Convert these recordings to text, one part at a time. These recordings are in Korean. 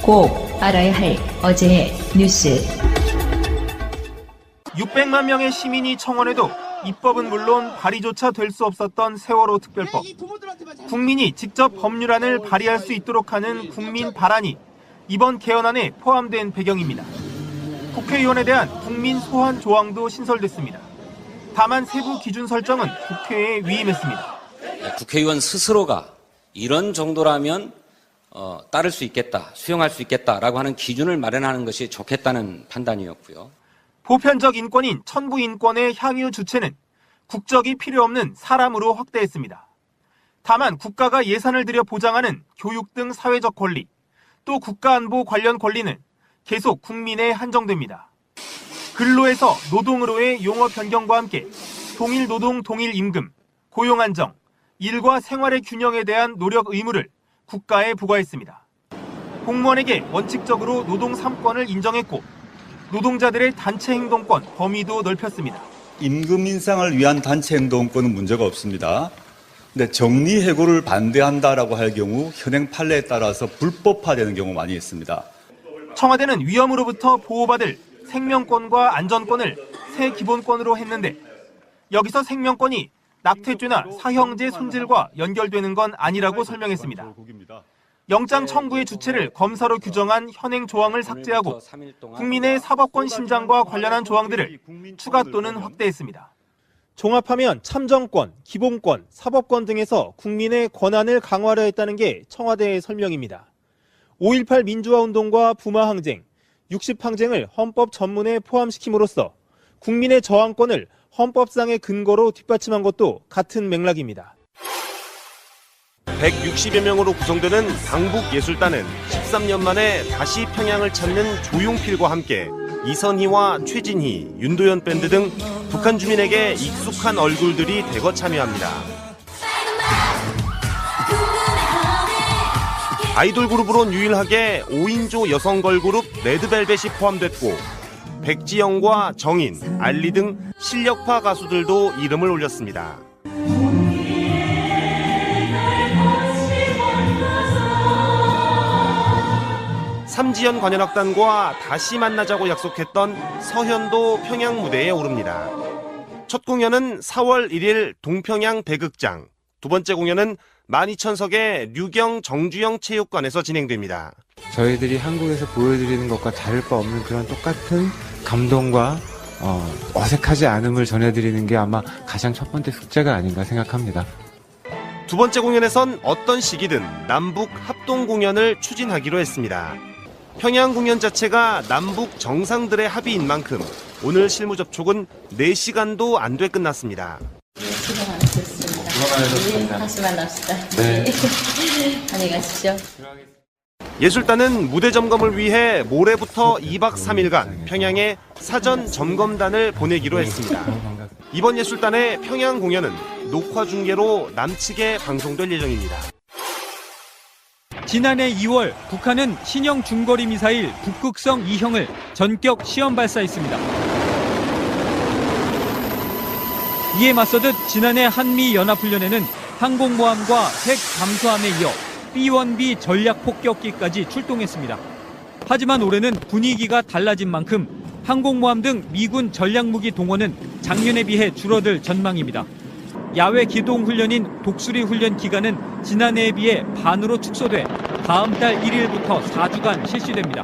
꼭 알아야 할 어제의 뉴스. 600만 명의 시민이 청원해도 입법은 물론 발의조차 될 수 없었던 세월호 특별법. 국민이 직접 법률안을 발의할 수 있도록 하는 국민 발안이 이번 개헌안에 포함된 배경입니다. 국회의원에 대한 국민 소환 조항도 신설됐습니다. 다만 세부 기준 설정은 국회에 위임했습니다. 국회의원 스스로가 이런 정도라면 따를 수 있겠다, 수용할 수 있겠다라고 하는 기준을 마련하는 것이 좋겠다는 판단이었고요. 보편적 인권인 천부 인권의 향유 주체는 국적이 필요 없는 사람으로 확대했습니다. 다만 국가가 예산을 들여 보장하는 교육 등 사회적 권리, 또 국가안보 관련 권리는 계속 국민에 한정됩니다. 근로에서 노동으로의 용어 변경과 함께 동일 노동, 동일 임금, 고용 안정, 일과 생활의 균형에 대한 노력 의무를 국가에 부과했습니다. 공무원에게 원칙적으로 노동 3권을 인정했고 노동자들의 단체 행동권 범위도 넓혔습니다. 임금 인상을 위한 단체 행동권은 문제가 없습니다. 근데 정리해고를 반대한다라고 할 경우 현행 판례에 따라서 불법화되는 경우 많이 있습니다. 청와대는 위험으로부터 보호받을 생명권과 안전권을 새 기본권으로 했는데 여기서 생명권이 낙태죄나 사형제 손질과 연결되는 건 아니라고 설명했습니다. 영장 청구의 주체를 검사로 규정한 현행 조항을 삭제하고 국민의 사법권 신장과 관련한 조항들을 추가 또는 확대했습니다. 종합하면 참정권, 기본권, 사법권 등에서 국민의 권한을 강화를 했다는 게 청와대의 설명입니다. 5.18 민주화운동과 부마항쟁, 60항쟁을 헌법 전문에 포함시킴으로써 국민의 저항권을 헌법상의 근거로 뒷받침한 것도 같은 맥락입니다. 160여 명으로 구성되는 방북예술단은 13년 만에 다시 평양을 찾는 조용필과 함께 이선희와 최진희, 윤도현 밴드 등 북한 주민에게 익숙한 얼굴들이 대거 참여합니다. 아이돌 그룹으론 유일하게 5인조 여성 걸그룹 레드벨벳이 포함됐고 백지영과 정인, 알리 등 실력파 가수들도 이름을 올렸습니다. 삼지연 관현악단과 다시 만나자고 약속했던 서현도 평양 무대에 오릅니다. 첫 공연은 4월 1일 동평양 대극장, 두 번째 공연은 12,000석의 류경 정주영 체육관에서 진행됩니다. 저희들이 한국에서 보여드리는 것과 다를 바 없는 그런 똑같은 감동과 어색하지 않음을 전해드리는 게 아마 가장 첫 번째 숙제가 아닌가 생각합니다. 두 번째 공연에선 어떤 시기든 남북 합동 공연을 추진하기로 했습니다. 평양 공연 자체가 남북 정상들의 합의인 만큼 오늘 실무 접촉은 4시간도 안 돼 끝났습니다. 수고 많으셨습니다. 다시 만납시다. 네. 안녕히 가십시오. 예술단은 무대 점검을 위해 모레부터 2박 3일간 평양에 사전 점검단을 보내기로 했습니다. 이번 예술단의 평양 공연은 녹화 중계로 남측에 방송될 예정입니다. 지난해 2월 북한은 신형 중거리 미사일 북극성 2형을 전격 시험 발사했습니다. 이에 맞서듯 지난해 한미연합훈련에는 항공모함과 핵 잠수함에 이어 B-1B 전략폭격기까지 출동했습니다. 하지만 올해는 분위기가 달라진 만큼 항공모함 등 미군 전략무기 동원은 작년에 비해 줄어들 전망입니다. 야외 기동 훈련인 독수리 훈련 기간은 지난해에 비해 반으로 축소돼 다음 달 1일부터 4주간 실시됩니다.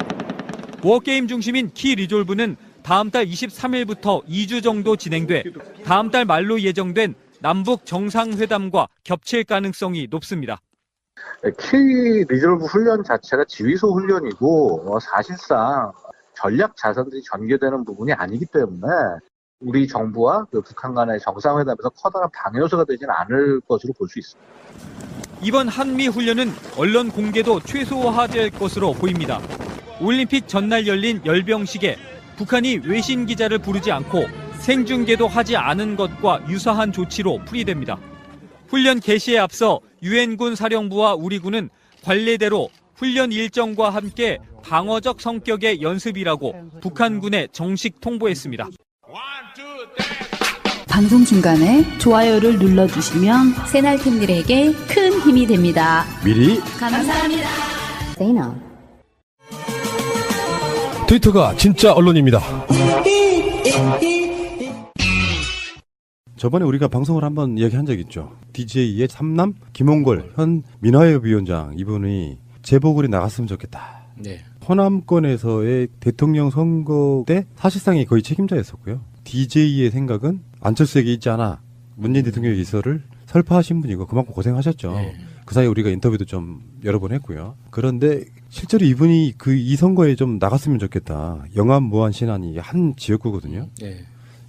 워게임 중심인 키 리졸브는 다음 달 23일부터 2주 정도 진행돼 다음 달 말로 예정된 남북 정상회담과 겹칠 가능성이 높습니다. 키 리졸브 훈련 자체가 지휘소 훈련이고 사실상 전략 자산들이 전개되는 부분이 아니기 때문에 우리 정부와 북한 간의 정상회담에서 커다란 방해 요소가 되지는 않을 것으로 볼 수 있습니다. 이번 한미 훈련은 언론 공개도 최소화될 것으로 보입니다. 올림픽 전날 열린 열병식에 북한이 외신 기자를 부르지 않고 생중계도 하지 않은 것과 유사한 조치로 풀이됩니다. 훈련 개시에 앞서 유엔군 사령부와 우리 군은 관례대로 훈련 일정과 함께 방어적 성격의 연습이라고 북한군에 정식 통보했습니다. 방송 중간에 좋아요를 눌러주시면 새날팀들에게 큰 힘이 됩니다. 미리 감사합니다. 트위터가 진짜 언론입니다. 저번에 우리가 방송을 한번 이야기한 적 있죠. DJ의 삼남 김홍걸 현 민화협위원장 이분이 재보궐이 나갔으면 좋겠다. 네. 호남권에서의 대통령 선거 때 사실상이 거의 책임자였었고요. DJ의 생각은 안철수에게 있지 않아. 문재인 대통령의 기서를 설파하신 분이고 그만큼 고생하셨죠. 네. 그 사이에 우리가 인터뷰도 좀 여러 번 했고요. 그런데 실제로 이분이 이 선거에 좀 나갔으면 좋겠다. 영암, 무안, 신안이 한 지역구거든요. 네.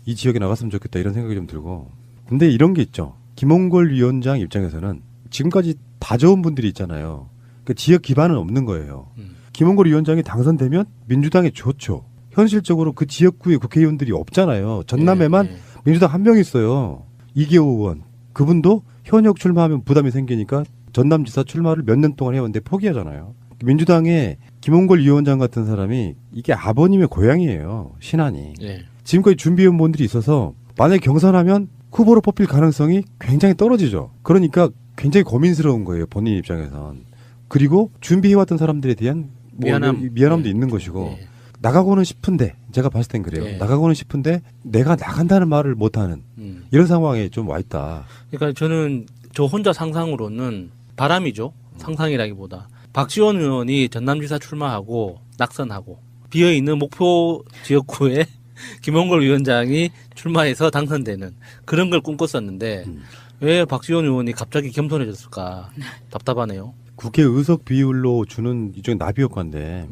이 지역에 나갔으면 좋겠다 이런 생각이 좀 들고. 근데 이런 게 있죠. 김홍걸 위원장 입장에서는 지금까지 다 좋은 분들이 있잖아요. 그 지역 기반은 없는 거예요. 김홍걸 위원장이 당선되면 민주당에 좋죠. 현실적으로 그 지역구에 국회의원들이 없잖아요. 전남에만 민주당 한 명 있어요. 이계호 의원. 그분도 현역 출마하면 부담이 생기니까 전남지사 출마를 몇 년 동안 해왔는데 포기하잖아요. 민주당의 김홍걸 위원장 같은 사람이 이게 아버님의 고향이에요. 신안이. 네. 지금까지 준비해온 분들이 있어서 만약에 경선하면 후보로 뽑힐 가능성이 굉장히 떨어지죠. 그러니까 굉장히 고민스러운 거예요. 본인 입장에선. 그리고 준비해왔던 사람들에 대한 미안함도 있는 것이고 나가고는 싶은데 제가 봤을 땐 그래요. 나가고는 싶은데 내가 나간다는 말을 못하는 이런 상황에 좀 와 있다. 그러니까 저는 저 혼자 상상으로는 바람이죠. 상상이라기보다 박지원 의원이 전남지사 출마하고 낙선하고 비어있는 목포 지역구에 김홍걸 위원장이 출마해서 당선되는 그런 걸 꿈꿨었는데 왜 박지원 의원이 갑자기 겸손해졌을까 답답하네요. 국회 의석 비율로 주는 일종의 나비 효과인데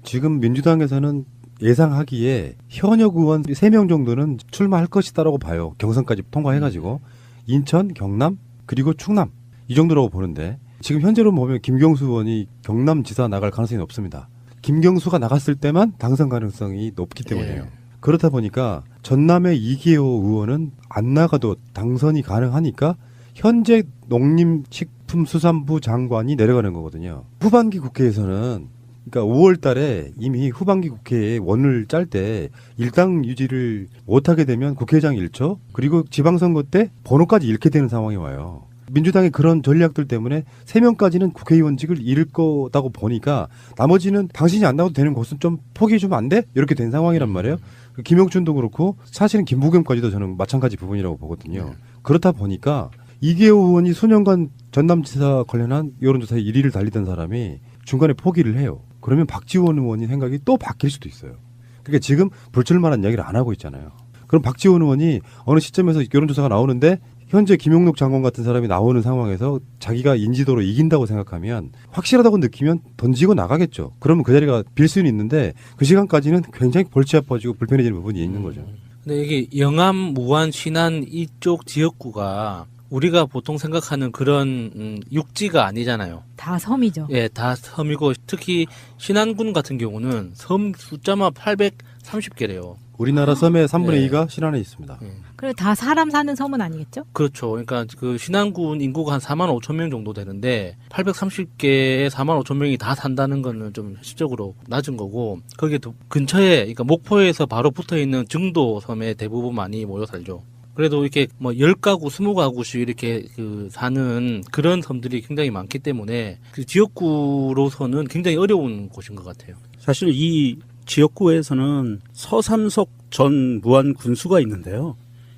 지금 민주당에서는 예상하기에 현역 의원 3명 정도는 출마할 것이다라고 봐요. 경선까지 통과해가지고 인천, 경남 그리고 충남 이 정도라고 보는데 지금 현재로 보면 김경수 의원이 경남지사 나갈 가능성이 높습니다. 김경수가 나갔을 때만 당선 가능성이 높기 때문에요. 그렇다 보니까 전남의 이계호 의원은 안 나가도 당선이 가능하니까 현재 농림식품수산부 장관이 내려가는 거거든요. 후반기 국회에서는 그러니까 5월 달에 이미 후반기 국회에 원을 짤 때 일당 유지를 못하게 되면 국회의장 잃죠. 그리고 지방선거 때 번호까지 잃게 되는 상황이 와요. 민주당의 그런 전략들 때문에 3명까지는 국회의원직을 잃을 거다고 보니까 나머지는 당신이 안 나와도 되는 곳은 좀 포기해주면 안 돼? 이렇게 된 상황이란 말이에요. 김영춘도 그렇고 사실은 김부겸까지도 저는 마찬가지 부분이라고 보거든요. 그렇다 보니까 이계호 의원이 수년간 전남지사 관련한 여론조사에 1위를 달리던 사람이 중간에 포기를 해요. 그러면 박지원 의원이 생각이 또 바뀔 수도 있어요. 그러니까 지금 불출마란 이야기를 안 하고 있잖아요. 그럼 박지원 의원이 어느 시점에서 여론조사가 나오는데 현재 김용록 장관 같은 사람이 나오는 상황에서 자기가 인지도로 이긴다고 생각하면 확실하다고 느끼면 던지고 나가겠죠. 그러면 그 자리가 빌 수는 있는데 그 시간까지는 굉장히 골치 아파지고 불편해지는 부분이 있는 거죠. 근데 이게 영암, 무안, 신안 이쪽 지역구가 우리가 보통 생각하는 그런 육지가 아니잖아요. 다 섬이죠. 예, 다 섬이고 특히 신안군 같은 경우는 섬 숫자만 830개래요. 우리나라 섬의 3분의 2가 신안에 있습니다. 그래 다 사람 사는 섬은 아니겠죠? 그렇죠. 그러니까 그 신안군 인구가 한 4만 5천 명 정도 되는데 830개에 4만 5천 명이 다 산다는 거는 좀 실질적으로 낮은 거고 거기에 또 근처에 그러니까 목포에서 바로 붙어 있는 증도 섬에 대부분 많이 모여 살죠. 그래도 이렇게 뭐 10가구, 20가구씩 이렇게 그 사는 그런 섬들이 굉장히 많기 때문에 그 지역구로서는 굉장히 어려운 곳인 것 같아요. 사실 이 지역구에서는 서삼석 전 무안 군수가 있는데요.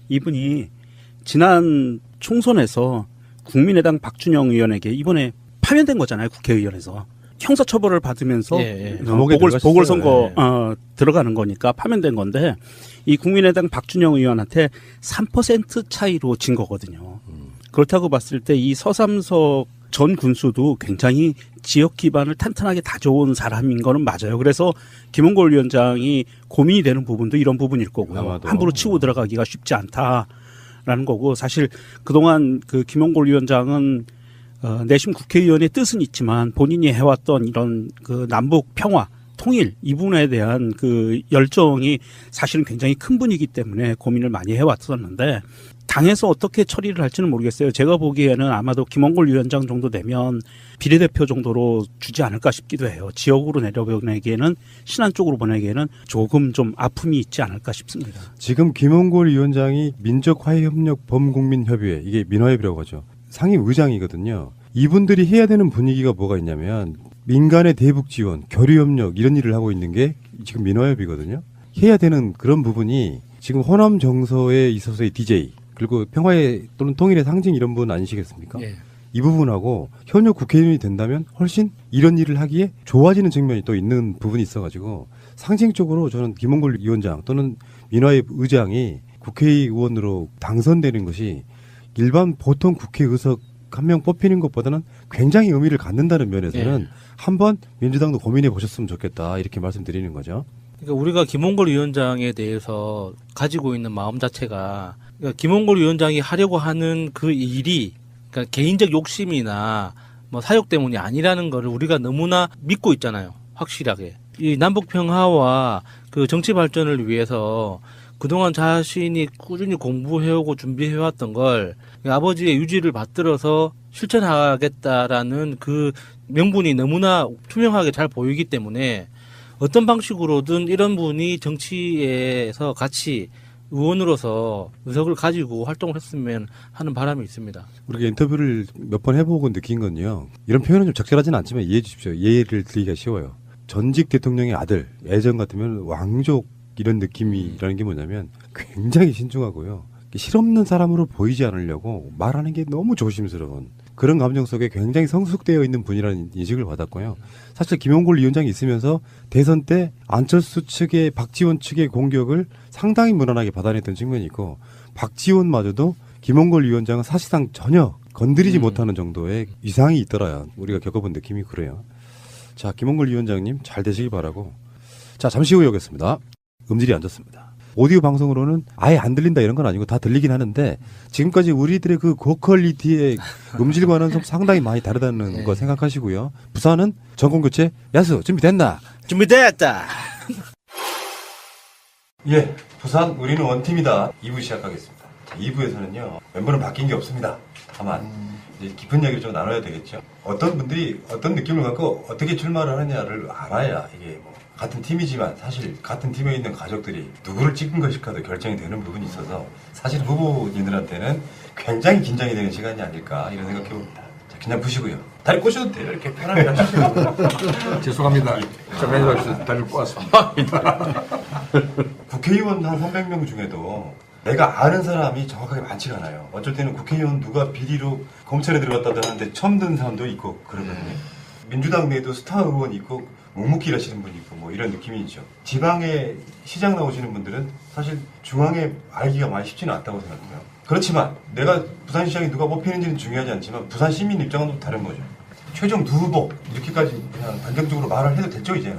이분이 지난 총선에서 국민의당 박준영 의원에게 이번에 파면된 거잖아요. 국회의원에서. 형사처벌을 받으면서 보궐선거 들어가는 거니까 파면된 건데 이 국민의당 박준영 의원한테 3% 차이로 진 거거든요. 그렇다고 봤을 때 이 서삼석 전 군수도 굉장히 지역 기반을 탄탄하게 다져온 사람인 거는 맞아요. 그래서 김홍걸 위원장이 고민이 되는 부분도 이런 부분일 거고요. 아마도. 함부로 치고 들어가기가 쉽지 않다라는 거고 사실 그동안 그 김홍걸 위원장은 내심 국회의원의 뜻은 있지만 본인이 해왔던 이런 그 남북 평화 통일 이 부분에 대한 그 열정이 사실은 굉장히 큰 분이기 때문에 고민을 많이 해왔었는데 당에서 어떻게 처리를 할지는 모르겠어요. 제가 보기에는 아마도 김홍걸 위원장 정도 되면 비례대표 정도로 주지 않을까 싶기도 해요. 지역으로 내려보내기에는 신안 쪽으로 보내기에는 조금 좀 아픔이 있지 않을까 싶습니다. 지금 김홍걸 위원장이 민족화해협력 범국민협의회 이게 민화협이라고 하죠. 상임의장이거든요. 이분들이 해야 되는 분위기가 뭐가 있냐면 민간의 대북 지원, 교류 협력 이런 일을 하고 있는 게 지금 민화협이거든요. 해야 되는 그런 부분이 지금 호남 정서에 있어서의 DJ 그리고 평화의 또는 통일의 상징 이런 부분 아니시겠습니까? 예. 이 부분하고 현역 국회의원이 된다면 훨씬 이런 일을 하기에 좋아지는 측면이 또 있는 부분이 있어가지고 상징적으로 저는 김홍걸 위원장 또는 민화협 의장이 국회의원으로 당선되는 것이 일반 보통 국회의석 한 명 뽑히는 것보다는 굉장히 의미를 갖는다는 면에서는 예. 한번 민주당도 고민해 보셨으면 좋겠다 이렇게 말씀드리는 거죠. 그러니까 우리가 김홍걸 위원장에 대해서 가지고 있는 마음 자체가 그러니까 김홍걸 위원장이 하려고 하는 그 일이 그러니까 개인적 욕심이나 뭐 사욕 때문이 아니라는 거를 우리가 너무나 믿고 있잖아요. 확실하게. 이 남북 평화와 그 정치 발전을 위해서 그동안 자신이 꾸준히 공부해오고 준비해왔던 걸 아버지의 유지를 받들어서 실천하겠다라는 그 명분이 너무나 투명하게 잘 보이기 때문에 어떤 방식으로든 이런 분이 정치에서 같이 의원으로서 의석을 가지고 활동을 했으면 하는 바람이 있습니다. 우리가 인터뷰를 몇 번 해보고 느낀 건요. 이런 표현은 좀 적절하지는 않지만 이해해 주십시오. 예를 들기가 쉬워요. 전직 대통령의 아들, 예전 같으면 왕족 이런 느낌이라는 게 뭐냐면 굉장히 신중하고요. 실없는 사람으로 보이지 않으려고 말하는 게 너무 조심스러운 그런 감정 속에 굉장히 성숙되어 있는 분이라는 인식을 받았고요. 사실 김용걸 위원장이 있으면서 대선 때 안철수 측의 박지원 측의 공격을 상당히 무난하게 받아냈던 측면이 있고 박지원마저도 김용걸 위원장은 사실상 전혀 건드리지 못하는 정도의 위상이 있더라. 우리가 겪어본 느낌이 그래요. 자, 김용걸 위원장님 잘 되시기 바라고. 자, 잠시 후에 오겠습니다. 음질이 안 좋습니다. 오디오 방송으로는 아예 안 들린다 이런 건 아니고 다 들리긴 하는데 지금까지 우리들의 그 고퀄리티의 음질과는 좀 상당히 많이 다르다는 거 생각하시고요. 부산은 전공교체 야수 준비됐나? 준비됐다. 예, 부산 우리는 원팀이다. 2부 시작하겠습니다. 2부에서는요. 멤버는 바뀐 게 없습니다. 다만 이제 깊은 이야기를 좀 나눠야 되겠죠. 어떤 분들이 어떤 느낌을 갖고 어떻게 출마를 하느냐를 알아야 이게 뭐 같은 팀이지만 사실 같은 팀에 있는 가족들이 누구를 찍은 것일까도 결정이 되는 부분이 있어서 사실 후보님들한테는 굉장히 긴장이 되는 시간이 아닐까 이런 생각해 봅니다. 자, 그냥 푸시고요. 다리 꼬셔도 돼요. 이렇게 편하게 하시고. 죄송합니다. 좀 해주십시오. 다리를 꼬았습니다. 국회의원 한 300명 중에도 내가 아는 사람이 정확하게 많지가 않아요. 어쩔 때는 국회의원 누가 비리로 검찰에 들어갔다도 하는데 처음 듣는 사람도 있고 그러거든요. 민주당 내에도 스타 의원이 있고 묵묵히 하시는 분이 있고 뭐 이런 느낌이 있죠. 지방에 시장 나오시는 분들은 사실 중앙에 알기가 많이 쉽지는 않다고 생각해요. 그렇지만 내가 부산시장이 누가 뽑히는지는 중요하지 않지만 부산 시민 입장은 또 다른 거죠. 최종 두 후보 이렇게까지 그냥 단정적으로 말을 해도 됐죠 이제는.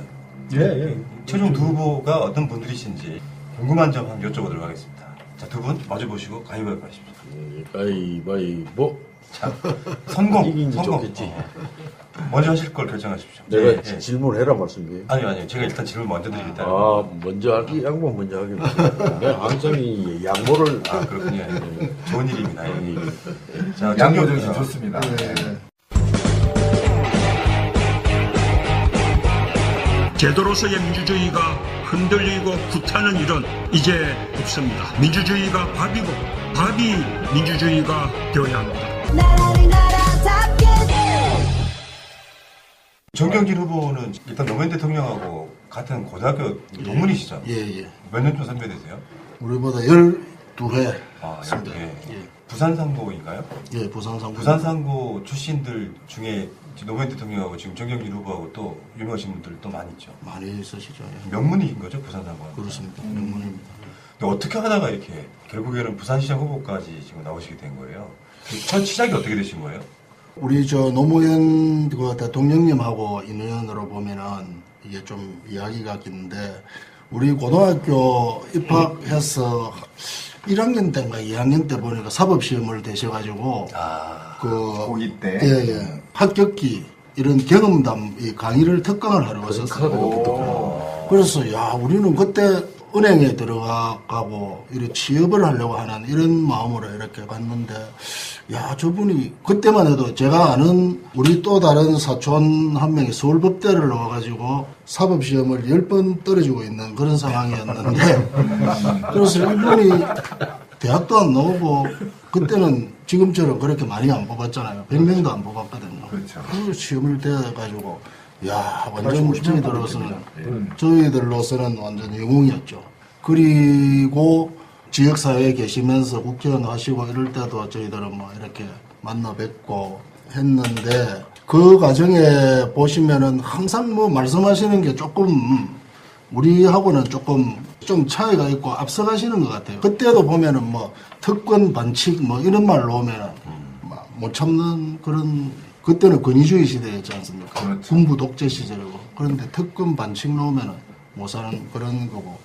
예. 최종 두 후보가 어떤 분들이신지 궁금한 점 한번 여쭤보도록 하겠습니다. 자, 두 분 마주 보시고 가위바위보 하십시오. 가위바위보. 자, 성공. 이긴지 성공. 좋겠지. 먼저 하실 걸 결정하십시오. 내가 질문해라 말씀이에요. 아니요. 제가 일단 질문 먼저 드리겠다. 먼저 하기, 양보 먼저 하겠습니다. 내가 항상 이 양보를. 그렇군요. 좋은 일입니다. 자, 양보 정신 좋습니다. 제도로서의 민주주의가 흔들리고 구타는 일은 이제 없습니다. 민주주의가 밥이고 밥이 민주주의가 되어야 합니다. 정경진 후보는 일단 노무현 대통령하고 같은 고등학교 동문이시죠? 예. 몇 년 좀 선배 되세요? 우리보다 12회. 아, 12회. 부산상고인가요? 예, 부산상고. 부산상고 출신들 중에 노무현 대통령하고 지금 정경진 후보하고 또 유명하신 분들 또 많이 있죠? 많이 있으시죠. 예. 명문인 거죠, 부산상고? 그렇습니다. 명문입니다. 근데 어떻게 하다가 이렇게 결국에는 부산시장 후보까지 지금 나오시게 된 거예요? 첫 시작이 어떻게 되신 거예요? 우리 노무현 대통령님하고 인연으로 보면은 이게 좀 이야기가 긴데 우리 고등학교 입학해서 1학년 때인가 2학년 때 보니까 사법시험을 대셔가지고 고2 때 예. 합격기 이런 경험담 강의를 특강을 하러 왔었어요. 그래서 우리는 그때 은행에 들어가고 이렇게 취업을 하려고 하는 이런 마음으로 이렇게 갔는데 저분이 그때만 해도 제가 아는 우리 또 다른 사촌 한 명이 서울법대를 나와가지고 사법시험을 10번 떨어지고 있는 그런 상황이었는데 그래서 이분이 대학도 안 나오고 그때는 지금처럼 그렇게 많이 안 뽑았잖아요. 100명도 안 뽑았거든요. 그렇죠. 그 시험을 대가지고 야 완전 저희들로서는 완전 영웅이었죠. 그리고 지역사회에 계시면서 국회의원 하시고 이럴 때도 저희들은 뭐 이렇게 만나 뵙고 했는데 그 과정에 보시면은 항상 뭐 말씀하시는 게 조금 우리하고는 조금 좀 차이가 있고 앞서가시는 것 같아요. 그때도 보면은 뭐 특권 반칙 뭐 이런 말 나오면은 못 참는 그런 그때는 권위주의 시대였지 않습니까? 그렇죠. 군부 독재 시절이고 그런데 특권 반칙 나오면은 못 사는 그런 거고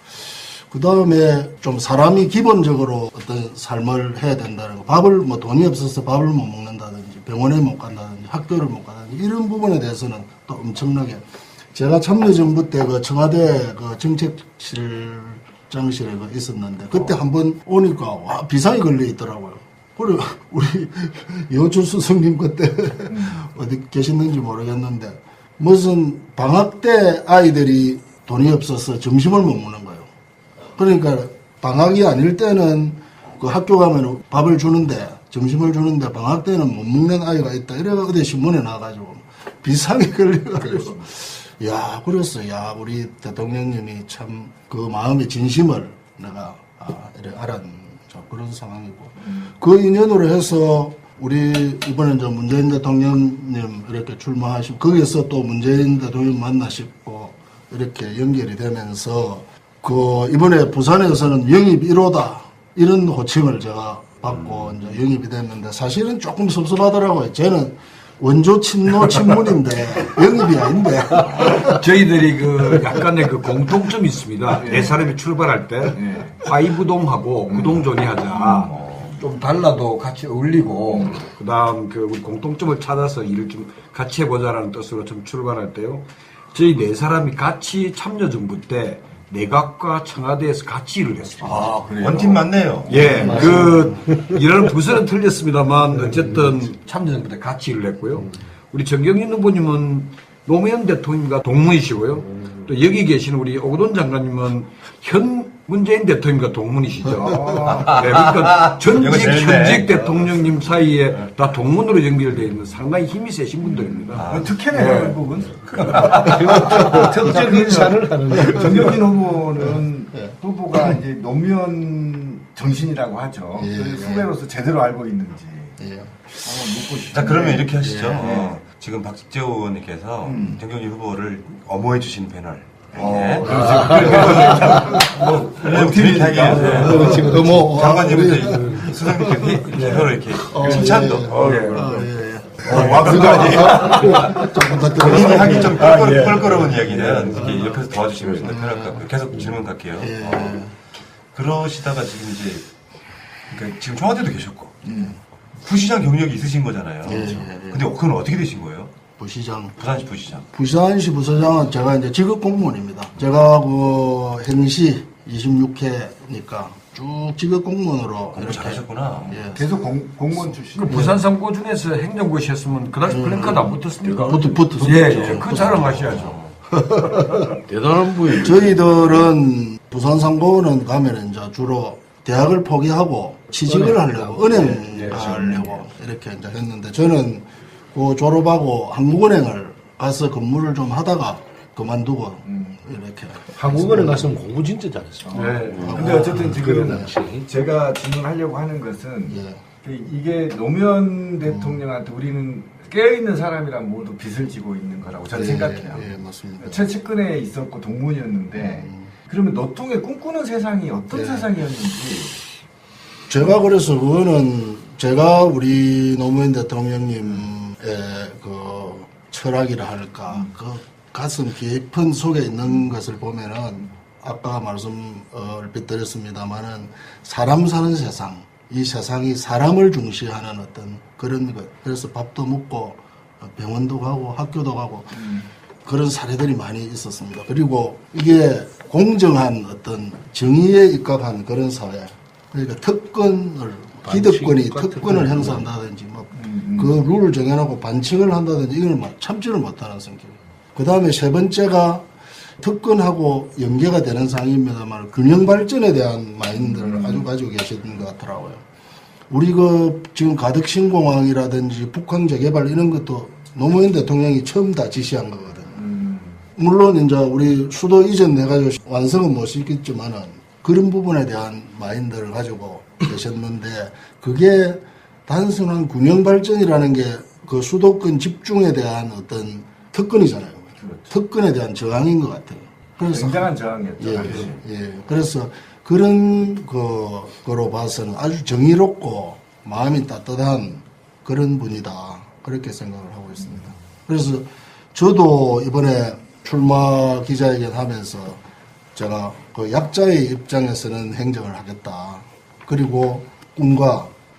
그 다음에 좀 사람이 기본적으로 어떤 삶을 해야 된다는 거 밥을 뭐 돈이 없어서 밥을 못 먹는다든지 병원에 못 간다든지 학교를 못 가든지 이런 부분에 대해서는 또 엄청나게 제가 참여정부 때 그 청와대 그 정책실장실에 그 있었는데 그때 한번 오니까 와 비상이 걸려 있더라고요. 그래 우리 여주수 성님 그때 어디 계셨는지 모르겠는데 무슨 방학 때 아이들이 돈이 없어서 점심을 못 먹는 거예요. 그러니까 방학이 아닐 때는 그 학교 가면 밥을 주는데 점심을 주는데 방학 때는 못 먹는 아이가 있다. 이래가 어디 신문에 나가지고 비상이 걸려가지고 야 그랬어. 야 우리 대통령님이 참 그 마음의 진심을 내가 이렇게 알았는 그런 상황이고 그 인연으로 해서 우리 이번에 이제 문재인 대통령님 이렇게 출마하시고 거기에서 또 문재인 대통령 만나시고 이렇게 연결이 되면서 그 이번에 부산에서는 영입 1호다 이런 호칭을 제가 받고 이제 영입이 됐는데 사실은 조금 섭섭하더라고요. 저는 원조 친노 친문인데 영입이 아닌데 저희들이 그 약간의 그 공통점이 있습니다. 네 사람이 출발할 때 화이부동하고 구동존이 하자. 좀 달라도 같이 어울리고 그다음 그 우리 공통점을 찾아서 일을 좀 같이 해보자라는 뜻으로 좀 출발할 때요. 저희 네 사람이 같이 참여정부 때 내각과 청와대에서 같이 일을 했습니다. 아, 그래요? 원팀 맞네요. 예, 그, 일하는 부서는 틀렸습니다만, 어쨌든 참여정부 때 같이 일을 했고요. 우리 정경인 후보님은 노무현 대통령과 동문이시고요. 또 여기 계시는 우리 오거돈 장관님은 현 문재인 대통령과 동문이시죠. 네, 그러니까 전직, 현직 대통령님 사이에 다 동문으로 연결되어 있는 상당히 힘이 세신 분들입니다. 특혜네요, 이 부분. 특적인 사를 하는. 정경진 후보는 후보가 이제 노무현 정신이라고 하죠. 후배로서 제대로 알고 있는지. 한번 묻고 싶어요. 자, 그러면 이렇게 하시죠. 지금 박직재 의원님께서 정경진 후보를 엄호해 주신 패널. 장관님부터 수석님께 서로 이렇게 칭찬도. 본인이 하기 좀 껄끄러운 이야기는 이렇게 옆에서 도와주시면 좀 편할 것 같고요. 계속 질문 갈게요. 그러시다가 지금 이제, 그러니까 지금 청와대도 계셨고, 부시장 경력이 있으신 거잖아요. 근데 그건 어떻게 되신 거예요? 부시장. 부산시 부시장. 부산시 부시장은 제가 이제 직업 공무원입니다. 제가 그 행시 26회니까 쭉 직업 공무원으로. 공부 잘하셨구나. 예. 계속 공무원 출신. 그 부산 3고 중에서 행정고시였으면 그다지 플랜카드 안 붙었습니까? 붙었습니다. 예, 그 자랑하셔야죠. 대단한 분이. 저희들은 부산 3고는 가면 이제 주로 대학을 포기하고 취직을 하려고, 은행 하려고 이렇게 이제 했는데 저는 그 졸업하고 한국은행을 가서 근무를 좀 하다가 그만두고 이렇게. 한국은행 갔으면 공부 진짜 잘했어. 네. 근데 어쨌든 지금 제가 질문하려고 하는 것은 이게 노무현 대통령한테 우리는 깨어있는 사람이란 모두 빚을 지고 있는 거라고 저는 생각해요. 예, 맞습니다. 최측근에 있었고 동문이었는데 그러면 노통의 꿈꾸는 세상이 어떤 세상이었는지. 제가 그래서 그거는 제가 우리 노무현 대통령님 그 철학이라 할까 그 가슴 깊은 속에 있는 것을 보면은 아까 말씀 얼핏 드렸습니다만은 사람 사는 세상 이 세상이 사람을 중시하는 어떤 그런 것 그래서 밥도 먹고 병원도 가고 학교도 가고 그런 사례들이 많이 있었습니다. 그리고 이게 공정한 어떤 정의에 입각한 그런 사회 그러니까 특권을 기득권이 특권을 행사한다든지 뭐 그 룰을 정해놓고 반칙을 한다든지 이걸 참지를 못하는 성격. 그 다음에 세 번째가 특권하고 연계가 되는 상황입니다만 균형 발전에 대한 마인드를 아주 가지고 계시는 것 같더라고요. 우리 지금 가덕 신공항이라든지 북한 재개발 이런 것도 노무현 대통령이 처음 다 지시한 거거든. 물론 이제 우리 수도 이전 해가지고 완성은 못 시켰지만은 그런 부분에 대한 마인드를 가지고 계셨는데 그게 단순한 균형 발전이라는 게 그 수도권 집중에 대한 어떤 특권이잖아요. 그렇죠. 특권에 대한 저항인 것 같아요. 그래서 굉장한 저항이었죠. 그래서 그런 거로 봐서는 아주 정의롭고 마음이 따뜻한 그런 분이다. 그렇게 생각을 하고 있습니다. 그래서 저도 이번에 출마 기자회견 하면서 제가 그 약자의 입장에서는 행정을 하겠다. 그리고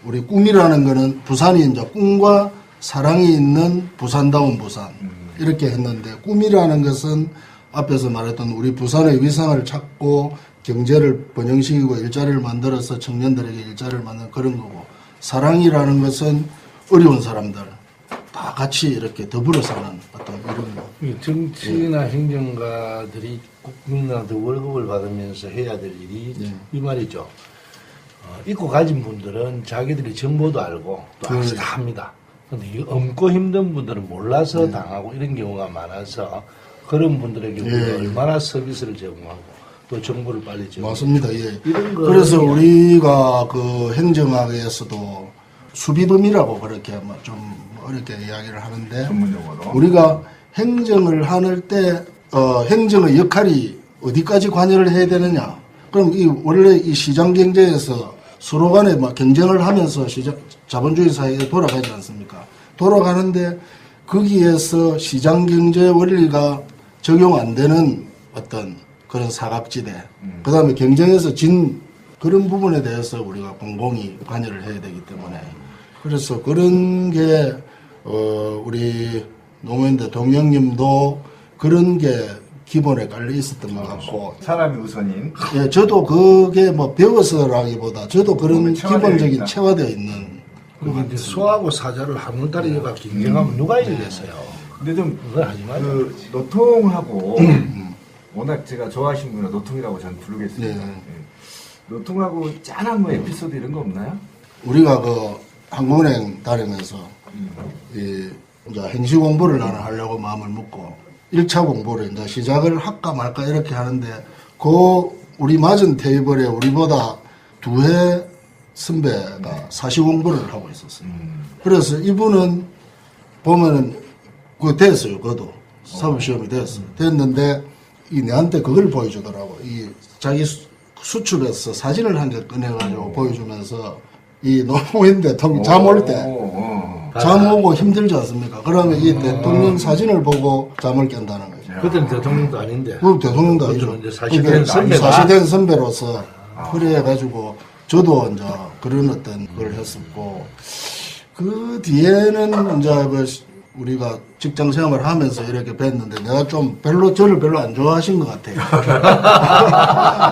우리 꿈이라는 거는 부산이 이제 꿈과 사랑이 있는 부산다운 부산. 이렇게 했는데 꿈이라는 것은 앞에서 말했던 우리 부산의 위상을 찾고 경제를 번영시키고 일자리를 만들어서 청년들에게 일자리를 만드는 그런 거고 사랑이라는 것은 어려운 사람들 다 같이 이렇게 더불어 사는 어떤 이런 거. 정치나 행정가들이 국민한테 월급을 받으면서 해야 될 일이 이 말이죠. 있고 가진 분들은 자기들이 정보도 알고 또 알아서 다 합니다. 근데 엄고 힘든 분들은 몰라서 당하고 이런 경우가 많아서 그런 분들에게 우리가 얼마나 서비스를 제공하고 또 정보를 빨리 제공하고 맞습니다. 예. 그래서 우리가 그 행정학에서도 수비범이라고 그렇게 좀 어렵게 이야기를 하는데 전문용어로 우리가 행정을 하는 때 행정의 역할이 어디까지 관여를 해야 되느냐? 그럼 원래 이 시장 경제에서 서로 간에 막 경쟁을 하면서 자본주의 사회에 돌아가지 않습니까? 돌아가는데 거기에서 시장 경제 원리가 적용 안 되는 어떤 그런 사각지대, 그 다음에 경쟁에서 진 그런 부분에 대해서 우리가 공공이 관여를 해야 되기 때문에 그래서 그런 게 우리 노무현 대통령님도 그런 게 기본에 깔려 있었던 것 같고 사람이 우선인. 예, 저도 그게 뭐 배워서라기보다 저도 그런 기본적인 체화되어 있는. 그리고 이제 소하고 사자를 하늘다리가 경쟁하면 누가 이기겠어요? 근데 좀 그걸 하지 말고. 그 노통하고 워낙 제가 좋아하시는 분은 노통이라고 저는 부르겠습니다. 노통하고 짠한 뭐 에피소드 이런 거 없나요? 우리가 그 한국은행 다니면서 이제 행시 공부를 나는 하려고 마음을 먹고 1차 공부를 이제 시작을 할까 말까 이렇게 하는데 우리 맞은 테이블에 우리보다 2회 선배가 사시 공부를 하고 있었어요. 그래서 이분은 보면은 그거 됐어요. 그것도 사법시험이 됐어요. 됐는데 내한테 그걸 보여주더라고. 이 자기 수첩에서 사진을 한 개 꺼내가지고 보여주면서 이 노무현 대통령 잠 올 때 잠 오고 힘들지 않습니까? 그러면 이 대통령 사진을 보고 잠을 깬다는 거죠. 그때는 대통령도 아닌데. 그 대통령도 아니죠. 사시된 선배가. 사시된 선배로서 그래가지고 저도 이제 그런 어떤 걸 했었고 그 뒤에는 이제 우리가 직장 생활을 하면서 이렇게 뵀는데 내가 좀 저를 별로 안 좋아하신 것 같아요.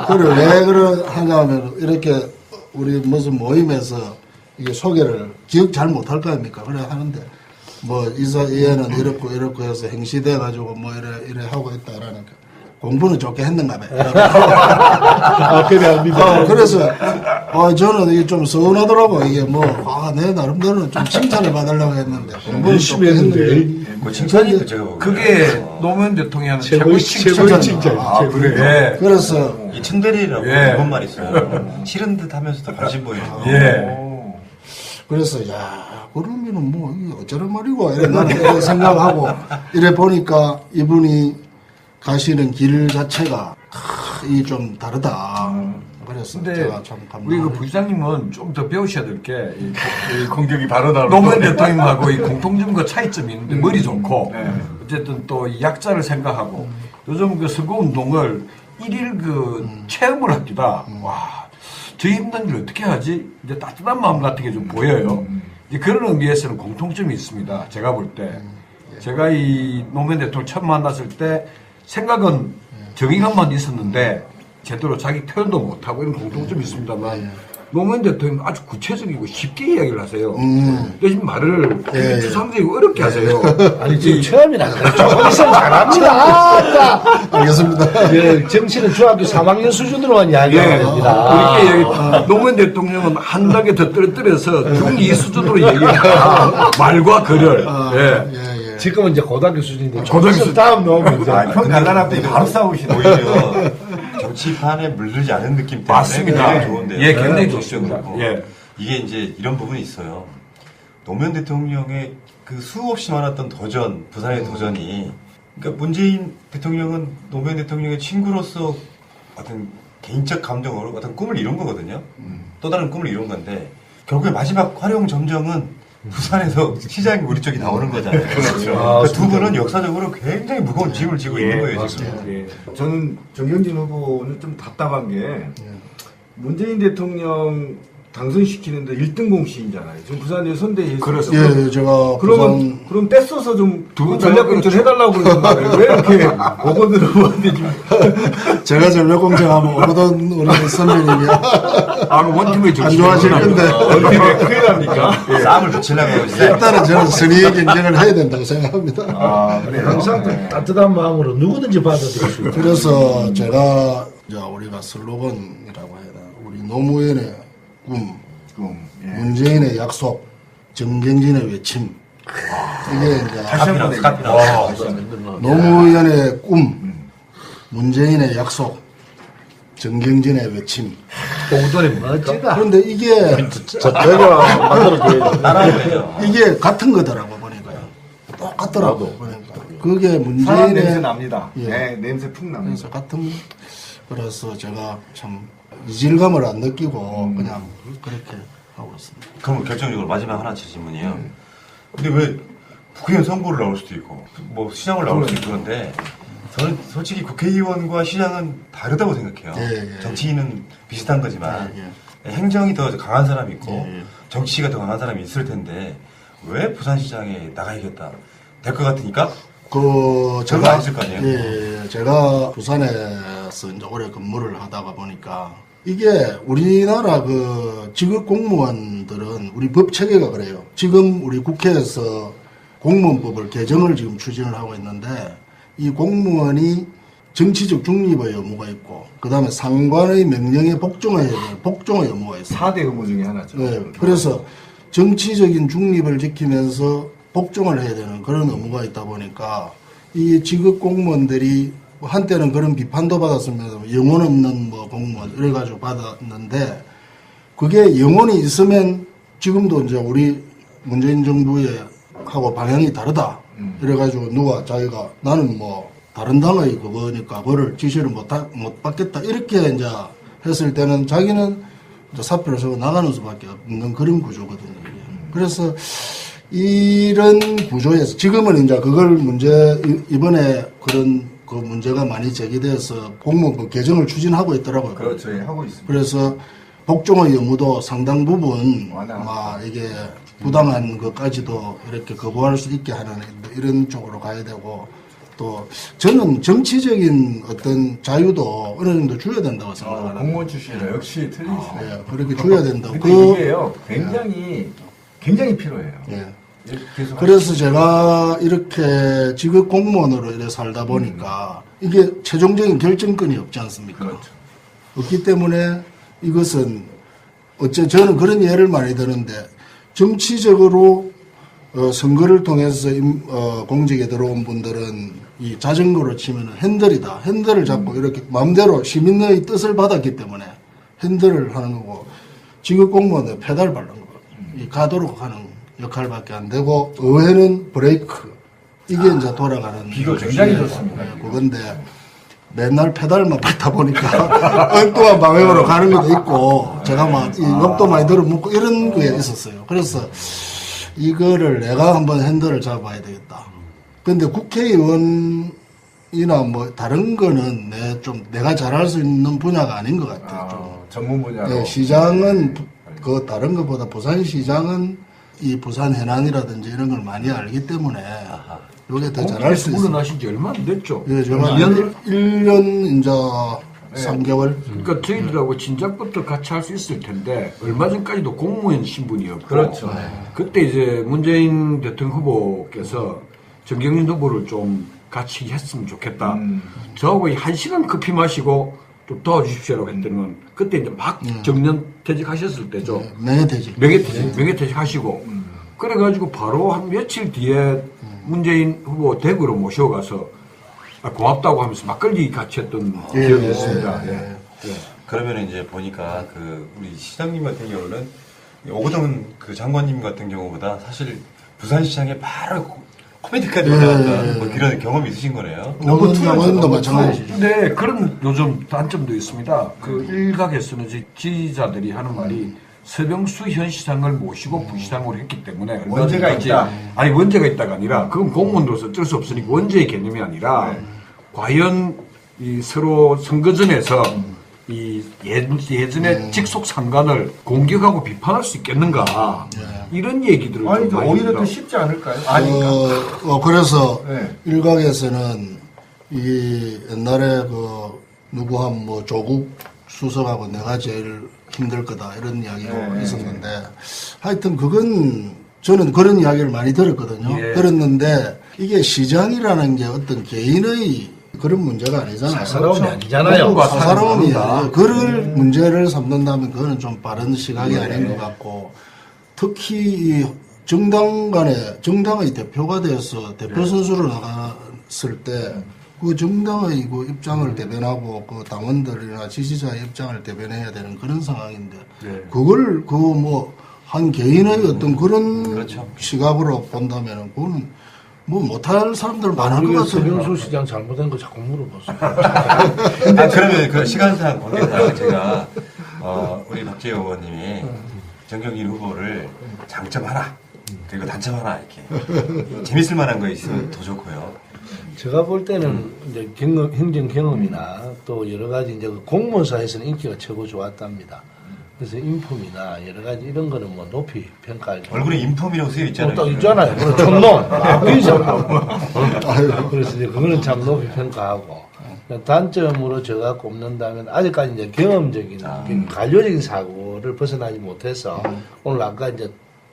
그래 왜 그러냐면 이렇게 우리 무슨 모임에서 이게 소개를 기억 잘 못할 거 아닙니까? 그래 하는데 뭐 얘는 이렇고 해서 행시돼 가지고 뭐 이래 하고 있다라니까 공부는 좋게 했는가 봐. 그래서 저는 이게 좀 서운하더라고. 이게 내 나름대로는 좀 칭찬을 받으려고 했는데 공부는 열심히 했는데 뭐 칭찬이죠 제가 보기엔. 그게 노무현 대통령의 최고의 칭찬이죠. 그래요? 네. 그래서 이 츤데리라고 그런 말 있어요. 싫은 듯 하면서도 관심 보이는. 그래서 그러면은 이게 어쩌란 말이고 이래 나는 생각하고 이래 보니까 이분이 가시는 길 자체가 이 좀 다르다. 그래서 제가 참 우리 그 부시장님은 좀 더 배우셔야 될 게 이 공격이 바로 나오고 노무현 대통령하고 이 공통점과 차이점이 있는데 머리 좋고 어쨌든 또 이 약자를 생각하고 요즘 그 선거운동을 일일 체험을 합니다. 와, 저희 힘든 일 어떻게 하지? 이제 따뜻한 마음 같은 게 좀 보여요. 이제 그런 의미에서는 공통점이 있습니다. 제가 볼 때. 제가 이 노무현 대통령 처음 만났을 때 생각은 정의감만 있었는데 제대로 자기 표현도 못하고 이런 공통점이 있습니다만 노무현 대통령 아주 구체적이고 쉽게 이야기를 하세요. 대신 말을 추상적이고 어렵게 하세요. 아니, 지금 처음이라 그래요. 조금 있으면 잘합니다. 알겠습니다. 예, 정치는 중학교 3학년 수준으로만 이야기해야 됩니다. 그렇게 노무현 대통령은 한 단계 더 떨어뜨려서 중2 수준으로 얘기합니다. 말과 글을. 지금은 이제 고등학교 수준인데. 고등학교 수준. 다음 넘으면 이제. 평 달라놨더니 바로 싸우시네. 오히려 정치판에 물들지 않은 느낌 때문에 맞습니다. 좋은데요. 예, 굉장히 좋습니다. 예. 이게 이제 이런 부분이 있어요. 노무현 대통령의 그 수없이 많았던 도전, 부산의 도전이, 그러니까 문재인 대통령은 노무현 대통령의 친구로서 어떤 개인적 감정으로 어떤 꿈을 이룬 거거든요. 또 다른 꿈을 이룬 건데 결국에 마지막 활용 점정은 부산에서 시장이 우리 쪽이 나오는 거잖아요. 그렇죠. 그러니까 두 분은 역사적으로 굉장히 무거운 짐을 지고 있는 거예요, 지금. 예. 저는 정경진 후보는 좀 답답한 게 문재인 대통령 당선시키는데 1등 공신이잖아요. 지금 부산에 선대위에서. 그렇죠. 예, 제가 그럼 떼써서 좀 전략공천 해달라고 그러는 거예요. 왜 이렇게 오거든 후보한테 지금. 제가 전략공천하면 오거든 우리 선배님이 원팀의 안 좋아하실 건데. 원팀에 큰일 납니까? 싸움을 붙이려고 일단은 저는 선의의 경쟁을 해야 된다고 생각합니다. 그래. 항상 따뜻한 마음으로 누구든지 받아들일 수 있다. 그래서 제가 이제 우리가 슬로건이라고 해야 되나, 우리 노무현의 꿈, 문재인의 약속, 정경진의 외침. 이게 이제 노무현의 꿈, 문재인의 약속, 정경진의 외침. 그런데 이게 이게 같은 거더라고 보니까요. 똑같더라고 보니까. 그게 문재인의 냄새 납니다. 예. 네, 냄새 푹 납니다. 그래서 같은. 그래서 제가 참 이질감을 안 느끼고 그냥 그렇게 하고 있습니다. 그럼 결정적으로 마지막 하나 질문이에요. 근데 왜 국회의원 선거를 나올 수도 있고 뭐 시장을 나올 수도 있고 그런데 저는 솔직히 국회의원과 시장은 다르다고 생각해요. 정치인은 비슷한 거지만 행정이 더 강한 사람이 있고 정치가 더 강한 사람이 있을 텐데 왜 부산시장에 나가야겠다 될 것 같으니까 제가 있을 거 아니에요? 예, 제가 부산에서 이제 오래 근무를 하다가 보니까 이게 우리나라 그 직업 공무원들은 우리 법 체계가 그래요. 지금 우리 국회에서 공무원법을 개정을 지금 추진을 하고 있는데 이 공무원이 정치적 중립의 의무가 있고 그 다음에 상관의 명령에 복종의 의무가 있어요. 4대 의무 중에 하나죠. 네, 그래서 정치적인 중립을 지키면서 복종을 해야 되는 그런 의무가 있다 보니까 이 직업 공무원들이 한때는 그런 비판도 받았으면서 영혼 없는 뭐 공무원 이래가지고 받았는데 그게 영혼이 있으면 지금도 이제 우리 문재인 정부의 하고 방향이 다르다 이래가지고 누가 자기가 나는 뭐 다른 당의 그거니까 그거를 지시를 못 받겠다 이렇게 이제 했을 때는 자기는 이제 사표를 쓰고 나가는 수밖에 없는 그런 구조거든요. 그래서 이런 구조에서 지금은 이제 그걸 이번에 그런 그 문제가 많이 제기돼서 공무원법 개정을 추진하고 있더라고요. 그렇죠. 예, 하고 있습니다. 그래서 복종의 의무도 상당 부분 이게 부당한 것까지도 이렇게 거부할 수 있게 하는 이런 쪽으로 가야 되고 또 저는 정치적인 어떤 자유도 어느 정도 줘야 된다고 생각합니다. 공무원 출신이라 역시 틀리시네요. 그렇게 줘야 된다고. 이게요. 굉장히 필요해요. 그래서 제가 이렇게 직업 공무원으로 이렇게 살다 보니까 이게 최종적인 결정권이 없지 않습니까? 그렇죠. 없기 때문에 이것은 저는 그런 예를 많이 드는데 정치적으로 선거를 통해서 공직에 들어온 분들은 이 자전거로 치면 핸들이다. 핸들을 잡고 이렇게 마음대로 시민의 뜻을 받았기 때문에 핸들을 하는 거고 직업 공무원은 페달 밟는 거. 이 가도록 하는 역할밖에 안 되고 의회는 브레이크. 이게 이제 돌아가는 비교 굉장히 좋습니다. 그건데 맨날 페달만 밟다 보니까 엉뚱한 방향으로 가는 것도 있고 제가 막 이 욕도 많이 들어먹고 이런 게 있었어요. 그래서 이거를 내가 한번 핸들을 잡아야 되겠다. 근데 국회의원이나 뭐 다른 거는 내가 잘할 수 있는 분야가 아닌 것 같아요. 전문 분야로. 네, 시장은 그 다른 것보다 부산시장은 이 부산 해난이라든지 이런 걸 많이 알기 때문에 요게 더 잘할 수 있어요. 물러나신 지 얼마 안 됐죠? 예, 제가 1년 이제 3개월. 그러니까 저희들하고 진작부터 같이 할 수 있을 텐데 얼마 전까지도 공무원 신분이었고 그렇죠. 그때 이제 문재인 대통령 후보께서 정경련 후보를 좀 같이 했으면 좋겠다. 저하고 1시간 커피 마시고 좀 도와주십시오라고 했더니 그때 이제 막 정년 퇴직하셨을 때죠. 명예퇴직 하시고 그래가지고 바로 한 며칠 뒤에 문재인 후보 댁으로 모셔가서 고맙다고 하면서 막걸리 같이 했던 기억이 있습니다. 그러면 이제 보니까 우리 시장님 같은 경우는 오거돈 장관님 같은 경우보다 사실 부산시장에 바로 코미디까지 올라갔던 뭐 그런 경험이 있으신 거네요. 오거돈도 마찬가지죠. 네, 그런 요즘 단점도 있습니다. 일각에서는 이제 지지자들이 하는 말이 서병수 현 시장을 모시고 부시장으로 했기 때문에 원죄가 있다. 아니 원죄가 있다가 아니라 그건 공무원으로서 어쩔 수 없으니까 원죄의 개념이 아니라 과연 이 서로 선거전에서 이 예전의 직속 상관을 공격하고 비판할 수 있겠는가 이런 얘기들을 아니 좀 오히려 더 쉽지 않을까요? 그래서 일각에서는 이 옛날에 누구한 뭐 조국 수석하고 내가 제일 힘들 거다 이런 이야기가 있었는데 하여튼 그건 저는 그런 이야기를 많이 들었거든요. 들었는데 이게 시장이라는 게 어떤 개인의 그런 문제가 아니잖아요. 사사로움이 아니잖아요. 사사로움이 아니에요. 그를 문제를 삼는다면 그거는 좀 빠른 시각이 아닌 것 같고 특히 이 정당의 대표가 되어서 대표 선수로 나갔을 때 그 정당의 그 입장을 대변하고 그 당원들이나 지지자의 입장을 대변해야 되는 그런 상황인데 그걸 한 개인의 어떤 그런 시각으로 본다면은 그거는 뭐 못할 사람들 많을 것 같아요. 서병수 시장 잘못한 거 자꾸 물어보세요. 그러면 그 시간상 관계상 제가 우리 박재희 의원님이 정경련 후보를 장점 하나 그리고 단점 하나 이렇게 재밌을 만한 거 있으면 더 좋고요. 제가 볼 때는 이제 행정 경험이나 또 여러 가지 이제 공무원사에서는 인기가 최고 좋았답니다. 그래서 인품이나 여러 가지 이런 거는 뭐 높이 평가할. 얼굴에 인품이라고 쓰여 있잖아요. 또 있잖아요. 그런 촌놈. 그래서 이제 그거는 참 높이 평가하고. 단점으로 제가 꼽는다면 아직까지 이제 경험적인 관료적인 사고를 벗어나지 못해서 오늘 아까 이제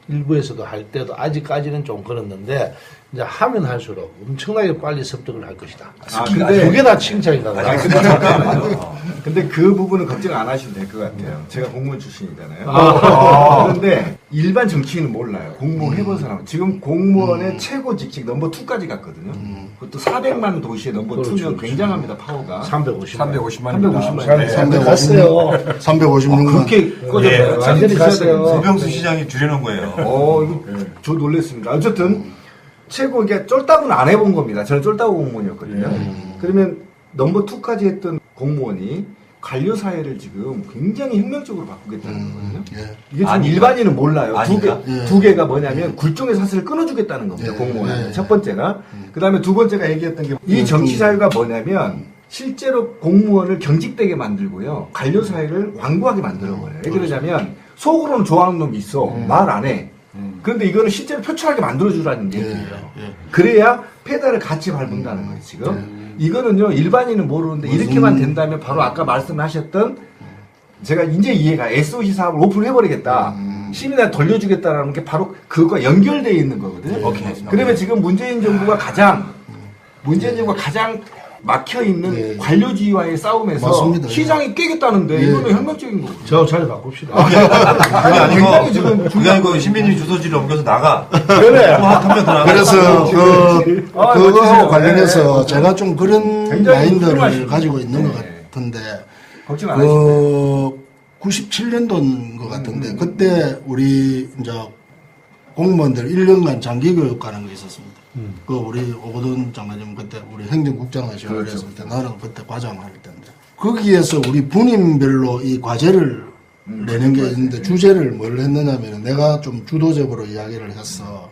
일부에서도 할 때도 아직까지는 좀 그랬는데 이제 하면 할수록 엄청나게 빨리 습득을 할 것이다. 근데 두 개 다 칭찬이다. 근데 잠깐만요. 근데 그 부분은 걱정 안 하셔도 될 것 같아요. 제가 공무원 출신이잖아요. 그런데 일반 정치인은 몰라요. 공무원 해본 사람은. 지금 공무원의 최고 직책 넘버 2까지 갔거든요. 그것도 400만 도시의 넘버 2면 굉장합니다. 파워가. 350만. 갔어요. 356만. 그렇게 꺼졌어요. 완전히 갔어요. 서병수 시장이 줄여놓은 거예요. 이거 저 놀랐습니다. 어쨌든 최고 이게 쫄따구는 안 해본 겁니다. 저는 쫄따구 공무원이었거든요. 그러면 넘버 2까지 했던 공무원이 관료 사회를 지금 굉장히 혁명적으로 바꾸겠다는 거거든요. 이게 지금 일반인은 몰라요. 두 개가 뭐냐면 굴종의 사슬을 끊어주겠다는 겁니다. 공무원은 첫 번째가. 그 다음에 두 번째가 얘기했던 게 이 정치 사회가 뭐냐면 실제로 공무원을 경직되게 만들고요. 관료 사회를 완고하게 만들어버려요. 왜 그러냐면 속으로는 좋아하는 놈이 있어. 말 안 해. 그런데 이거는 실제로 표출하게 만들어주라는 얘기예요. 그래야 페달을 같이 밟는다는 거예요, 지금. 이거는요, 일반인은 모르는데 이렇게만 된다면 바로 아까 말씀하셨던 제가 이제 이해가 SOC 사업을 오픈해버리겠다. 시민한테 돌려주겠다라는 게 바로 그것과 연결되어 있는 거거든요. 그러면 지금 문재인 정부가 가장 막혀있는 관료주의와의 싸움에서 맞습니다. 시장이 깨겠다는데 이거는 혁명적인 거고. 저 자리 바꿉시다. 그게 아니고 그게 아니고 신민님 주소지를 옮겨서 나가. 그래. 그래서 그거하고 관련해서 제가 좀 그런 마인드를 가지고 있는 것 같은데 걱정 안 하시네. 97년도인 것 같은데 그때 우리 이제 공무원들 1년간 장기교육 가는 게 있었습니다. 우리 오거돈 장관님 그때 우리 행정국장 하시고 그랬을 때 나는 그때 과장 할 때인데 거기에서 우리 분임별로 이 과제를 내는 게 있는데 주제를 뭘 했느냐면 내가 좀 주도적으로 이야기를 해서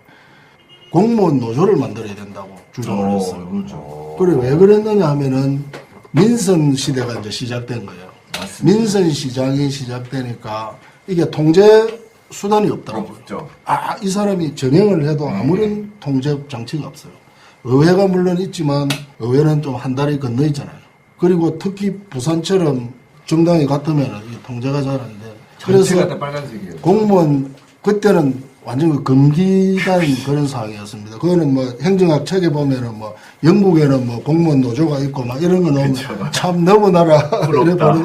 공무원 노조를 만들어야 된다고 주장을 했어요. 그래 왜 그랬느냐 하면은 민선 시대가 이제 시작된 거예요. 맞습니다. 민선 시장이 시작되니까 이게 통제 수단이 없더라고요. 이 사람이 전행을 해도 아무런 통제 장치가 없어요. 의회가 물론 있지만 의회는 좀 한 다리 건너 있잖아요. 그리고 특히 부산처럼 정당이 같으면 이 통제가 잘 안 돼. 그래서 전체가 다 빨간색이에요. 공무원 그때는 완전 그 금기단 그런 상황이었습니다. 그거는 뭐 행정학 책에 보면은 뭐 영국에는 뭐 공무원 노조가 있고 막 이런 거 넣으면 참 너무나라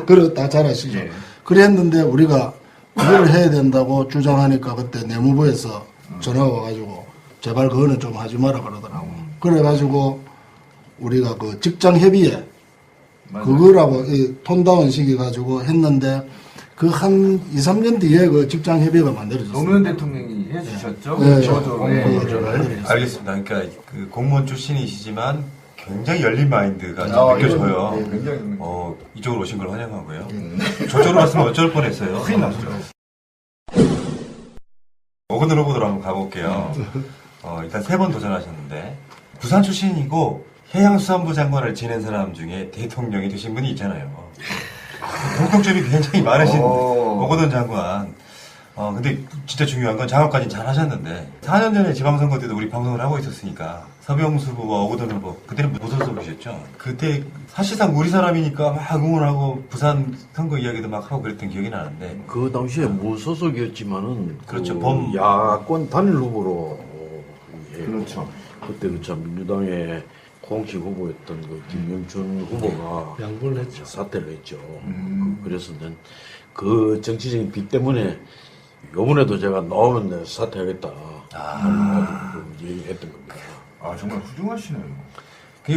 그래 다 잘 아시죠. 예. 그랬는데 우리가 그걸 해야 된다고 주장하니까 그때 내무부에서 전화가 와가지고 제발 그거는 좀 하지 마라 그러더라고. 그래가지고 우리가 그 직장 협의회 그거라고 이 톤다운 시켜가지고 했는데 그 한 2, 3년 뒤에 그 직장 협의회가 만들어졌어요. 노무현 대통령이 해주셨죠? 네. 알겠습니다. 그러니까 그 공무원 출신이시지만 굉장히 열린 마인드가 느껴져요. 네, 굉장히 이쪽으로 오신 걸 환영하고요. 저쪽으로 왔으면 어쩔 뻔했어요. 큰일 났죠. 오고들오고들 한번 가볼게요. 일단 3번 도전하셨는데 부산 출신이고 해양수산부 장관을 지낸 사람 중에 대통령이 되신 분이 있잖아요. 공통점이 굉장히 많으신 오거돈 장관. 근데 진짜 중요한 건 장관까지 잘 하셨는데 4년 전에 지방선거 때도 우리 방송을 하고 있었으니까 서병수 후보와 오거돈 후보 그때는 무소속이셨죠. 그때 사실상 우리 사람이니까 막 응원하고 부산 선거 이야기도 막 하고 그랬던 기억이 나는데 그 당시에 무소속이었지만은 그렇죠. 그 야권 단일 후보로 그렇죠. 그때 그 참 민주당의 공식 후보였던 그 김영춘 후보가 양보를 했죠. 사퇴를 했죠. 그래서 그 정치적인 빚 때문에 요번에도 제가 나오면 내가 사퇴하겠다. 얘기했던 겁니다. 아 정말 훌륭하시네요.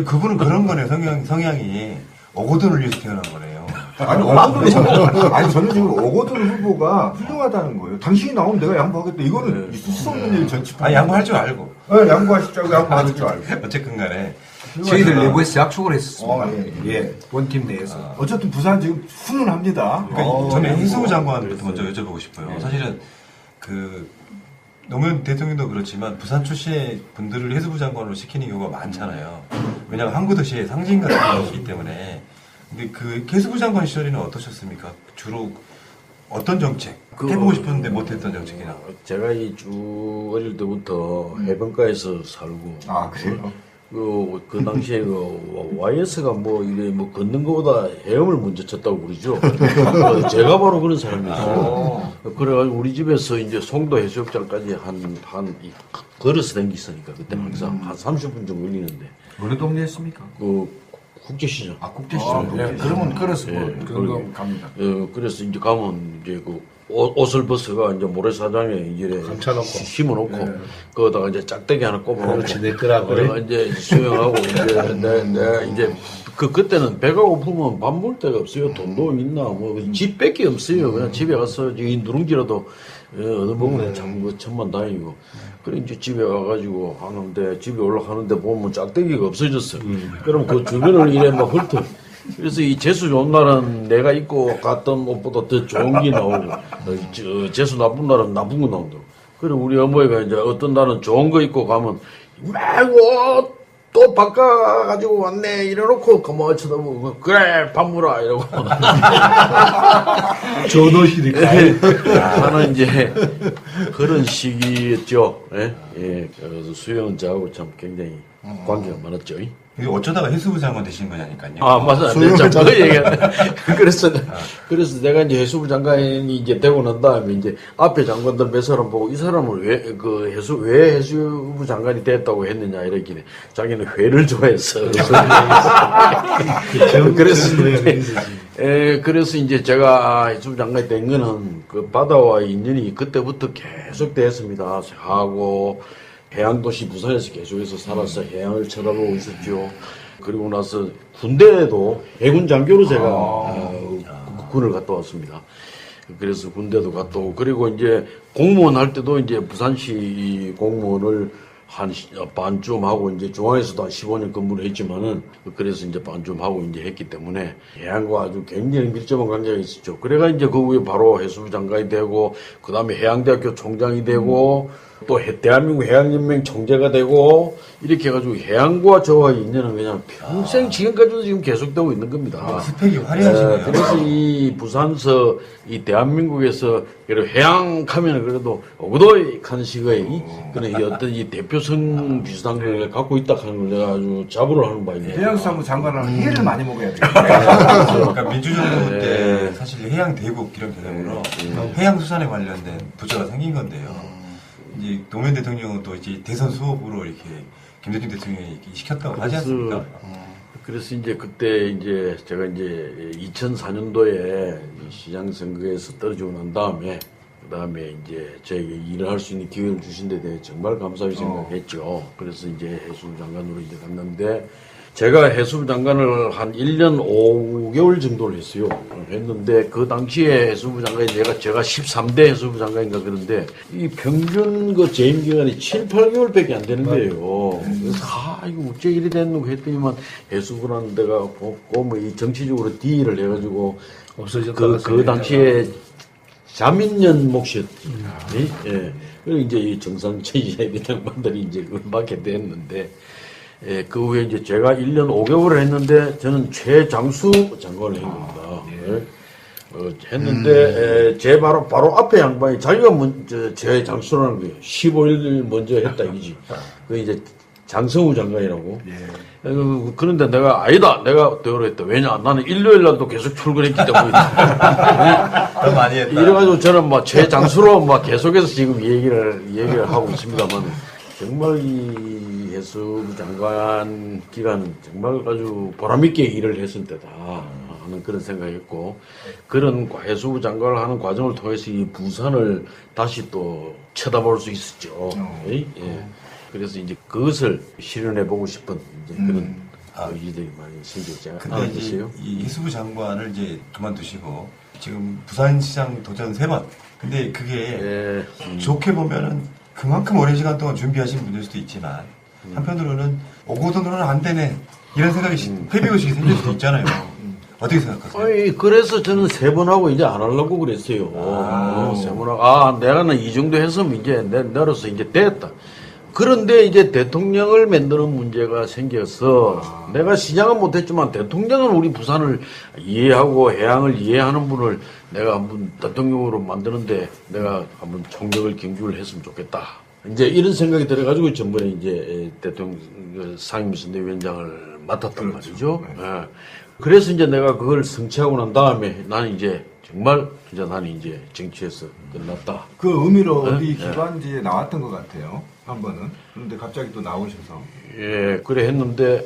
그분은 그런 거네요. 성향이 오거돈을 위해서 태어난 거네요. 아니 저는 지금 오거돈 후보가 훌륭하다는 거예요. 당신이 나오면 내가 양보하겠다. 이거는 있을 수 없는 일 전치. 양보할 줄 알고. 네, 양보하시자고 양보하실 줄 알고. 어쨌든 간에. 저희들 내부에서 약속을 했습니다. 예. 원팀 내에서. 어쨌든 부산 지금 훈훈합니다. 그러니까 저는 해수부 장관부터 먼저 여쭤보고 싶어요. 사실은 노무현 대통령도 그렇지만 부산 출신의 분들을 해수부 장관으로 시키는 경우가 많잖아요. 왜냐하면 항구 도시의 상징 같은 것이기 때문에. 근데 그 해수부 장관 시절에는 어떠셨습니까? 주로 어떤 정책? 해보고 싶었는데 못했던 정책이나. 제가 쭉 어릴 때부터 해변가에서 살고. 아 그래요? 그 당시에 YS가 걷는 것보다 헤엄을 먼저 쳤다고 그러죠. 제가 바로 그런 사람이었어요. 그래가지고 우리 집에서 이제 송도 해수욕장까지 걸어서 다니으니까 그때 항상 한 30분 정도 걸리는데. 어느 동네였습니까? 국제시장. 국제시장. 그러면 걸어서 그런 갑니다. 그래서 이제 가면 이제 옷을 벗어가 이제 모래사장에 이제 심어놓고 거기다가 이제 짝대기 하나 꼽아놓고 그렇지 내 거라고 그래가 이제 수영하고 이제 그때는 배가 고프면 밥 먹을 데가 없어요. 돈도 있나 집 뺏기 없어요. 그냥 집에 가서 이 누룽지라도 얻어먹으면 참 천만 다행이고. 그래 이제 집에 와가지고 하는데 집에 올라가는데 보면 짝대기가 없어졌어. 그럼 그 주변을 이래 막 훑어. 그래서 이 재수 좋은 날은 내가 입고 갔던 옷보다 더 좋은 게 나오고, 재수 나쁜 날은 나쁜 거 나온다고. 그래, 우리 어머니가 이제 어떤 날은 좋은 거 입고 가면, 막 옷 또 바꿔가지고 왔네. 이래놓고, 가만히 쳐다보고, 그래, 밥 먹어라. 이러고. 좋은 옷이니까. 하는 이제 그런 시기였죠. 예. 그래서 수영은 저하고 참 굉장히 관계가 많았죠. 어쩌다가 해수부 장관 되신 거냐니까요. 아, 맞아. 그래서 내가 이제 해수부 장관이 이제 되고 난 다음에 이제 앞에 장관들 몇 사람 보고 이 사람을 왜 해수부 장관이 됐다고 했느냐 이랬길래 자기는 회를 좋아했어. 그래서 이제 제가 해수부 장관이 된 거는 그 바다와 인연이 그때부터 계속 됐습니다. 하고 해양도시 부산에서 계속해서 살아서 해양을 쳐다보고 있었죠. 그리고 나서 군대에도 해군 장교로 제가 군을 갔다 왔습니다. 그래서 군대도 갔다 오고 그리고 이제 공무원 할 때도 이제 부산시 공무원을 한 반쯤 하고 이제 중앙에서도 한 15년 근무를 했지만은 그래서 이제 반쯤 하고 이제 했기 때문에 해양과 아주 굉장히 밀접한 관계가 있었죠. 그래가 이제 그 후에 바로 해수부 장관이 되고 그 다음에 해양대학교 총장이 되고 또 대한민국 해양연맹 총재가 되고 이렇게 해가지고 해양과 저와의 인연은 그냥 평생 지금까지도 지금 계속되고 있는 겁니다. 스펙이 화려하시네요. 그래서 이 부산서 이 대한민국에서 해양 가면은 그래도 오도익한 시의 그런 어떤 이 대표 필요성 비슷한 걸 갖고 있다 하는 걸 내가 아주 자부를 하는 바입니다. 해양수산부 장관은 해를 많이 먹어야 돼요. 그러니까 민주정부 때 사실 해양대국 이런 개념으로 해양수산에 관련된 부처가 생긴 건데요. 이제 노무현 대통령은 또 이제 대선 수업으로 이렇게 김대중 대통령이 이렇게 시켰다고 하지 않습니까? 그래서 이제 그때 이제 제가 이제 2004년도에 시장 선거에서 떨어지고 난 다음에 그다음에 이제 저에게 일을 할 수 있는 기회를 주신 데 대해 정말 감사하게 생각했죠. 그래서 이제 해수부 장관으로 이제 갔는데 제가 해수부 장관을 한 1년 5개월 정도를 했어요. 했는데 그 당시에 해수부 장관이 제가 13대 해수부 장관인가 그런데 이 평균 그 재임 기간이 7, 8개월밖에 안 되는 거예요. 그래서 이거 어째 이리 됐노 했더니만 해수부라는 데가 없고 뭐 이 정치적으로 디일을 해가지고 그 당시에 자민련 몫이었지. 예. 그리고 이제 이 정상체제 양반들이 이제 그걸 맡게 됐는데, 예, 그 후에 이제 제가 1년 5개월을 했는데, 저는 최장수 장관을 한 겁니다. 예. 했는데, 제 바로 앞에 양반이 자기가 제 장수라는 거예요. 15일 먼저 했다, 이거지. 그 이제 장성우 장관이라고. 그런데 내가 아니다. 내가 되어라 했다. 왜냐? 나는 일요일 날도 계속 출근했기 때문에. 더 많이 했다. 이래가지고 저는 막 최장수로 막 계속해서 지금 얘기를 하고 있습니다만 정말 이 해수부 장관 기간은 정말 아주 보람있게 일을 했을 때다 하는 그런 생각했고 그런 해수부 장관을 하는 과정을 통해서 이 부산을 다시 또 쳐다볼 수 있었죠. 예. 그래서 이제 그것을 실현해보고 싶은 이제 그런 의지들이 많이 생겼지 않으세요? 이 해수부 장관을 이제 그만두시고 지금 부산시장 도전 3번. 근데 그게 좋게 보면은 그만큼 오랜 시간 동안 준비하신 분일 수도 있지만 한편으로는 오고돈으로는 안 되네 이런 생각이 회비의식이 생길 수도 있잖아요. 어떻게 생각하세요? 그래서 저는 3번 하고 이제 안 하려고 그랬어요. 3번 하고 내가는 이 정도 했으면 이제 내로서 이제 됐다. 그런데 이제 대통령을 만드는 문제가 생겨서 내가 시장은 못했지만 대통령은 우리 부산을 이해하고 해양을 이해하는 분을 내가 한번 대통령으로 만드는데 내가 한번 총력을 경주를 했으면 좋겠다. 이제 이런 생각이 들어가지고 전번에 이제 대통령 상임선대위원장을 맡았단 말이죠. 예. 그래서 이제 내가 그걸 성취하고 난 다음에 나는 이제 정말 나는 이제 정치에서 끝났다. 그 의미로 어디 기관지에 나왔던 것 같아요. 한 번은. 그런데 갑자기 또 나오셔서. 예, 그래 했는데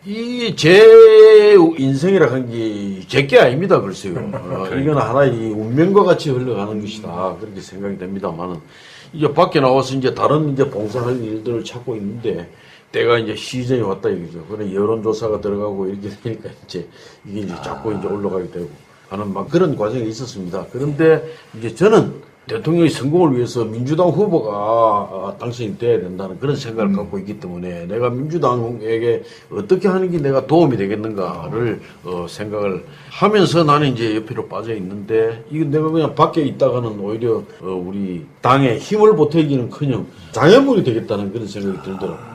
이 제 인생이라 한 게 제게 아닙니다, 글쎄요. 이건 하나의 운명과 같이 흘러가는 것이다. 그렇게 생각이 됩니다만은 이제 밖에 나와서 이제 다른 이제 봉사할 일들을 찾고 있는데 때가 이제 시즌이 왔다 이거죠. 그래 여론조사가 들어가고 이렇게 되니까 이제 이게 이제 자꾸 이제 올라가게 되고 하는 막 그런 과정이 있었습니다. 그런데 이제 저는 대통령의 성공을 위해서 민주당 후보가 당선이 돼야 된다는 그런 생각을 갖고 있기 때문에 내가 민주당에게 어떻게 하는 게 내가 도움이 되겠는가를 생각을 하면서 나는 이제 옆으로 빠져 있는데 이거 내가 그냥 밖에 있다가는 오히려 우리 당에 힘을 보태기는커녕 장애물이 되겠다는 그런 생각이 들더라고요.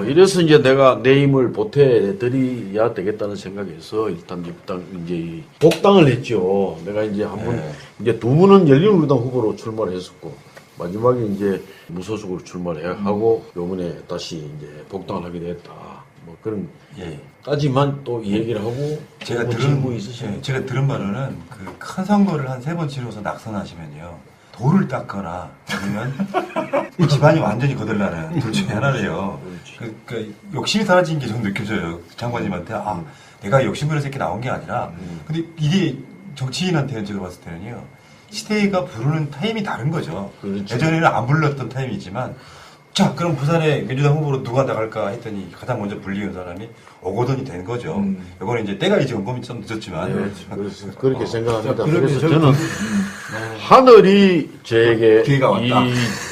이래서 이제 내가 내 힘을 보태드려야 되겠다는 생각에서 일단 이제 복당을 했죠. 내가 이제 한번 이제 2분은 열린우리당 후보로 출마를 했었고 마지막에 이제 무소속으로 출마를 하고 요번에 다시 이제 복당을 하게 됐다. 뭐 그런 까지만 또 이 얘기를 하고 제가 들은 바로는 그 큰 선거를 한 3번 치러서 낙선하시면요. 돌을 닦거나 아니면 집안이 완전히 거들나는 둘 중에 하나래요. 그 욕심이 사라진 게 좀 느껴져요. 장관님한테 내가 욕심부려서 이렇게 나온 게 아니라 근데 이게 정치인한테는 제가 봤을 때는요. 시대가 부르는 타임이 다른 거죠. 그렇죠. 예전에는 안 불렀던 타임이지만 자 그럼 부산에 민주당 후보로 누가 나갈까 했더니 가장 먼저 불리는 사람이 오거돈이 된 거죠. 이거는 이제 때가 이제 온범이 좀 늦었지만 그렇게 생각합니다. 그래서 저는 하늘이 저에게 이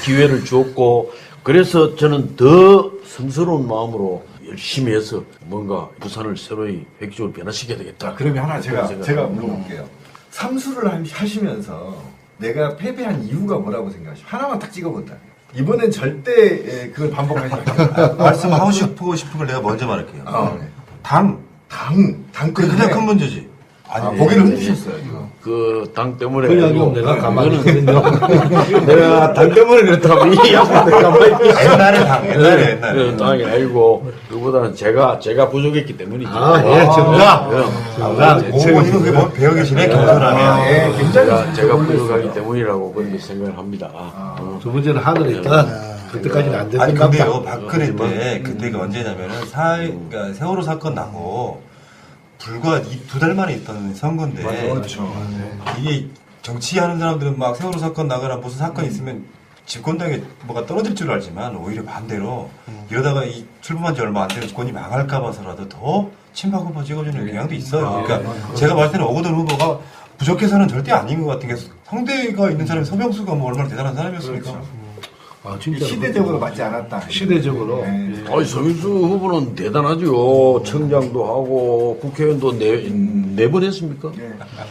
기회를 주었고 그래서 저는 더 성스러운 마음으로 열심히 해서 뭔가 부산을 새로이 획기적으로 변화시켜야 되겠다. 그러면 하나 제가 물어볼게요. 삼수를 하시면서 내가 패배한 이유가 뭐라고 생각하시죠? 하나만 딱 찍어본다. 이번엔 절대 그걸 반복하지 않겠다. 말씀하고 싶은 걸 내가 먼저 말할게요. 당 그게 가장 큰 문제지. 고개를 흔드셨어요. 그 당 때문에. 그 이야기는 내가 가만히 있거든요. 내가 당 때문에 그렇다면 이 양반들 가만히 있겠어. 옛날에. 당이 아니고, 그보다는 제가 부족했기 때문이죠. 정답. 오버님은 그게 뭐 배워 계시네, 겸손하네요. 굉장히 제가 부족하기 때문이라고 그렇게 생각을 합니다. 두 번째는 하늘에 있다. 그때까지는 안 됐던 아니, 것 근데요, 같다. 박근혜 때, 그때가 언제냐면은, 그러니까 세월호 사건 나고, 불과 2달 만에 있던 선거인데. 그렇죠. 이게 정치하는 사람들은 막 세월호 사건 나거나 무슨 사건 있으면 집권당에 뭐가 떨어질 줄 알지만 오히려 반대로 이러다가 이 출범한 지 얼마 안 된 집권이 망할까 봐서라도 더 친박 후보 찍어주는 경향도 있어요. 그러니까 제가 봤을 때는 오거돈 후보가 부족해서는 절대 아닌 것 같은 게 상대가 있는 사람이 서병수가 뭐 얼마나 대단한 사람이었습니까? 진짜 시대적으로 맞지 않았다. 시대적으로. 아니, 서민수 후보는 대단하죠. 청장도 하고, 국회의원도 네 번 했습니까?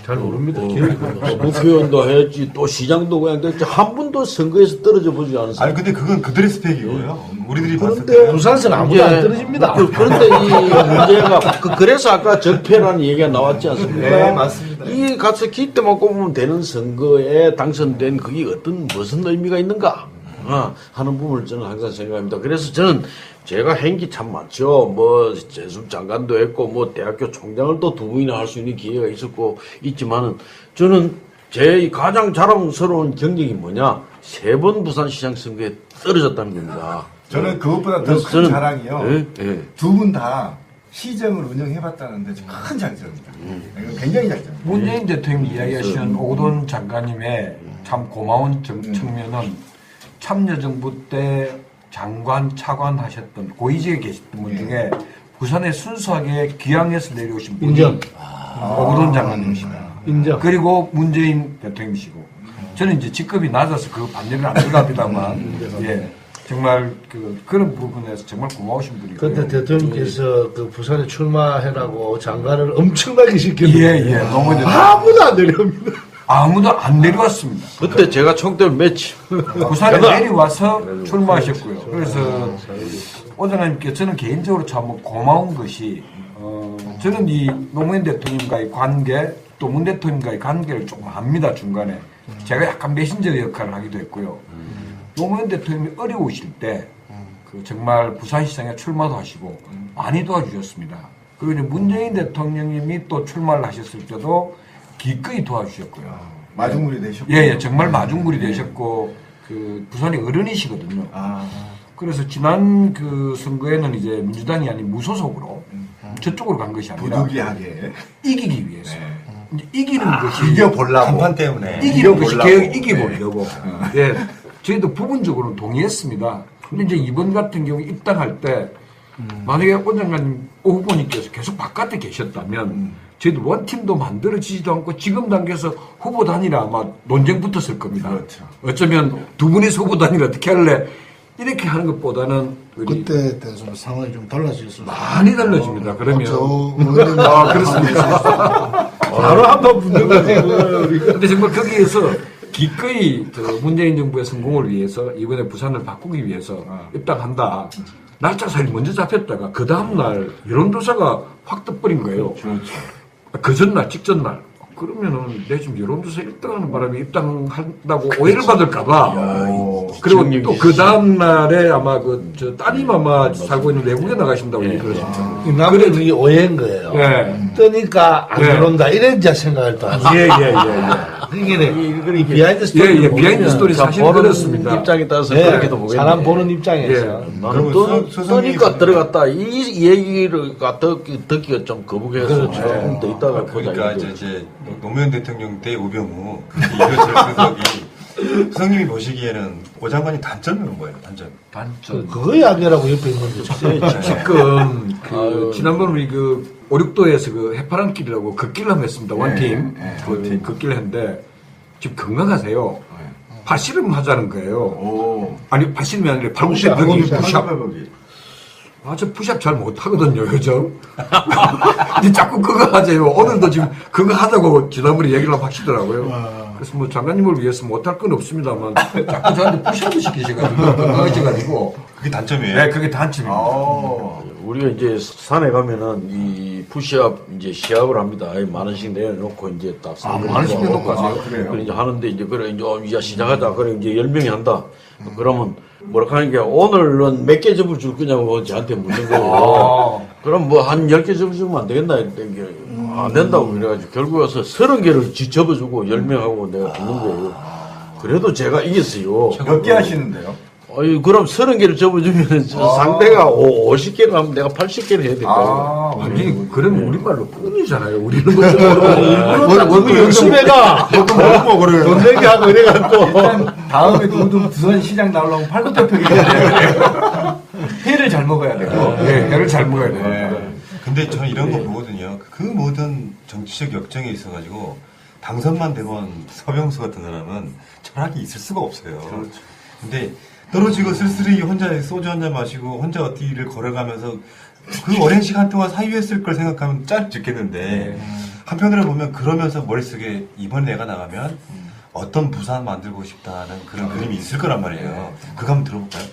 잘 모릅니다. 국회의원도 했지, 또 시장도 그냥 됐지, 한 번도 선거에서 떨어져 보지 않았어요. 아니, 근데 그건 그들의 스펙이고요. 우리들이 봤을 때. 그런데 부산에서는 아무도 안 떨어집니다. 그런데 이 문제가, 그래서 아까 적폐라는 얘기가 나왔지 않습니까? 네, 맞습니다. 이 가서 기대만 꼽으면 되는 선거에 당선된 그게 무슨 의미가 있는가? 하는 부분을 저는 항상 생각합니다. 그래서 저는 제가 행기 참 많죠. 뭐 재수부 장관도 했고 뭐 대학교 총장을 또 2분이나 할 수 있는 기회가 있지만은 저는 제 가장 자랑스러운 경력이 뭐냐? 3번 부산시장 선거에 떨어졌다는 겁니다. 저는 그것보다 더 큰 자랑이요. 두 분 다 시정을 운영해봤다는데 큰 장점입니다. 이건 굉장히 장점. 문재인 대통령이 이야기하시는 오거돈 장관님의 참 고마운 측면은 참여정부 때 장관, 차관 하셨던 고위직에 계셨던 분 중에 부산에 순수하게 귀향해서 내려오신 분이 인정. 오거돈 장관님이시다. 인정. 그리고 문재인 대통령이시고 저는 이제 직급이 낮아서 그 반대를 안 들어갑니다만 정말 그런 부분에서 정말 고마우신 분이고요. 그때 대통령께서 그 부산에 출마해라고 장관을 엄청나게 시켰는데 아무도 안 내려옵니다. 아무도 안 내려왔습니다. 그때 제가 총대를 맺지. 부산에 내려와서 출마하셨고요. 그래서 오장관님께 저는 개인적으로 참 고마운 것이 저는 이 노무현 대통령과의 관계 또 문 대통령과의 관계를 조금 압니다. 중간에 제가 약간 메신저 역할을 하기도 했고요. 노무현 대통령이 어려우실 때 그 정말 부산시장에 출마도 하시고 많이 도와주셨습니다. 그리고 이제 문재인 대통령님이 또 출마를 하셨을 때도 기꺼이 도와주셨고요. 마중물이 되셨고. 정말 마중물이 되셨고, 부산의 어른이시거든요. 그래서 지난 그 선거에는 이제 민주당이 아닌 무소속으로 저쪽으로 간 것이 아니라. 부득이하게. 이기기 위해서. 이제 이기는 것이. 이겨보려고. 간판 때문에. 이기는 것이 개혁 이겨보려고. 저희도 부분적으로는 동의했습니다. 근데 이제 이번 같은 경우 입당할 때, 만약에 원 장관님, 오 후보님께서 계속 바깥에 계셨다면, 저희도 원팀도 만들어지지도 않고 지금 단계에서 후보 단일화 아마 논쟁 붙었을 겁니다. 그렇죠. 어쩌면 두 분이서 후보 단일화 어떻게 할래? 이렇게 하는 것보다는 그때 좀 상황이 좀 달라졌을 많이 달라집니다. 그러면 그렇습니까? 바로 한번 붙는 거예요. 근데 정말 거기에서 기꺼이 문재인 정부의 성공을 위해서 이번에 부산을 바꾸기 위해서 입당한다. 날짜 사일 먼저 잡혔다가 그 다음날 여론조사가 확 떠버린 거예요. 그 전날, 직전날. 그러면은 내 지금 여론조사 1등하는 바람에 입당한다고 오해를 받을까봐. 그리고 또 그 다음날에 아마 저 따님 아마 살고 있는 외국에 나가신다고 얘기를 하셨죠. 남들이 그게 오해인 거예요. 뜨니까 안 들어온다. 이런 생각을 또 하죠. 이게 비하인드 스토리. 비하인드 스토리 사실 그렇습니다. 입장에 따라서 그렇게도 보겠네. 사람 보는 입장에서. 나는 뜨니까 들어갔다. 이 얘기를 듣기가 좀 거북해서 조금 더 있다가 보자. 그러니까 이제 노무현 대통령 때 우병우 이거 수석님이 보시기에는 오 장관이 단점이 뭐예요? 단점. 그거 이야기라고 옆에 있는데 지금 지난번 우리 5-6도에서 해파랑길이라고 걷기를 한번 했습니다. 원팀 걷기를 했는데 지금 건강하세요. 발씨름 하자는 거예요. 아니 발씨름이 아니라 발굽혀펴기 푸샵. 저 푸샵 잘 못하거든요, 요즘. 근데 자꾸 그거 하세요. 오늘도 지금 그거 하자고 지난번에 얘기를 하시더라고요. 그래서 뭐 장관님을 위해서 못할 건 없습니다만 자꾸 저한테 푸시업을 시키셔가지고 건강해져가지고 그게 단점이에요? 네, 그게 단점입니다. 우리가 이제 산에 가면은 이 푸시업 이제 시합을 합니다. 10,000원씩 내놓고 이제 딱 10,000원씩 내놓고 하세요? 그래요? 그래 이제 하는데 이제 그래 이제 시작하자. 그래 이제 10명이 한다. 그러면 뭐라 하는 게 오늘은 몇 개 접을 줄 거냐고 저한테 묻는 거예요. 그럼 뭐 한 10개 접어주면 안 되겠나 했던 게 안 된다고 그래가지고 결국 와서 30개를 접어주고 10명하고 내가 붙는 거예요. 그래도 제가 이겼어요. 몇 개 하시는데요? 그럼 30개를 접어주면 상대가 50개를 하면 내가 80개를 해야 될까요? 완전히 그러면 우리말로 꾼이잖아요. 우리는 뭐 연습해가 먹고 그래. 돈 내기 하고 이래갖고 일단 다음에 우리 부산 시장 나오려면 팔굽혀펴기 해야 돼요. 회를 잘 먹어야 돼요. 네, 회를 잘 먹어야 돼요. 근데 저는 이런 거 보거든요. 그 모든 정치적 역정에 있어가지고 당선만 되면 서병수 같은 사람은 철학이 있을 수가 없어요. 근데 떨어지고 쓸쓸히 혼자 소주 한잔 마시고 혼자 어디를 걸어가면서 그 오랜 시간 동안 사유했을 걸 생각하면 짠 죽겠는데 한편으로 보면 그러면서 머릿속에 이번에 내가 나가면 어떤 부산 만들고 싶다는 그런 그림이 있을 거란 말이에요. 그거 한번 들어볼까요?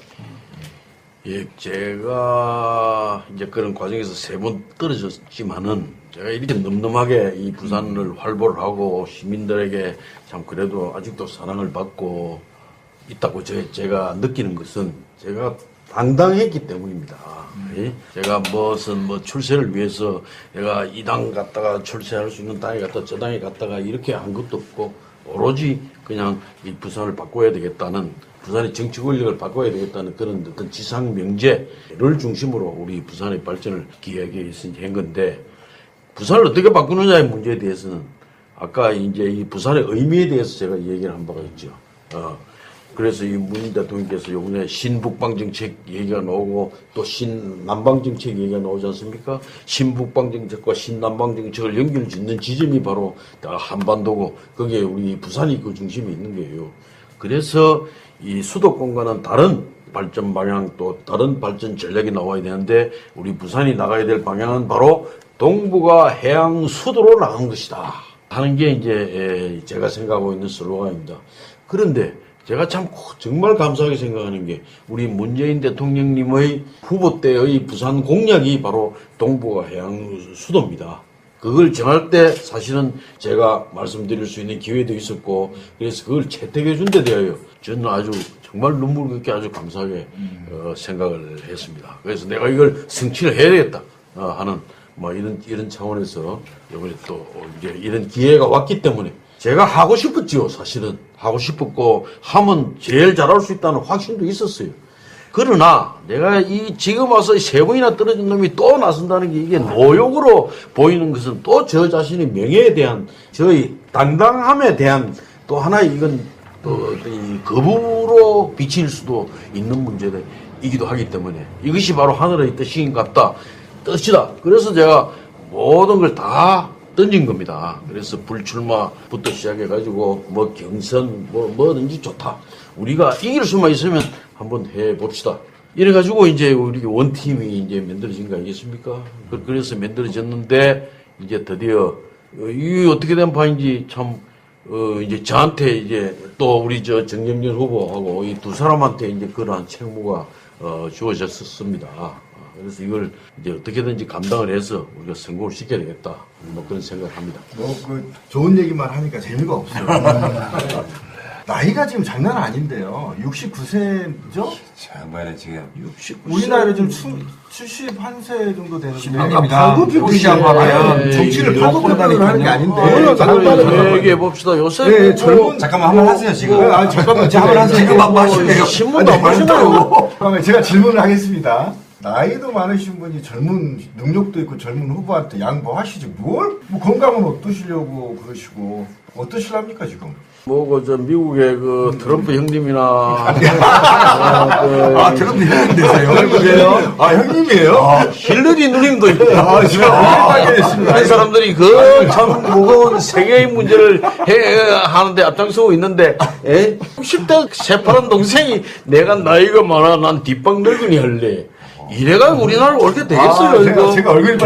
예, 제가 이제 그런 과정에서 3번 떨어졌지만은 제가 이렇게 늠름하게 이 부산을 활보를 하고 시민들에게 참 그래도 아직도 사랑을 받고 있다고 제가 느끼는 것은 제가 당당했기 때문입니다. 예? 제가 무슨 출세를 위해서 내가 이 당 갔다가 출세할 수 있는 땅에 갔다 저 당에 갔다가 이렇게 한 것도 없고 오로지 그냥 이 부산을 바꿔야 되겠다는 부산의 정치 권력을 바꿔야 되겠다는 그런 어떤 지상 명제를 중심으로 우리 부산의 발전을 기하기 위해서 한 건데 부산을 어떻게 바꾸느냐의 문제에 대해서는 아까 이제 이 부산의 의미에 대해서 제가 얘기를 한 바가 있죠. 그래서 이 문 대통령께서 요번에 신북방 정책 얘기가 나오고 또 신남방 정책 얘기가 나오지 않습니까? 신북방 정책과 신남방 정책을 연결 짓는 지점이 바로 한반도고 거기에 우리 부산이 그 중심에 있는 거예요. 그래서 이 수도권과는 다른 발전 방향 또 다른 발전 전략이 나와야 되는데 우리 부산이 나가야 될 방향은 바로 동부가 해양 수도로 나가는 것이다 하는 게 이제 제가 생각하고 있는 슬로건입니다. 그런데 제가 참 정말 감사하게 생각하는 게 우리 문재인 대통령님의 후보 때의 부산 공약이 바로 동부가 해양 수도입니다. 그걸 정할 때 사실은 제가 말씀드릴 수 있는 기회도 있었고 그래서 그걸 채택해 준 데 대하여 저는 아주 정말 눈물 긋게 아주 감사하게 생각을 했습니다. 그래서 내가 이걸 성취를 해야 되겠다 하는 이런 차원에서 이번에 또 이제 이런 기회가 왔기 때문에 제가 하고 싶었지요. 사실은 하고 싶었고 하면 제일 잘할 수 있다는 확신도 있었어요. 그러나 내가 지금 와서 3번이나 떨어진 놈이 또 나선다는 게 이게 노욕으로 보이는 것은 또 저 자신의 명예에 대한 저의 당당함에 대한 또 하나의 이건 또 이 거부로 비칠 수도 있는 문제이기도 하기 때문에 이것이 바로 하늘의 뜻인 같다. 뜻이다. 그래서 제가 모든 걸 다 던진 겁니다. 그래서 불출마부터 시작해가지고 경선 뭐든지 좋다. 우리가 이길 수만 있으면 한번 해봅시다. 이래가지고 이제 우리 원팀이 이제 만들어진 거 아니겠습니까? 그래서 만들어졌는데 이제 드디어 이게 어떻게 된 바인지 참 이제 저한테 이제 또 우리 정경련 후보하고 이 두 사람한테 이제 그러한 책무가 주어졌습니다. 그래서 이걸 이제 어떻게든지 감당을 해서 우리가 성공을 시켜야 되겠다. 그런 생각을 합니다. 좋은 얘기만 하니까 재미가 없어요. 나이가 지금 장난 아닌데요. 69세죠? 장관에 지금 69세. 우리나라에 지금 71세 정도 되는데. 아까 팔굽혀펴기하면 정치를 팔굽혀펴기를 하는 게 아닌데. 얘기해 봅시다. 요새 네, 젊은 잠깐만 한번 하세요 지금. 잠깐만 한번 하세요. 지금 한번 하시네요. 신문도 안 보신다고. 그러면 제가 질문을 하겠습니다. 나이도 많으신 분이 젊은 능력도 있고 젊은 후보한테 양보하시지 뭘? 건강은 어떠시려고 그러시고 어떠시랍니까 지금? 미국의 트럼프 형님이나 트럼프 형님 되세요? 형님이에요? 힐러리 누님도 있고 제가 그 사람들이 참 무거운 세계의 문제를 하는데 앞장서고 있는데 60대 새파란 동생이 내가 나이가 많아 난 뒷방 늙은이 할래 이래가 우리나라 옳게 되겠어요, 이거. 제가 얼굴이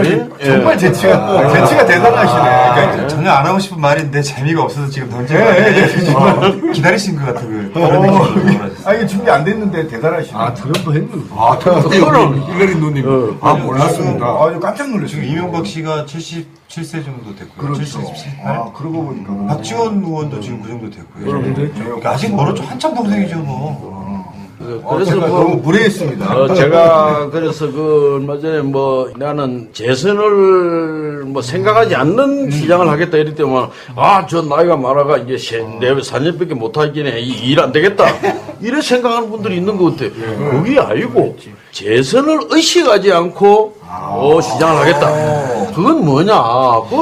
정말 재치가 대단하시네. 그러니까 전혀 안 하고 싶은 말인데 재미가 없어서 지금 던지고 기다리신 것 같은 그런 느낌이 이게 준비 안 됐는데 대단하시네. 트럼프 했는데. 트럼프 힐러리 누님. 몰랐습니다. 깜짝 놀랐어요. 지금 이명박 씨가 77세 정도 됐고요. 그렇죠. 78. 그러고 보니까. 박지원 의원도 지금 그 정도 됐고요. 그러니까 아직 멀었죠. 한참 동생이죠, 뭐. 그래서 너무 무례했습니다. 제가 그래서 얼마 전에 나는 재선을 생각하지 않는 시장을 하겠다 이럴 때만 저 나이가 많아가 이제 4년밖에 못 하긴 해. 일 안 되겠다. 이래 생각하는 분들이 있는 것 같아. 그게 아니고 재선을 의식하지 않고 시장을 하겠다. 그건 뭐냐?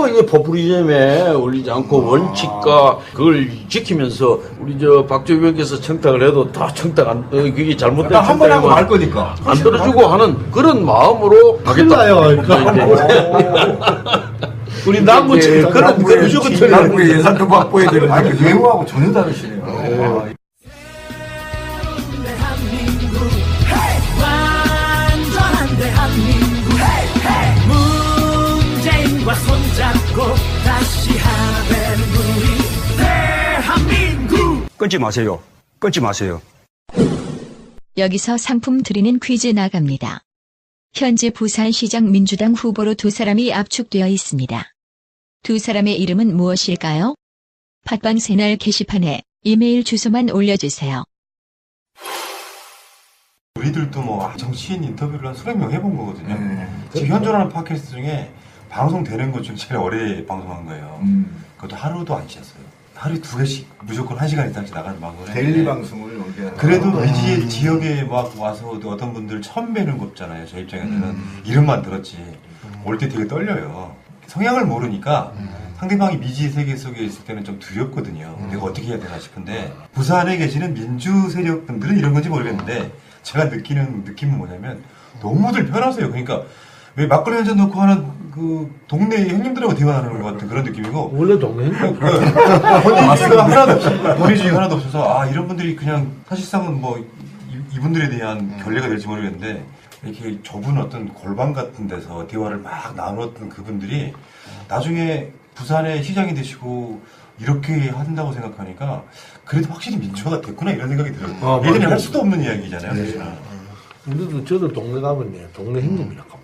이게 포퓰리즘에 올리지 않고 원칙과 그걸 지키면서 우리 박주희 의원께서 청탁을 해도 다 청탁 그게 잘못된 한 번 하고 말 거니까 안 들어주고 하는 그런 마음으로 하겠다. 우리 남부 그런 무조건 틀려. 남부의 예산도 확보해야 되는. 외모하고 전혀 다르시네요. 문재인과 손잡고 다시 하는 우리 대한민국. 끊지 마세요. 끊지 마세요. 여기서 상품 드리는 퀴즈 나갑니다. 현재 부산시장 민주당 후보로 두 사람이 압축되어 있습니다. 두 사람의 이름은 무엇일까요? 팟빵 새날 게시판에 이메일 주소만 올려주세요. 우리들도 정치인 인터뷰를 한 수백 명 해본 거거든요. 지금 현존하는 팟캐스트 중에 방송되는 것 중에 제일 오래 방송한 거예요. 그것도 하루도 안 쉬었어요. 하루에 2개씩 무조건 1시간 이상씩 나가는 방송을 데일리 방송을 그래도 이 지역에 막 와서 어떤 분들 처음 뵈는 거 없잖아요. 저 입장에서는 이름만 들었지 올 때 되게 떨려요. 성향을 모르니까 상대방이 미지 세계 속에 있을 때는 좀 두렵거든요. 내가 어떻게 해야 되나 싶은데 부산에 계시는 민주 세력 분들은 이런 건지 모르겠는데 제가 느끼는 느낌은 뭐냐면 너무들 편하세요. 그러니까 왜 막걸리 한잔 넣고 하는 동네 형님들하고 대화하는 것 같은 그런 느낌이고 원래 동네 형님 권위주의가 하나도 없어서 이런 분들이 그냥 사실상은 이분들에 대한 결례가 될지 모르겠는데 이렇게 좁은 어떤 골방 같은 데서 대화를 막 나눴던 그분들이 나중에 부산의 시장이 되시고 이렇게 한다고 생각하니까 그래도 확실히 민주화가 됐구나 이런 생각이 들어요. 예전에 할 수도 없는 이야기잖아요. 우리도 저도 동네 가면 동네 형님이라고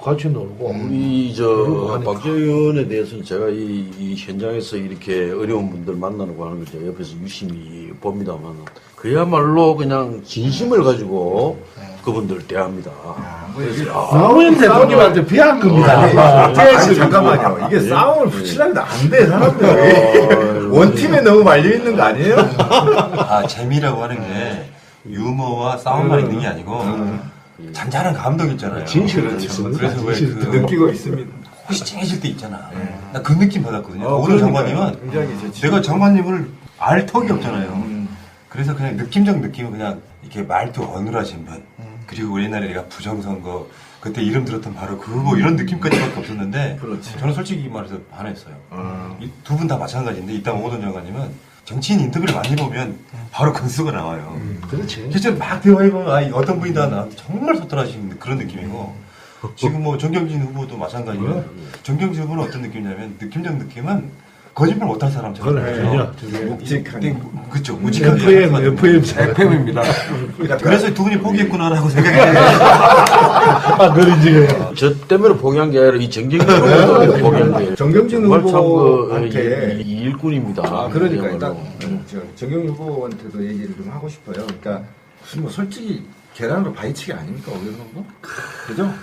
같이 놀고. 우리 박지원 의원에 대해서는 제가 이 현장에서 이렇게 어려운 분들 만나는 거 하는 걸 제가 옆에서 유심히 봅니다만 그야말로 그냥 진심을 가지고 그분들 대합니다. 노무현 대통령한테 비한 겁니다. 잠깐만요. 이게 싸움을 붙이려면 안 돼, 사람들이. 원팀에 너무 말려있는 거 아니에요? 재미라고 하는 게 유머와 싸움만 있는 게 아니고 잔잔한 감동 있잖아요. 진실을 그래서 왜 느끼고 있습니다. 혹시 찡해질 때 있잖아. 나 그 느낌 받았거든요. 오늘 장관님은 내가 장관님을 알 턱이 없잖아요. 그래서 그냥 느낌적 느낌은 그냥 이렇게 말도 어눌하신 분. 그리고 옛날에 내가 부정선거 그때 이름 들었던 바로 그거 이런 느낌까지밖에 없었는데 저는 솔직히 말해서 반했어요. 두 분 다 마찬가지인데 이따 오던 장관님은 정치인 인터뷰를 많이 보면 바로 건수가 나와요. 그렇지. 실제로 막 대화해보면 어떤 분이 다 나한테 정말 소탈하신 그런 느낌이고 지금 정경진 후보도 마찬가지고 정경진 후보는 어떤 느낌이냐면 느낌적 느낌은 거짓말 못할 사람처럼 묵직하게 그렇죠. 묵직하게 FM입니다. 그래서 두 분이 포기했구나라고 생각이 들어요. 저 때문에 포기한 게 아니라 이 정경진 후보도 포기한 거예요. 정경진 후보한테 이 일꾼입니다. 그러니까 일단 정경진 후보한테도 얘기를 좀 하고 싶어요. 그러니까 무슨 솔직히 계란으로 바위치기 아닙니까, 오늘 정도? 그죠?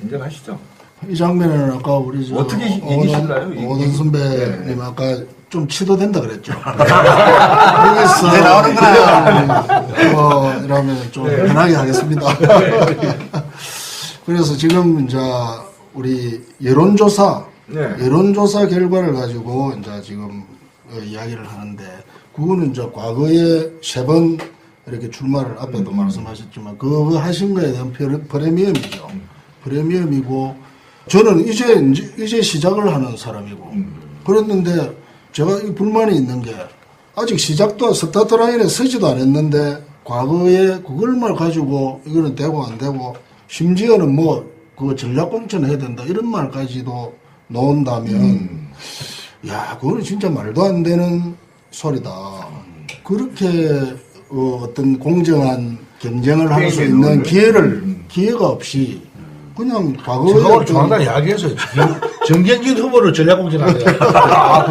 인정하시죠? 이 장면에는 아까 우리 어떻게 얘기실래요? 오던 선배님 아까 좀 치도된다 그랬죠. 여기서 이제 나오는구나. 이러면 좀 편하게 하겠습니다. 그래서 지금 이제 우리 여론조사 결과를 가지고 이제 지금 이야기를 하는데 그거는 이제 과거에 3번 이렇게 출마를 앞에도 말씀하셨지만 그거 하신 거에 대한 프리미엄이죠. 프리미엄이고. 저는 이제 시작을 하는 사람이고 그랬는데 제가 불만이 있는 게 아직 시작도 스타트 라인에 서지도 않았는데 과거에 그걸만 가지고 이거는 되고 안 되고 심지어는 뭐 그 전략공천 해야 된다 이런 말까지도 놓은다면 야 그거는 진짜 말도 안 되는 소리다. 그렇게 어떤 공정한 경쟁을 할 수 있는 기회가 없이 그냥 과거에 저하고 조만간 이야기했어요. 정경진 후보를 전략공천하세요.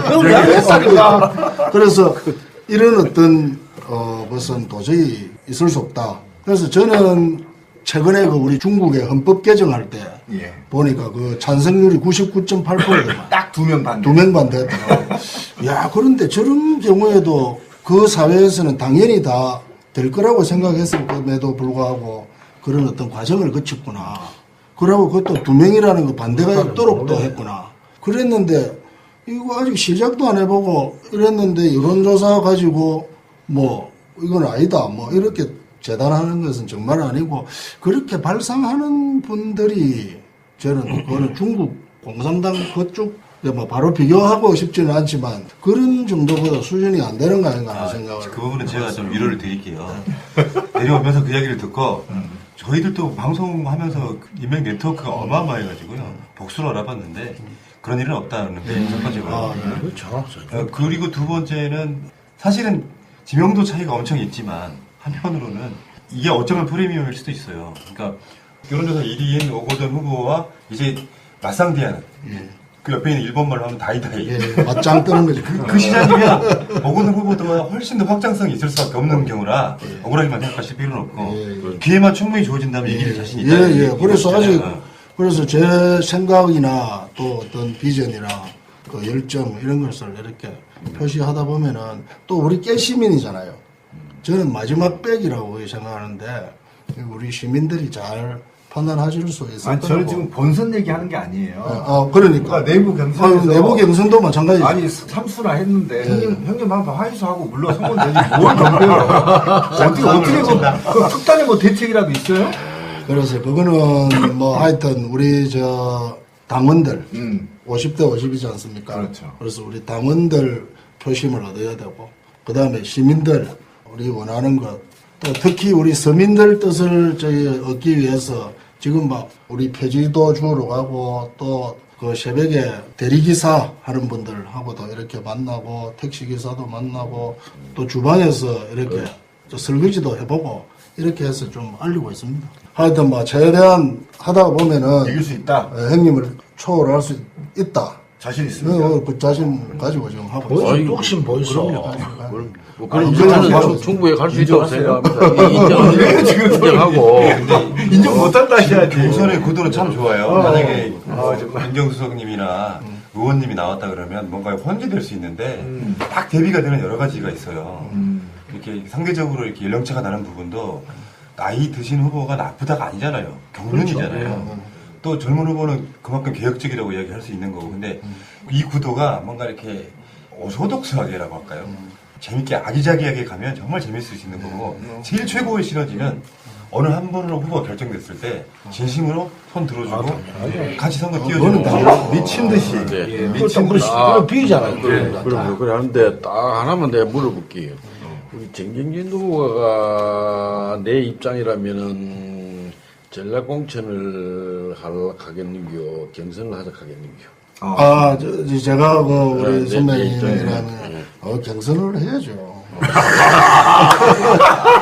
그럼 이야기했으니까. 그래서 이런 어떤 것은 도저히 있을 수 없다. 그래서 저는 최근에 그 우리 중국의 헌법 개정할 때 보니까 그 찬성률이 99.8%더만 딱 2명 반대. 2명 반대했더라고. 야, 그런데 저런 경우에도 그 사회에서는 당연히 다 될 거라고 생각했음에도 불구하고 그런 어떤 과정을 거쳤구나. 그러고 그것도 2명이라는 거 반대가 있도록 또 했구나. 그랬는데 이거 아직 시작도 안 해보고 이랬는데 여론조사 가지고 뭐 이건 아니다 뭐 이렇게 재단하는 것은 정말 아니고 그렇게 발상하는 분들이 저는 그거는 중국 공산당 그쪽 뭐 바로 비교하고 싶지는 않지만 그런 정도보다 수준이 안 되는 거 아닌가 하는 생각을. 그 부분은 제가 좀 위로를 드릴게요. 내려오면서 그 이야기를 듣고 저희들도 방송하면서 인맥 네트워크가 어마어마해가지고요. 복수를 알아봤는데 그런 일은 없다는데 첫 번째가. 그렇죠. 그리고 두 번째는 사실은 지명도 차이가 엄청 있지만 한편으로는 이게 어쩌면 프리미엄일 수도 있어요. 그러니까 여론조사 1위인 오거돈 후보와 이제 맞상대하는 그 옆에 있는 일본말로 하면 다이다이. 맞짱 뜨는 거죠. 그 시장이면 오거돈 후보보다 훨씬 더 확장성이 있을 수밖에 없는 경우라 억울하게만 생각하실 필요는 없고 기회만 충분히 주어진다면 이길 자신이 있다. 그래서 아직 그래서 제 생각이나 또 어떤 비전이나 그 열정 이런 것을 이렇게 표시하다 보면은 또 우리 깨시민이잖아요. 저는 마지막 백이라고 생각하는데 우리 시민들이 잘 판단하실 수 있을 거라고. 저는 지금 본선 얘기하는 게 아니에요. 그러니까 내부 경선에서 내부 경선도 마찬가지죠. 아니 삼수나 했는데 형님 한번 화해수하고 물론 선거는 되지 뭘 넘겨요. 어떻게 그 특단의 뭐 대책이라도 있어요? 그래서 그거는 뭐 하여튼 우리 저 당원들 50대 50이지 않습니까? 그렇죠. 그래서 우리 당원들 표심을 얻어야 되고 그 다음에 시민들 우리 원하는 것 또 특히 우리 서민들 뜻을 저희 얻기 위해서 지금 막 우리 폐지도 주우러 가고 또 그 새벽에 대리기사 하는 분들하고도 이렇게 만나고 택시기사도 만나고 또 주방에서 이렇게 설거지도 해보고 이렇게 해서 좀 알리고 있습니다. 하여튼 뭐 최대한 하다 보면은 이길 수 있다. 형님을 초월할 수 있다. 자신 있습니다. 그 자신 가지고 지금 하고 있습니다. 뚝심 보였어. 그럼 저는 중국에 갈 수 있다고 생각합니다. 인정하고 인정 못한다 해야지. 경선의 구도는 참 좋아요. 만약에 민정수석님이나 의원님이 나왔다 그러면 뭔가 혼재될 수 있는데 딱 대비가 되는 여러 가지가 있어요. 이렇게 상대적으로 이렇게 연령차가 나는 부분도 나이 드신 후보가 나쁘다가 아니잖아요. 경륜이잖아요. 또 젊은 후보는 그만큼 개혁적이라고 이야기할 수 있는 거고. 근데 이 구도가 뭔가 이렇게 오소독스하게라고 할까요? 재밌게 아기자기하게 가면 정말 재밌을 수 있는 거고 제일 최고의 시너지는 어느 한 분으로 후보가 결정됐을 때 진심으로 손 들어주고 같이 선거 뛰어주고 미친 듯이 미친 듯이 그럼 비잖아요. 그래 하는데 딱 하나만 내가 물어볼게요. 우리 정경진 후보가 내 입장이라면은 전략공천을 하겠는겨 경선을 하겠는겨. 제가 우리 선배님이라면 경선을 해야죠.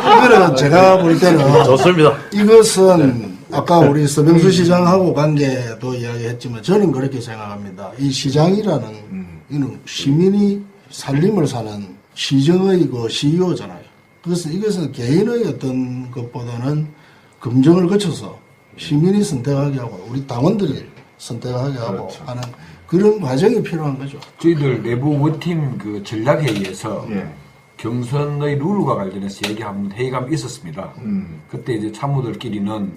이거는 제가 볼 때는 좋습니다. 이것은 아까 우리 서병수 시장하고 관계도 이야기했지만 저는 그렇게 생각합니다. 이 시장이라는 이는 시민이 살림을 사는 시정의 그 CEO잖아요. 그래서 이것은 개인의 어떤 것보다는 검증을 거쳐서 시민이 선택하게 하고 우리 당원들이 선택하게 하고 하는 그런 과정이 필요한 거죠. 저희들 내부 원팀 그 전략회의에서 경선의 룰과 관련해서 얘기한 회의가 있었습니다. 그때 이제 참모들끼리는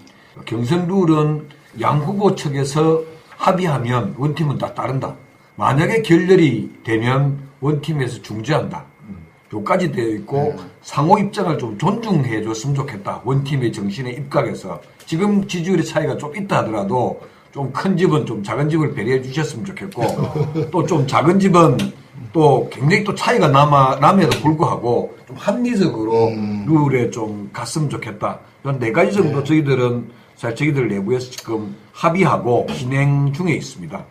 경선 룰은 양 후보 측에서 합의하면 원팀은 다 따른다. 만약에 결렬이 되면 원팀에서 중재한다. 요까지 되어 있고 상호 입장을 좀 존중해 줬으면 좋겠다. 원팀의 정신에 입각해서 지금 지지율의 차이가 좀 있다 하더라도 좀 큰 집은 좀 작은 집을 배려해 주셨으면 좋겠고 또 좀 작은 집은 또 굉장히 또 차이가 남에도 불구하고 좀 합리적으로 룰에 좀 갔으면 좋겠다. 한 4가지 정도 저희들은 사실 저희들 내부에서 지금 합의하고 진행 중에 있습니다.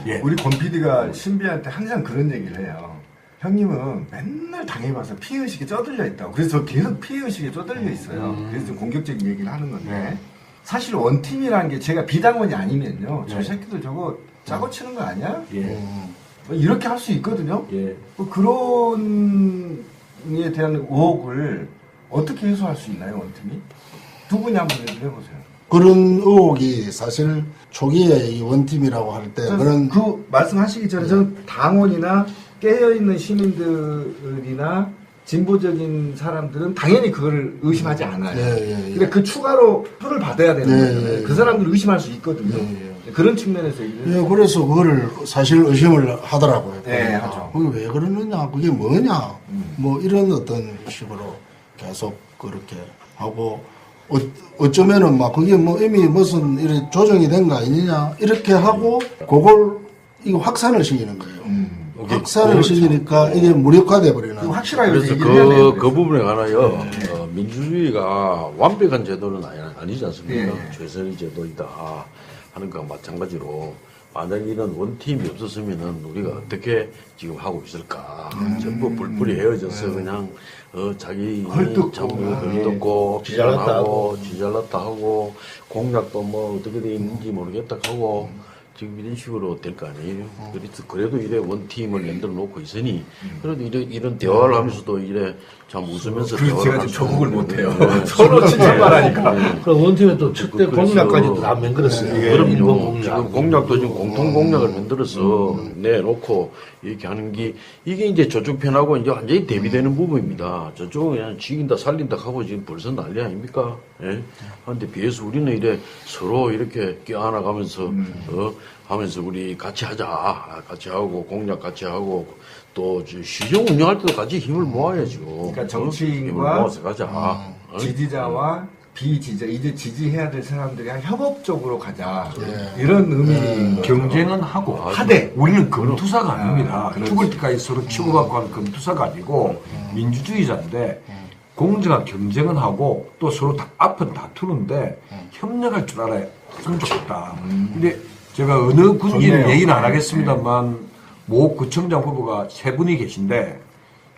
예. 우리 권 PD가 신비한테 항상 그런 얘기를 해요. 형님은 맨날 당해봐서 피해의식에 쩌들려 있다고. 그래서 저 계속 피해의식에 쩌들려 있어요. 그래서 좀 공격적인 얘기를 하는 건데 사실 원팀이라는 게 제가 비당원이 아니면요. 저 새끼들 저거 짜고 치는 거 아니야? 이렇게 할 수 있거든요. 뭐 그런 에 대한 의혹을 어떻게 해소할 수 있나요, 원팀이? 두 분이 한번 얘기를 해보세요. 그런 의혹이 사실 초기에 이 원팀이라고 할 때 그런 그 말씀하시기 전에 저는 당원이나 깨어있는 시민들이나 진보적인 사람들은 당연히 그걸 의심하지 않아요. 근데 그 추가로 표를 받아야 되는 거잖아요. 그 사람들 의심할 수 있거든요. 그런 측면에서 얘기를 그래서 그거를 사실 의심을 하더라고요. 네, 하죠. 그게 왜 그러느냐, 그게 뭐냐, 뭐 이런 어떤 식으로 계속 그렇게 하고 어쩌면은 막 그게 뭐 이미 무슨 이런 조정이 된 거 아니냐 이렇게 하고 그걸 이거 확산을 시키는 거예요. 확산을 시키니까 이게 무력화돼 버리는. 확실하게 그래서 그 부분에 관하여 민주주의가 완벽한 제도는 아니지 않습니까? 최선의 제도이다 하는 것과 마찬가지로 만약 이런 원팀이 없었으면은 우리가 어떻게 지금 하고 있을까? 전부 뿔뿔이 헤어져서 그냥 자기 헐뜯고 비난하고 지잘났다 하고 공약도 뭐 어떻게 돼 있는지 모르겠다 하고 지금 이런 식으로 될 거 아니에요. 그래도 이래 원팀을 만들어 놓고 있으니 그래도 이런 대화를 하면서도 이래 참 웃으면서 대화를 제가 지금 적응을 못해요. 서로 칭찬말하니까. 그럼 원팀에 또 첫대 공약까지도 다 만들었어요. 그럼요. 지금 공약도 지금 공통 공약을 만들어서 내놓고 이렇게 하는 게 이게 이제 저쪽 편하고 이제 완전히 대비되는 부분입니다. 저쪽은 그냥 죽인다 살린다 하고 지금 벌써 난리 아닙니까? 예? 그런데 비해서 우리는 이래 서로 이렇게 껴안아가면서 하면서 우리 같이 하자. 같이 하고 공약 같이 하고 또 시정 운영할 때도 같이 힘을 모아야죠. 그러니까 정치인과 힘을 모아서 가자. 지지자와 비지지자 이제 지지해야 될 사람들이랑 협업적으로 가자. 이런 의미. 경쟁은 하고 하되 우리는 검투사가 아닙니다. 죽을 때까지 서로 치고받고 하는 검투사가 아니고 민주주의자인데 공정한 경쟁은 하고 또 서로 앞은 다투는데 협력할 줄 알아야 했으면 좋겠다. 근데 제가 어느 군지는 얘기는 안 하겠습니다만 모 구청장 후보가 3분이 계신데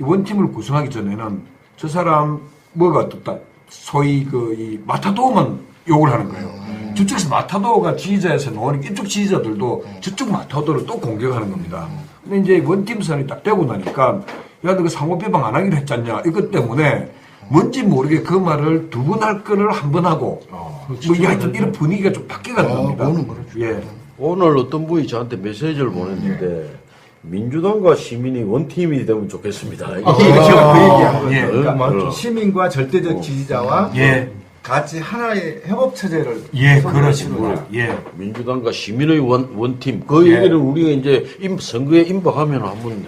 이 원팀을 구성하기 전에는 저 사람 뭐가 어떻다 소위 이 마타도어만 욕을 하는 거예요. 저쪽에서 마타도어가 지지자에서 나오니까 이쪽 지지자들도 저쪽 마타도어를 또 공격하는 겁니다. 근데 이제 원팀 선이 딱 되고 나니까 야, 너 그 상호비방 안 하기로 했잖냐 이것 때문에 뭔지 모르게 그 말을 2번 할 거를 한 번 하고 뭐 하여튼 이런 분위기가 좀 바뀌어가는 겁니다. 예. 오늘 어떤 분이 저한테 메시지를 보냈는데 민주당과 시민이 원팀이 되면 좋겠습니다. 제가 그 얘기한 거예요. 그러니까 시민과 절대적 지지자와 같이 하나의 협업 체제를 그렇습니다. 민주당과 시민의 원팀 그 얘기를 우리가 이제 선거에 임박하면 한번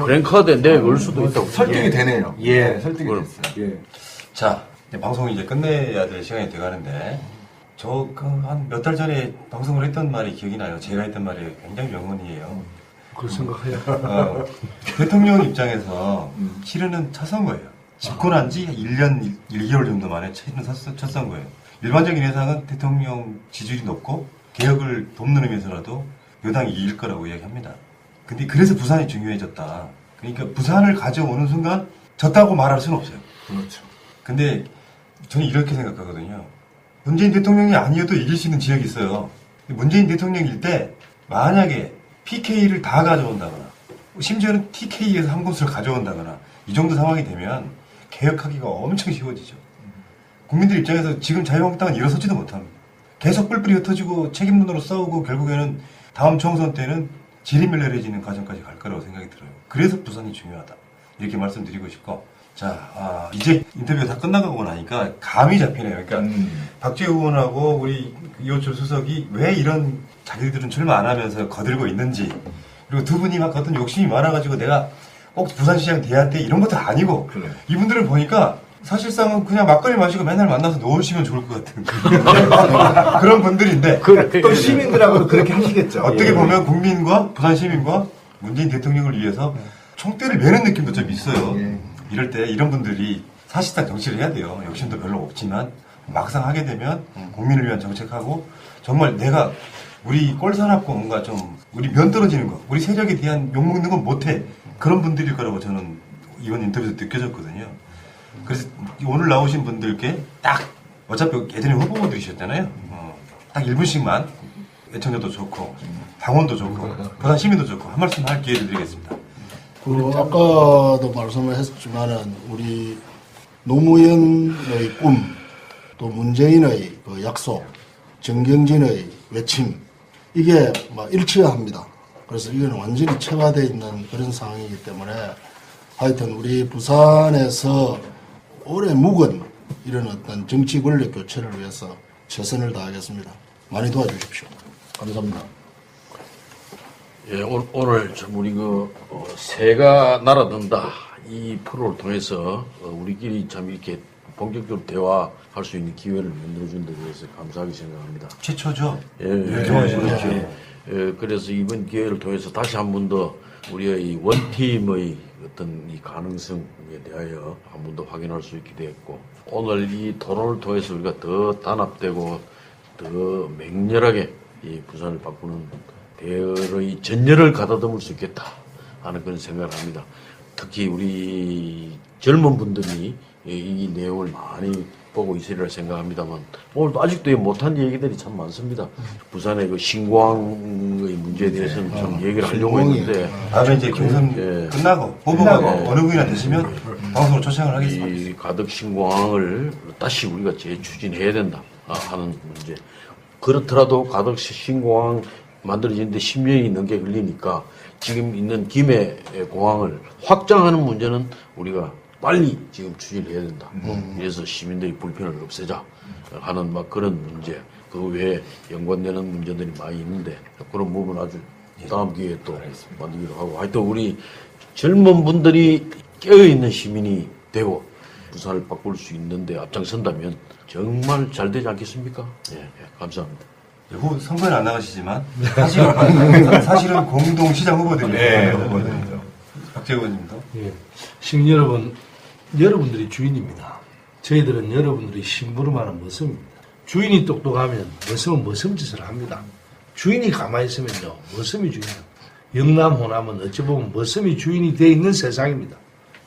랭카드에 내걸 수도 있다고 설득이 되네요. 설득이 됐어요. 자, 방송 이제 끝내야 될 시간이 돼가는데 저 한 몇 달 전에 방송을 했던 말이 기억이 나요. 제가 했던 말이 굉장히 명언이에요. 그 생각해요. 대통령 입장에서 치르는 첫 선거예요. 집권한 지 1년 1개월 정도 만에 치르는 첫 선거예요. 일반적인 예상은 대통령 지지율이 높고 개혁을 돕는 의미에서라도 여당이 이길 거라고 이야기합니다. 근데 그래서 부산이 중요해졌다. 그러니까 부산을 가져오는 순간 졌다고 말할 수는 없어요. 그렇죠. 근데 저는 이렇게 생각하거든요. 문재인 대통령이 아니어도 이길 수 있는 지역이 있어요. 문재인 대통령일 때 만약에 PK를 다 가져온다거나 심지어는 TK에서 한 곳을 가져온다거나 이 정도 상황이 되면 개혁하기가 엄청 쉬워지죠. 국민들 입장에서 지금 자유한국당은 일어서지도 못합니다. 계속 뿔뿔이 흩어지고 책임론으로 싸우고 결국에는 다음 총선 때는 지리멸렬해지는 과정까지 갈 거라고 생각이 들어요. 그래서 부산이 중요하다. 이렇게 말씀드리고 싶고 자, 이제 인터뷰가 다 끝나가고 나니까 감이 잡히네요. 그러니까 박지우 의원하고 우리 이호철 수석이 왜 이런 자기들은 출마 안 하면서 거들고 있는지 그리고 두 분이 막 어떤 욕심이 많아가지고 내가 꼭 부산시장 돼야 돼 이런 것도 아니고 이분들을 보니까 사실상은 그냥 막걸리 마시고 맨날 만나서 놀시면 좋을 것 같은 그런 분들인데 또 시민들하고도 그렇게 하시겠죠. 어떻게 보면 국민과 부산 시민과 문재인 대통령을 위해서 총대를 매는 느낌도 좀 있어요. 이럴 때 이런 분들이 사실상 정치를 해야 돼요. 욕심도 별로 없지만 막상 하게 되면 국민을 위한 정책하고 정말 내가 우리 꼴사납고 뭔가 좀 우리 면 떨어지는 거, 우리 세력에 대한 욕먹는 건 못해. 그런 분들일 거라고 저는 이번 인터뷰에서 느껴졌거든요. 그래서 오늘 나오신 분들께 딱 어차피 예전에 후보들이셨잖아요. 딱 1분씩만 애청자도 좋고 당원도 좋고 부산 시민도 좋고 한 말씀 할 기회를 드리겠습니다. 아까도 말씀을 했지만은 우리 노무현의 꿈, 또 문재인의 그 약속, 정경진의 외침, 이게 막 일치합니다. 그래서 이거는 완전히 체화되어 있는 그런 상황이기 때문에 하여튼 우리 부산에서 오래 묵은 이런 어떤 정치 권력 교체를 위해서 최선을 다하겠습니다. 많이 도와주십시오. 감사합니다. 예, 오늘 참 우리 새가 날아든다 이 프로를 통해서 우리끼리 참 이렇게 본격적으로 대화할 수 있는 기회를 만들어준 데 대해서 감사하게 생각합니다. 최초죠? 예, 그렇죠. 예, 그래서 이번 기회를 통해서 다시 한 번 더 우리의 이 원팀의 어떤 이 가능성에 대하여 한 번 더 확인할 수 있게 되었고, 오늘 이 토론을 통해서 우리가 더 단합되고 더 맹렬하게 이 부산을 바꾸는 대열의 전열을 가다듬을 수 있겠다 하는 그런 생각을 합니다. 특히 우리 젊은 분들이 이 내용을 많이 보고 있으리라 생각합니다만 오늘도 아직도 못한 얘기들이 참 많습니다. 부산의 그 신공항의 문제에 대해서는 참 얘기를 하려고 했는데 다음에 이제 경선 끝나고 후보가 어느 분이나 되시면 방송으로 초청을 하겠습니다. 이 가덕 신공항을 다시 우리가 재추진해야 된다 하는 문제. 그렇더라도 가덕 신공항 만들어지는데 10년이 넘게 걸리니까 지금 있는 김해 공항을 확장하는 문제는 우리가 빨리 지금 추진해야 된다. 그래서 시민들의 불편을 없애자 하는 막 그런 문제, 그 외에 연관되는 문제들이 많이 있는데 그런 부분 아주 다음 기회에 또 만들기로 하고, 하여튼 우리 젊은 분들이 깨어있는 시민이 되고 부산을 바꿀 수 있는데 앞장선다면 정말 잘 되지 않겠습니까? 예, 감사합니다. 후 선거에 안 나가시지만 사실은 공동 시장 후보들이에요. 박재우 의원님도. 예. 시민 여러분, 여러분들이 주인입니다. 저희들은 여러분들이 심부름하는 머슴입니다. 주인이 똑똑하면 머슴은 머슴짓을 합니다. 주인이 가만히 있으면요, 머슴이 주인입니다. 영남 호남은 어찌 보면 머슴이 주인이 되어 있는 세상입니다.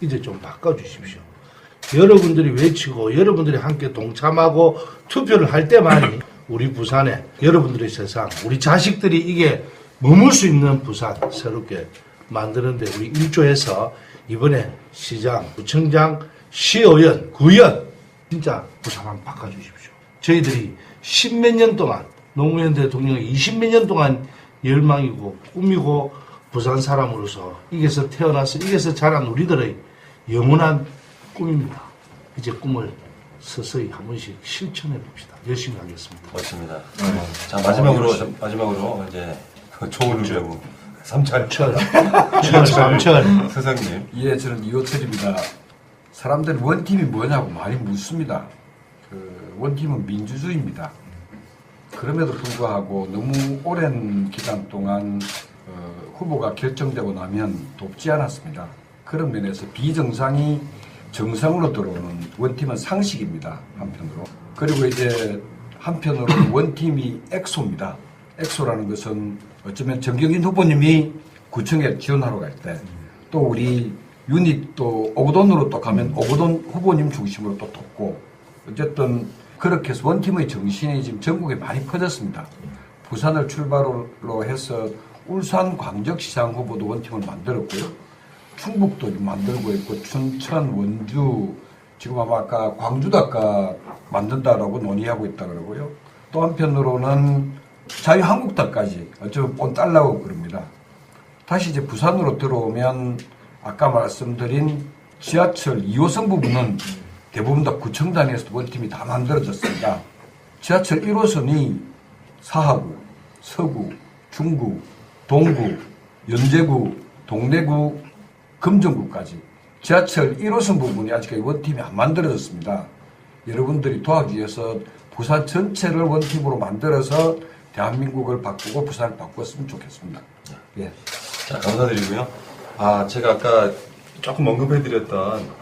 이제 좀 바꿔주십시오. 여러분들이 외치고 여러분들이 함께 동참하고 투표를 할 때만이 우리 부산에 여러분들의 세상, 우리 자식들이 이게 머물 수 있는 부산 새롭게 만드는데 우리 일조해서 이번에 시장, 구청장, 시의원, 구의원 진짜 부산만 바꿔주십시오. 저희들이 10몇 년 동안 노무현 대통령이 20몇 년 동안 열망이고 꿈이고 부산 사람으로서 이게서 태어나서 이게서 자란 우리들의 영원한 꿈입니다. 이제 꿈을 서서히 한 번씩 실천해 봅시다. 열심히 하겠습니다. 맞습니다. 자, 마지막으로 이제 조언을 주려고 삼철 선생님. 예, 저는 이호철입니다. 사람들이 원팀이 뭐냐고 많이 묻습니다. 그 원팀은 민주주의입니다. 그럼에도 불구하고 너무 오랜 기간 동안 후보가 결정되고 나면 돕지 않았습니다. 그런 면에서 비정상이 정상으로 들어오는 원팀은 상식입니다. 한편으로. 그리고 이제 한편으로 원팀이 엑소입니다. 엑소라는 것은 어쩌면 정경인 후보님이 구청에 지원하러 갈 때 또 우리 유닛 또 오거돈으로 또 가면 오거돈 후보님 중심으로 또 돕고, 어쨌든 그렇게 해서 원팀의 정신이 지금 전국에 많이 퍼졌습니다. 부산을 출발로 해서 울산 광적시장 후보도 원팀을 만들었고요. 충북도 만들고 있고, 춘천, 원주, 지금 아까 광주도 아까 만든다라고 논의하고 있다 그러고요. 또 한편으로는 자유한국당까지 어쩌면 본 달라고 그럽니다. 다시 이제 부산으로 들어오면 아까 말씀드린 지하철 2호선 부분은 대부분 다 구청단에서 원팀이 다 만들어졌습니다. 지하철 1호선이 사하구, 서구, 중구, 동구, 연제구, 동래구, 금정구까지 지하철 1호선 부분이 아직까지 원팀이 안 만들어졌습니다. 여러분들이 도와주기 위해서 부산 전체를 원팀으로 만들어서 대한민국을 바꾸고 부산을 바꿨으면 좋겠습니다. 예. 자, 감사드리고요. 제가 아까 조금 언급해드렸던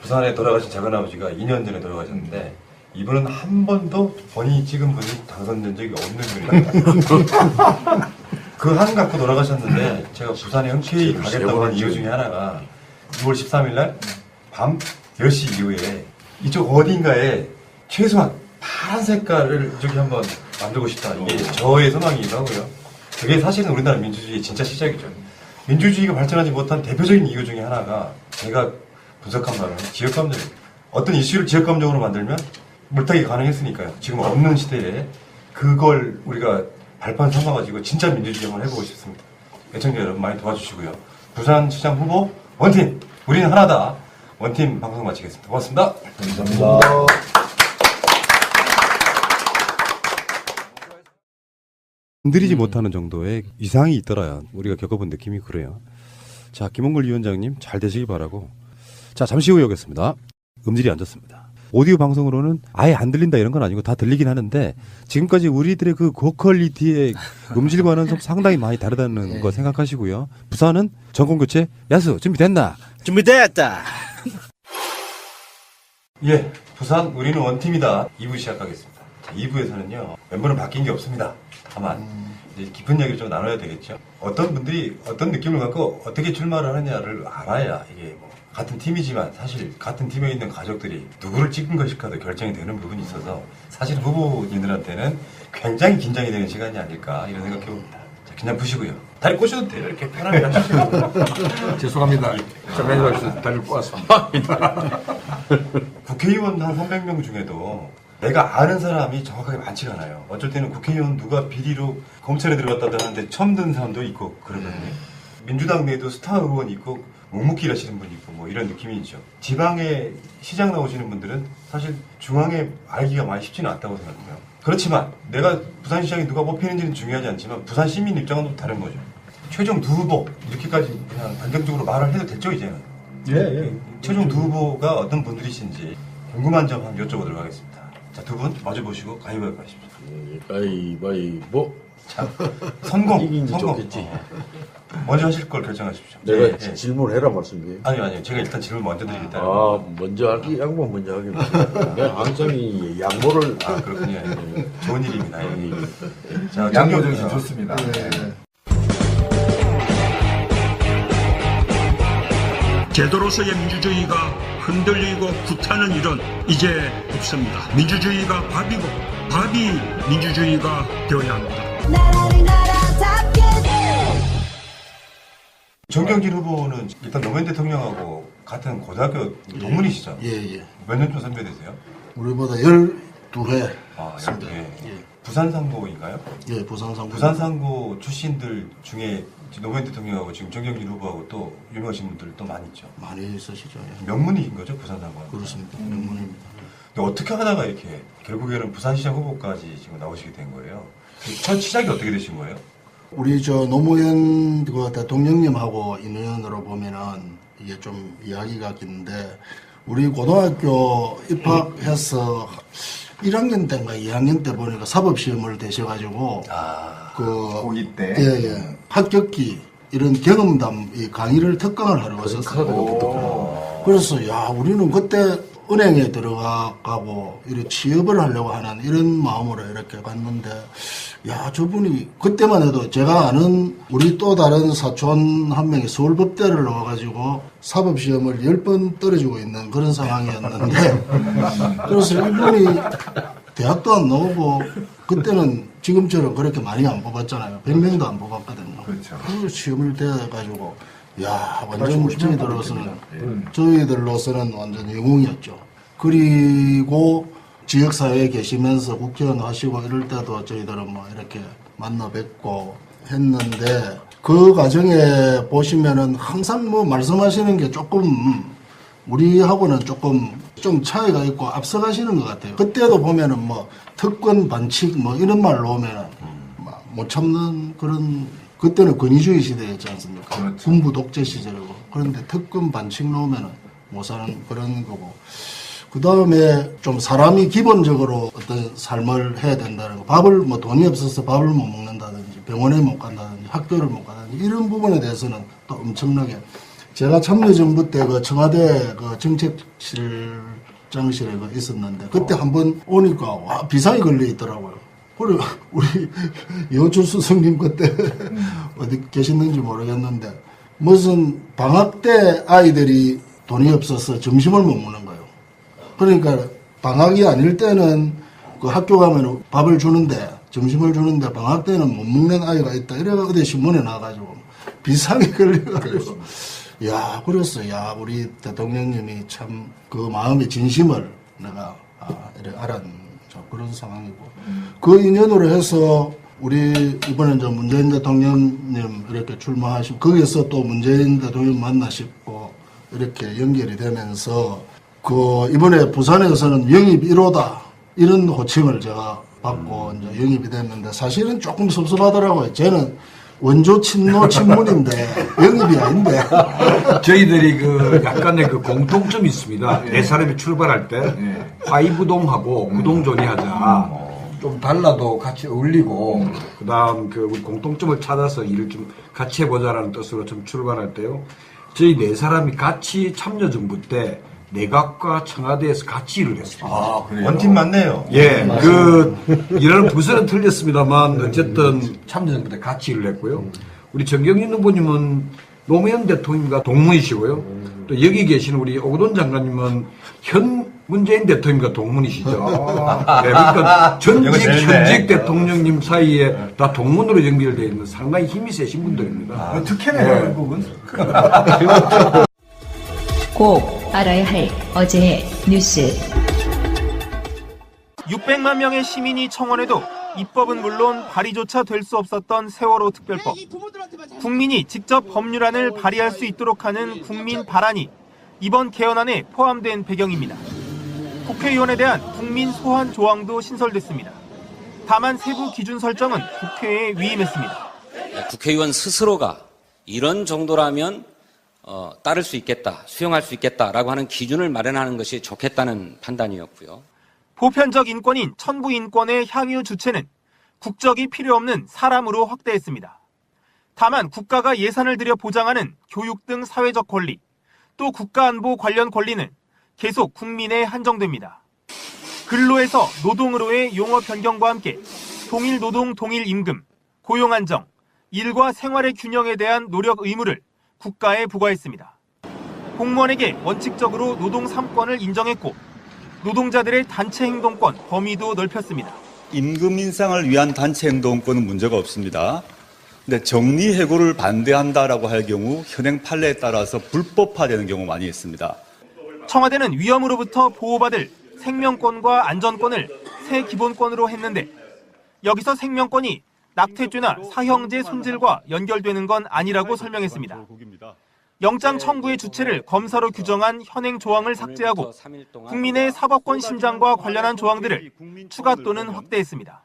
부산에 돌아가신 작은아버지가 2년 전에 돌아가셨는데 이분은 한 번도 본인이 찍은 분이 당선된 적이 없는 분입니다. 그 한 갖고 돌아가셨는데 제가 부산에 흔쾌히 가겠다고 한 이유 중에 하나가 6월 13일 날 밤 10시 이후에 이쪽 어딘가에 최소한 파란 색깔을 이쪽에 한번 만들고 싶다. 이게 저의 소망이기도 하고요. 그게 사실은 우리나라 민주주의의 진짜 시작이죠. 민주주의가 발전하지 못한 대표적인 이유 중에 하나가 제가 분석한 바로는 지역감정. 어떤 이슈를 지역감정으로 만들면 물타기 가능했으니까요. 지금 없는 시대에 그걸 우리가 발판 삼아가지고 진짜 민주주의 한번 해보고 싶습니다. 애청자 여러분 많이 도와주시고요. 부산시장 후보 원팀, 우리는 하나다. 원팀 방송 마치겠습니다. 고맙습니다. 감사합니다. 건드리지 못하는 정도의 이상이 있더라. 우리가 겪어본 느낌이 그래요. 자, 김홍걸 위원장님 잘 되시길 바라고. 자, 잠시 후에 오겠습니다. 음질이 안 좋습니다. 오디오 방송으로는 아예 안 들린다 이런 건 아니고 다 들리긴 하는데 지금까지 우리들의 그 고퀄리티의 음질과는 좀 상당히 많이 다르다는 거 생각하시고요. 부산은 전공교체 야수 준비됐나? 준비됐다. 예, 부산 우리는 원팀이다. 2부 시작하겠습니다. 자, 2부에서는요 멤버는 바뀐 게 없습니다. 다만 이제 깊은 얘기를 좀 나눠야 되겠죠. 어떤 분들이 어떤 느낌을 갖고 어떻게 출마를 하느냐를 알아야 이게 뭐 같은 팀이지만 사실 같은 팀에 있는 가족들이 누구를 찍은 것일까도 결정이 되는 부분이 있어서 사실 후보님들한테는 굉장히 긴장이 되는 시간이 아닐까 이런 생각해 봅니다. 자, 그냥 푸시고요. 다리 꼬셔도 돼요. 이렇게 편하게 하시고. 죄송합니다. 잠깐만요. 다리를 꼬았습니다. 국회의원 한 300명 중에도 내가 아는 사람이 정확하게 많지가 않아요. 어쩔 때는 국회의원 누가 비리로 검찰에 들어갔다고 하는데 처음 듣는 사람도 있고 그러거든요. 민주당 내에도 스타 의원이 있고 묵묵히 하시는 분이 있고 뭐 이런 느낌이 있죠. 지방에 시장 나오시는 분들은 사실 중앙에 알기가 많이 쉽지는 않다고 생각해요. 그렇지만 내가 부산시장에 누가 뽑히는지는 중요하지 않지만 부산 시민 입장은 좀 다른 거죠. 최종 두 후보 이렇게까지 그냥 단정적으로 말을 해도 됐죠 이제는. 예. 최종 두 후보가 어떤 분들이신지 궁금한 점 한번 여쭤보도록 하겠습니다. 자, 두 분 마주 보시고 가위바위보 하십시오. 가위바위보. 자, 성공. 이긴지 성공. 좋겠지. 먼저 하실 걸 결정하십시오. 내가 질문해라 말씀이에요. 아니요. 제가 일단 질문 먼저 드리겠다. 먼저 하기, 양보 먼저 하겠습니다. 내가 항상 이 양보를. 그렇군요. 좋은 일입니다. 자, 양보 정신 좋습니다. 제도로서의 민주주의가 흔들리고 구타는 일은 이제 없습니다. 민주주의가 밥이고 밥이 민주주의가 되어야 합니다. 정경진 후보는 일단 노무현 대통령하고 같은 고등학교 동문이시죠? 예. 몇 년쯤 선배 되세요? 우리보다 12회. 12회. 부산상고인가요? 예, 부산상고. 부산상고 출신들 중에 노무현 대통령하고 지금 정경진 후보하고 또 유명하신 분들 또 많이 있죠? 많이 있으시죠. 예. 명문인 거죠, 부산상고? 그렇습니다. 명문입니다. 근데 어떻게 하다가 이렇게 결국에는 부산시장 후보까지 지금 나오시게 된 거예요? 첫 시작이 어떻게 되신 거예요? 우리 노무현 대통령님하고 인연으로 보면은 이게 좀 이야기가 긴데 우리 고등학교 입학해서 1학년 때인가 2학년 때 보니까 사법시험을 대셔가지고 고2 때 예. 합격기 이런 경험담 강의를 특강을 하러 왔었어요. 그래서 야 우리는 그때 은행에 들어가고 이렇게 취업을 하려고 하는 이런 마음으로 이렇게 갔는데 야 저분이 그때만 해도 제가 아는 우리 또 다른 사촌 한 명이 서울법대를 나와가지고 사법시험을 10번 떨어지고 있는 그런 상황이었는데 그래서 이분이 대학도 안 나오고 그때는 지금처럼 그렇게 많이 안 뽑았잖아요. 100명도 안 뽑았거든요. 그렇죠. 그 시험을 대가지고 야 완전 저희들로서는 완전 영웅이었죠. 그리고 지역사회에 계시면서 국회의원 하시고 이럴 때도 저희들은 뭐 이렇게 만나 뵙고 했는데 그 과정에 보시면은 항상 뭐 말씀하시는 게 조금 우리하고는 조금 좀 차이가 있고 앞서가시는 것 같아요. 그때도 보면은 뭐 특권 반칙 뭐 이런 말 나오면은 못 참는 그런 그때는 권위주의 시대였지 않습니까? 그렇죠. 군부 독재 시절이고 그런데 특권 반칙 나오면은 못 사는 그런 거고 그 다음에 좀 사람이 기본적으로 어떤 삶을 해야 된다는 거 밥을 뭐 돈이 없어서 밥을 못 먹는다든지 병원에 못 간다든지 학교를 못 간다든지 한다든지 이런 부분에 대해서는 또 엄청나게 제가 참여정부 때 그 청와대 그 정책실장실에 있었는데 그때 한번 오니까 와 비상이 걸려 있더라고요. 그래 우리 여주수 성님 그때 어디 계셨는지 모르겠는데 무슨 방학 때 아이들이 돈이 없어서 점심을 못 먹는 거예요. 그러니까 방학이 아닐 때는 그 학교 가면 밥을 주는데 점심을 주는데 방학 때는 못 먹는 아이가 있다. 이래가 어디 신문에 나가지고 비상이 걸려가지고 야 그랬어. 야 우리 대통령님이 참 그 마음의 진심을 내가 이렇게 알았는 그런 상황이고 그 인연으로 해서 우리 이번에 저 문재인 대통령님 이렇게 출마하시고 거기에서 또 문재인 대통령 만나시고 이렇게 연결이 되면서 그 이번에 부산에서는 영입 1호다 이런 호칭을 제가 받고 이제 영입이 됐는데 사실은 조금 섭섭하더라고요. 저는 원조 친노 친문인데 영입이 아닌데 저희들이 그 약간의 그 공통점이 있습니다. 네 사람이 출발할 때 화이부동하고 구동존이 하자. 좀 달라도 같이 어울리고 그다음 그 공통점을 찾아서 일을 좀 같이 해보자라는 뜻으로 좀 출발할 때요. 저희 네 사람이 같이 참여정부 때 내각과 청와대에서 같이 일을 했습니다. 아, 그래요? 원팀 맞네요. 예, 그 일하는 부서는 틀렸습니다만 어쨌든 참여정부 때 같이 일을 했고요. 우리 정경인 후보님은 노무현 대통령과 동문이시고요. 또 여기 계시는 우리 오거돈 장관님은 현 문재인 대통령과 동문이시죠. 네, 그러니까 전직 현직 대통령님 사이에 다 동문으로 연결되어 있는 상당히 힘이 세신 분들입니다. 특혜네요, 결국은. 꼭 알아야 할 어제의 뉴스. 600만 명의 시민이 청원해도 입법은 물론 발의조차 될 수 없었던 세월호 특별법. 국민이 직접 법률안을 발의할 수 있도록 하는 국민 발안이 이번 개헌안에 포함된 배경입니다. 국회의원에 대한 국민 소환 조항도 신설됐습니다. 다만 세부 기준 설정은 국회에 위임했습니다. 국회의원 스스로가 이런 정도라면 따를 수 있겠다, 수용할 수 있겠다라고 하는 기준을 마련하는 것이 좋겠다는 판단이었고요. 보편적 인권인 천부 인권의 향유 주체는 국적이 필요 없는 사람으로 확대했습니다. 다만 국가가 예산을 들여 보장하는 교육 등 사회적 권리, 또 국가안보 관련 권리는 계속 국민에 한정됩니다. 근로에서 노동으로의 용어 변경과 함께 동일 노동 동일 임금, 고용 안정, 일과 생활의 균형에 대한 노력 의무를 국가에 부과했습니다. 공무원에게 원칙적으로 노동 3권을 인정했고 노동자들의 단체 행동권 범위도 넓혔습니다. 임금 인상을 위한 단체 행동권은 문제가 없습니다. 근데 정리해고를 반대한다라고 할 경우 현행 판례에 따라서 불법화되는 경우 많이 있습니다. 청와대는 위험으로부터 보호받을 생명권과 안전권을 새 기본권으로 했는데 여기서 생명권이 낙태죄나 사형제 손질과 연결되는 건 아니라고 설명했습니다. 영장 청구의 주체를 검사로 규정한 현행 조항을 삭제하고 국민의 사법권 신장과 관련한 조항들을 추가 또는 확대했습니다.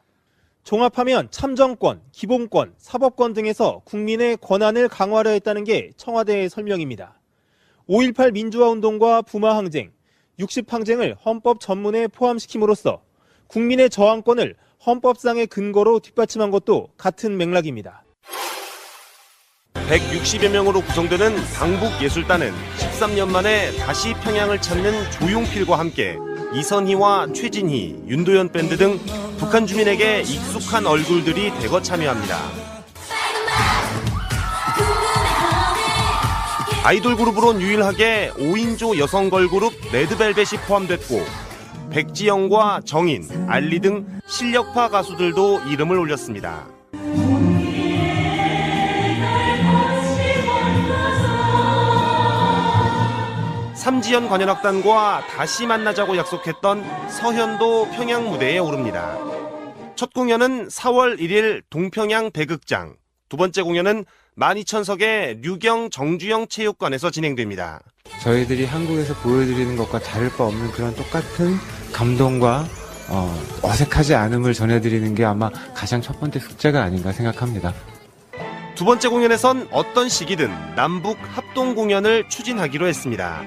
종합하면 참정권, 기본권, 사법권 등에서 국민의 권한을 강화하려 했다는 게 청와대의 설명입니다. 5.18 민주화운동과 부마항쟁, 60항쟁을 헌법 전문에 포함시킴으로써 국민의 저항권을 헌법상의 근거로 뒷받침한 것도 같은 맥락입니다. 160여 명으로 구성되는 방북예술단은 13년 만에 다시 평양을 찾는 조용필과 함께 이선희와 최진희, 윤도현 밴드 등 북한 주민에게 익숙한 얼굴들이 대거 참여합니다. 아이돌 그룹으론 유일하게 5인조 여성 걸그룹 레드벨벳이 포함됐고 백지영과 정인, 알리 등 실력파 가수들도 이름을 올렸습니다. 삼지연 관현악단과 다시 만나자고 약속했던 서현도 평양 무대에 오릅니다. 첫 공연은 4월 1일 동평양 대극장, 두 번째 공연은 12,000석의 류경 정주영 체육관에서 진행됩니다. 저희들이 한국에서 보여드리는 것과 다를 바 없는 그런 똑같은 감동과 어색하지 않음을 전해드리는 게 아마 가장 첫 번째 숙제가 아닌가 생각합니다. 두 번째 공연에선 어떤 시기든 남북 합동 공연을 추진하기로 했습니다.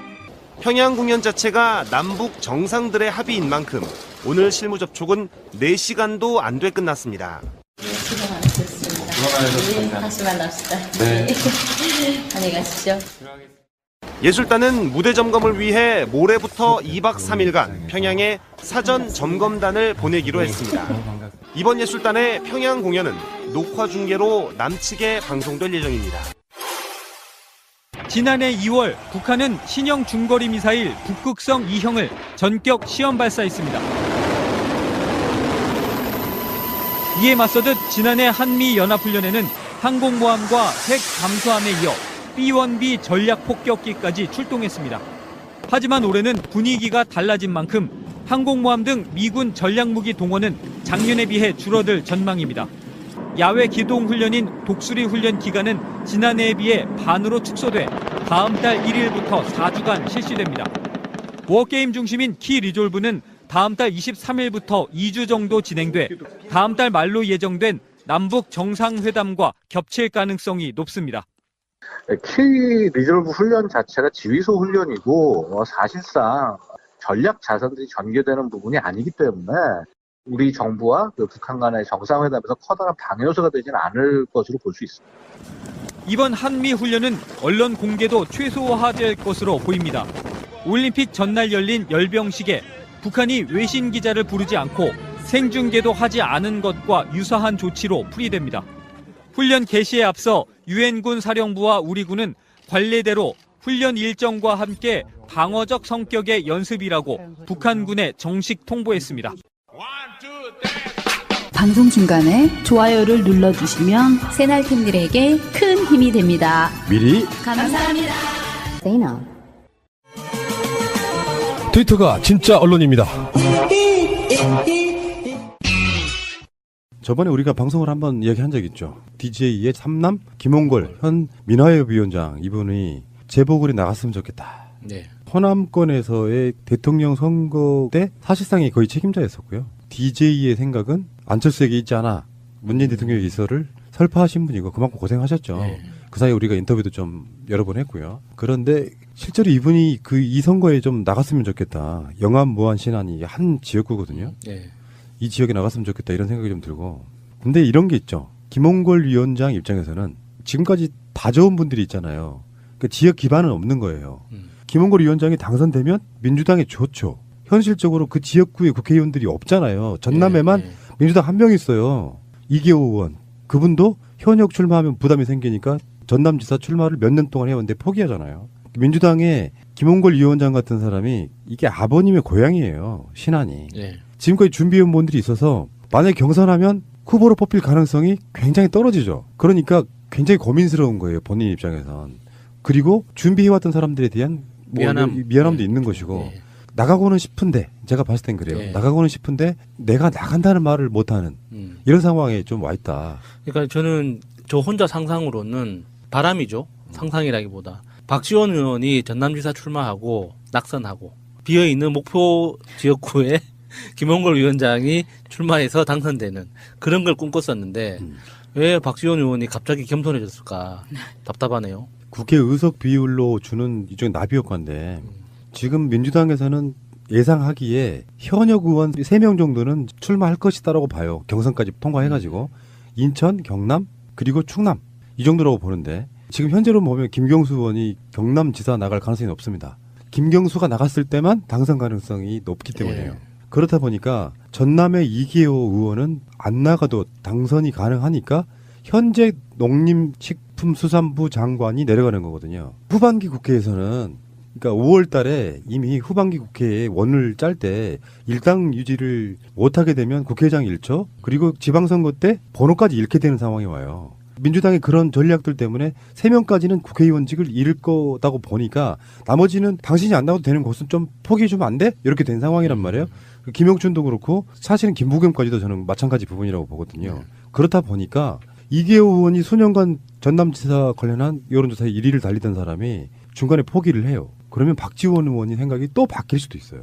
평양 공연 자체가 남북 정상들의 합의인 만큼 오늘 실무 접촉은 4시간도 안 돼 끝났습니다. 시간 안 됐습니다. 네, 다시 만납시다. 네. 안녕히 가십시오. 예술단은 무대 점검을 위해 모레부터 2박 3일간 평양에 사전 점검단을 보내기로 했습니다. 이번 예술단의 평양 공연은 녹화 중계로 남측에 방송될 예정입니다. 지난해 2월 북한은 신형 중거리 미사일 북극성 2형을 전격 시험 발사했습니다. 이에 맞서듯 지난해 한미연합훈련에는 항공모함과 핵 잠수함에 이어 B-1B 전략폭격기까지 출동했습니다. 하지만 올해는 분위기가 달라진 만큼 항공모함 등 미군 전략무기 동원은 작년에 비해 줄어들 전망입니다. 야외 기동훈련인 독수리 훈련 기간은 지난해에 비해 반으로 축소돼 다음 달 1일부터 4주간 실시됩니다. 워게임 중심인 키 리졸브는 다음 달 23일부터 2주 정도 진행돼 다음 달 말로 예정된 남북 정상회담과 겹칠 가능성이 높습니다. 키 리졸브 훈련 자체가 지휘소 훈련이고 사실상 전략 자산들이 전개되는 부분이 아니기 때문에 우리 정부와 북한 간의 정상회담에서 커다란 방해 요소가 되지는 않을 것으로 볼 수 있습니다. 이번 한미 훈련은 언론 공개도 최소화될 것으로 보입니다. 올림픽 전날 열린 열병식에 북한이 외신 기자를 부르지 않고 생중계도 하지 않은 것과 유사한 조치로 풀이됩니다. 훈련 개시에 앞서 유엔군 사령부와 우리 군은 관례대로 훈련 일정과 함께 방어적 성격의 연습이라고 북한군에 정식 통보했습니다. 방송 중간에 좋아요를 눌러주시면 새날팀들에게 큰 힘이 됩니다. 미리 감사합니다. 트위터가 진짜 언론입니다. 저번에 우리가 방송을 한번 이야기한 적 있죠. DJ의 삼남 김홍걸 현 민화협위원장 이분이 재보궐이 나갔으면 좋겠다. 네. 호남권에서의 대통령 선거 때 사실상이 거의 책임자였었고요. DJ의 생각은 안철수에게 있지 않아. 문재인 대통령의 기서를 설파하신 분이고 그만큼 고생하셨죠. 네. 그 사이에 우리가 인터뷰도 좀 여러 번 했고요. 그런데 실제로 이분이 이 선거에 좀 나갔으면 좋겠다. 영암, 무안, 신안이 한 지역구거든요. 네. 이 지역에 나갔으면 좋겠다 이런 생각이 좀 들고. 근데 이런 게 있죠. 김홍걸 위원장 입장에서는 지금까지 다 좋은 분들이 있잖아요. 그 지역 기반은 없는 거예요. 김홍걸 위원장이 당선되면 민주당에 좋죠. 현실적으로 그 지역구에 국회의원들이 없잖아요. 전남에만 민주당 한 명 있어요. 이계호 의원. 그분도 현역 출마하면 부담이 생기니까 전남지사 출마를 몇 년 동안 해왔는데 포기하잖아요. 민주당의 김홍걸 위원장 같은 사람이 이게 아버님의 고향이에요. 신안이. 네. 지금까지 준비위원분들이 있어서 만약에 경선하면 후보로 뽑힐 가능성이 굉장히 떨어지죠. 그러니까 굉장히 고민스러운 거예요. 본인 입장에선. 그리고 준비해왔던 사람들에 대한 미안함도 있는 것이고 네. 나가고는 싶은데 제가 봤을 땐 그래요. 네. 나가고는 싶은데 내가 나간다는 말을 못하는 이런 상황에 좀 와 있다. 그러니까 저는 저 혼자 상상으로는 바람이죠. 상상이라기보다 박지원 의원이 전남지사 출마하고 낙선하고 비어있는 목포 지역구에 김홍걸 위원장이 출마해서 당선되는 그런 걸 꿈꿨었는데 왜 박지원 의원이 갑자기 겸손해졌을까 답답하네요. 국회 의석 비율로 주는 일종의 나비 효과인데 지금 민주당에서는 예상하기에 현역 의원 3명 정도는 출마할 것이다라고 봐요. 경선까지 통과해가지고 인천, 경남 그리고 충남 이 정도라고 보는데 지금 현재로 보면 김경수 의원이 경남지사 나갈 가능성이 높습니다. 김경수가 나갔을 때만 당선 가능성이 높기 때문에요. 그렇다 보니까 전남의 이계호 의원은 안 나가도 당선이 가능하니까 현재 농림식품수산부 장관이 내려가는 거거든요. 후반기 국회에서는 그러니까 5월 달에 이미 후반기 국회에 원을 짤 때 일당 유지를 못하게 되면 국회의장 잃죠. 그리고 지방선거 때 번호까지 잃게 되는 상황이 와요. 민주당의 그런 전략들 때문에 3명까지는 국회의원직을 잃을 거다고 보니까 나머지는 당신이 안 나와도 되는 곳은 좀 포기해주면 안 돼? 이렇게 된 상황이란 말이에요. 김영춘도 그렇고 사실은 김부겸까지도 저는 마찬가지 부분이라고 보거든요. 그렇다 보니까 이계호 의원이 수년간 전남지사 관련한 여론조사에 1위를 달리던 사람이 중간에 포기를 해요. 그러면 박지원 의원이 생각이 또 바뀔 수도 있어요.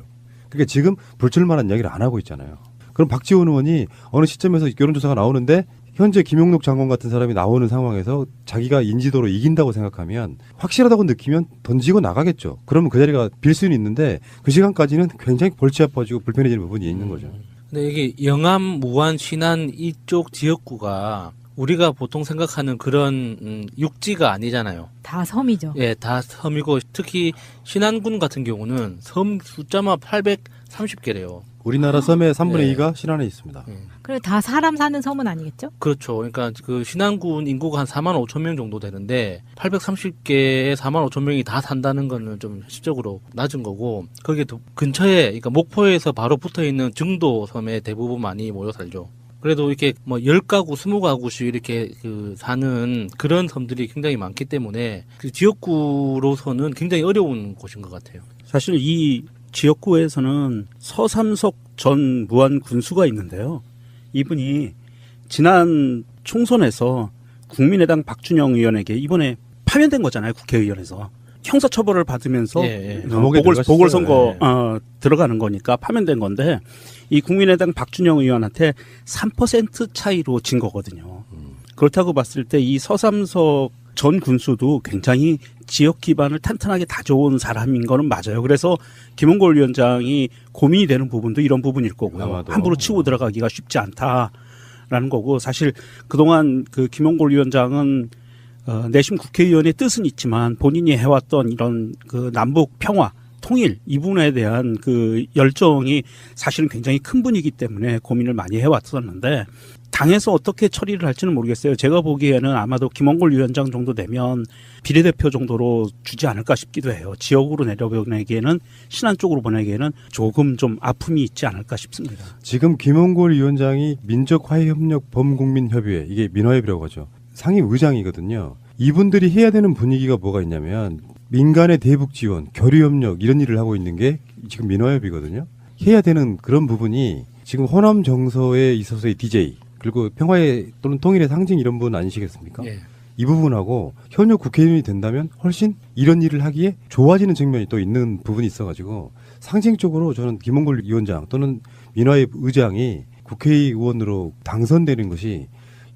그러니까 지금 불출마란 이야기를 안 하고 있잖아요. 그럼 박지원 의원이 어느 시점에서 여론조사가 나오는데 현재 김용록 장관 같은 사람이 나오는 상황에서 자기가 인지도로 이긴다고 생각하면 확실하다고 느끼면 던지고 나가겠죠. 그러면 그 자리가 빌 수는 있는데 그 시간까지는 굉장히 골치 아파지고 불편해지는 부분이 있는 거죠. 근데 이게 영암, 무안, 신안 이쪽 지역구가 우리가 보통 생각하는 그런 육지가 아니잖아요. 다 섬이죠. 예, 다 섬이고 특히 신안군 같은 경우는 섬 숫자만 830개래요. 우리나라 섬의 3분의 예. 2가 신안에 있습니다. 그래 다 사람 사는 섬은 아니겠죠? 그렇죠. 그러니까 그 신안군 인구가 한 4만 5천 명 정도 되는데 830개에 4만 5천 명이 다 산다는 거는 좀 실질적으로 낮은 거고 거기에 또 근처에 그러니까 목포에서 바로 붙어 있는 증도 섬에 대부분 많이 모여 살죠. 그래도 이렇게 뭐 10가구, 20가구씩 이렇게 그 사는 그런 섬들이 굉장히 많기 때문에 그 지역구로서는 굉장히 어려운 곳인 것 같아요. 사실 이 지역구에서는 서삼석 전 무안 군수가 있는데요. 이분이 지난 총선에서 국민의당 박준영 의원에게 이번에 파면된 거잖아요. 국회의원에서. 형사처벌을 받으면서 보궐선거 들어가는 거니까 파면된 건데 이 국민의당 박준영 의원한테 3% 차이로 진 거거든요. 그렇다고 봤을 때 이 서삼석 전 군수도 굉장히 지역 기반을 탄탄하게 다져온 사람인 거는 맞아요. 그래서 김홍걸 위원장이 고민이 되는 부분도 이런 부분일 거고요. 아마도. 함부로 치고 들어가기가 쉽지 않다라는 거고 사실 그동안 그 김홍걸 위원장은 내심 국회의원의 뜻은 있지만 본인이 해왔던 이런 그 남북 평화 통일 이 부분에 대한 그 열정이 사실은 굉장히 큰 분이기 때문에 고민을 많이 해왔었는데 당에서 어떻게 처리를 할지는 모르겠어요. 제가 보기에는 아마도 김홍걸 위원장 정도 되면 비례대표 정도로 주지 않을까 싶기도 해요. 지역으로 내려보내기에는 신안 쪽으로 보내기에는 조금 좀 아픔이 있지 않을까 싶습니다. 지금 김홍걸 위원장이 민족화해협력 범국민협의회 이게 민화협이라고 하죠. 상임의장이거든요. 이분들이 해야 되는 분위기가 뭐가 있냐면 민간의 대북 지원, 교류협력 이런 일을 하고 있는 게 지금 민화협이거든요. 해야 되는 그런 부분이 지금 호남 정서에 있어서의 DJ 그리고 평화의 또는 통일의 상징 이런 부분 아니시겠습니까? 예. 이 부분하고 현역 국회의원이 된다면 훨씬 이런 일을 하기에 좋아지는 측면이 또 있는 부분이 있어가지고 상징적으로 저는 김홍걸 위원장 또는 민화협 의장이 국회의원으로 당선되는 것이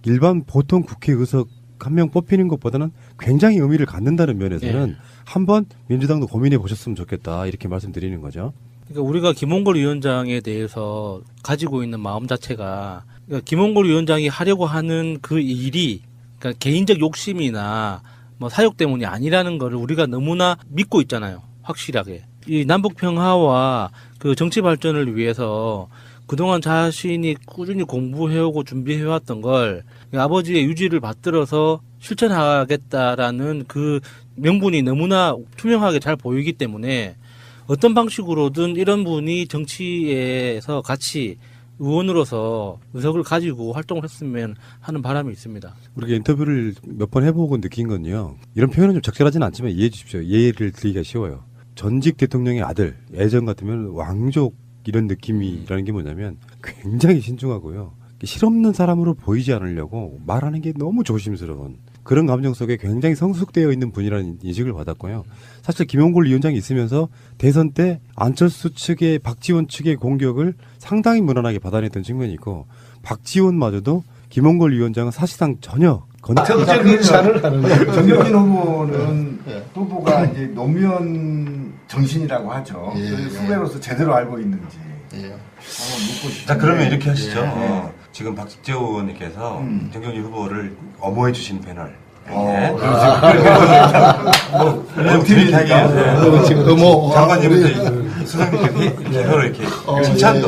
일반 보통 국회의석 한 명 뽑히는 것보다는 굉장히 의미를 갖는다는 면에서는 한번 민주당도 고민해 보셨으면 좋겠다 이렇게 말씀드리는 거죠. 그러니까 우리가 김홍걸 위원장에 대해서 가지고 있는 마음 자체가 그러니까 김홍걸 위원장이 하려고 하는 그 일이 그러니까 개인적 욕심이나 뭐 사욕 때문이 아니라는 거를 우리가 너무나 믿고 있잖아요. 확실하게. 이 남북 평화와 그 정치 발전을 위해서 그동안 자신이 꾸준히 공부해오고 준비해왔던 걸 아버지의 유지를 받들어서 실천하겠다라는 그 명분이 너무나 투명하게 잘 보이기 때문에 어떤 방식으로든 이런 분이 정치에서 같이 의원으로서 의석을 가지고 활동을 했으면 하는 바람이 있습니다. 우리가 인터뷰를 몇 번 해보고 느낀 건요. 이런 표현은 좀 적절하지는 않지만 이해해 주십시오. 예를 들기가 쉬워요. 전직 대통령의 아들, 예전 같으면 왕족 이런 느낌이라는 게 뭐냐면 굉장히 신중하고요. 실없는 사람으로 보이지 않으려고 말하는 게 너무 조심스러운 그런 감정 속에 굉장히 성숙되어 있는 분이라는 인식을 받았고요. 사실 김홍걸 위원장이 있으면서 대선 때 안철수 측의 박지원 측의 공격을 상당히 무난하게 받아냈던 측면이 있고 박지원마저도 김홍걸 위원장은 사실상 전혀 정적 인사를 하는 정경진 후보는 후보가 이제 노무현 정신이라고 하죠. 후배로서 제대로 알고 있는지. 한번 묻고 싶어요. 자, 그러면 이렇게 하시죠. 지금 박재호 의원님께서 정경진 후보를 엄호해 주신 패널. 지금 장관님부터 수석님께 서로 이렇게 칭찬도.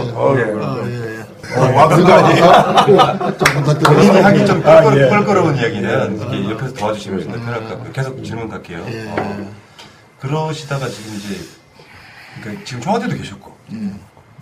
본인이 하기 좀 껄끄러운 이야기는 이렇게 옆에서 도와주시면 더 편할 것 같고요. 계속 질문 갈게요. 그러시다가 지금 이제 그러니까 지금 청와대도 계셨고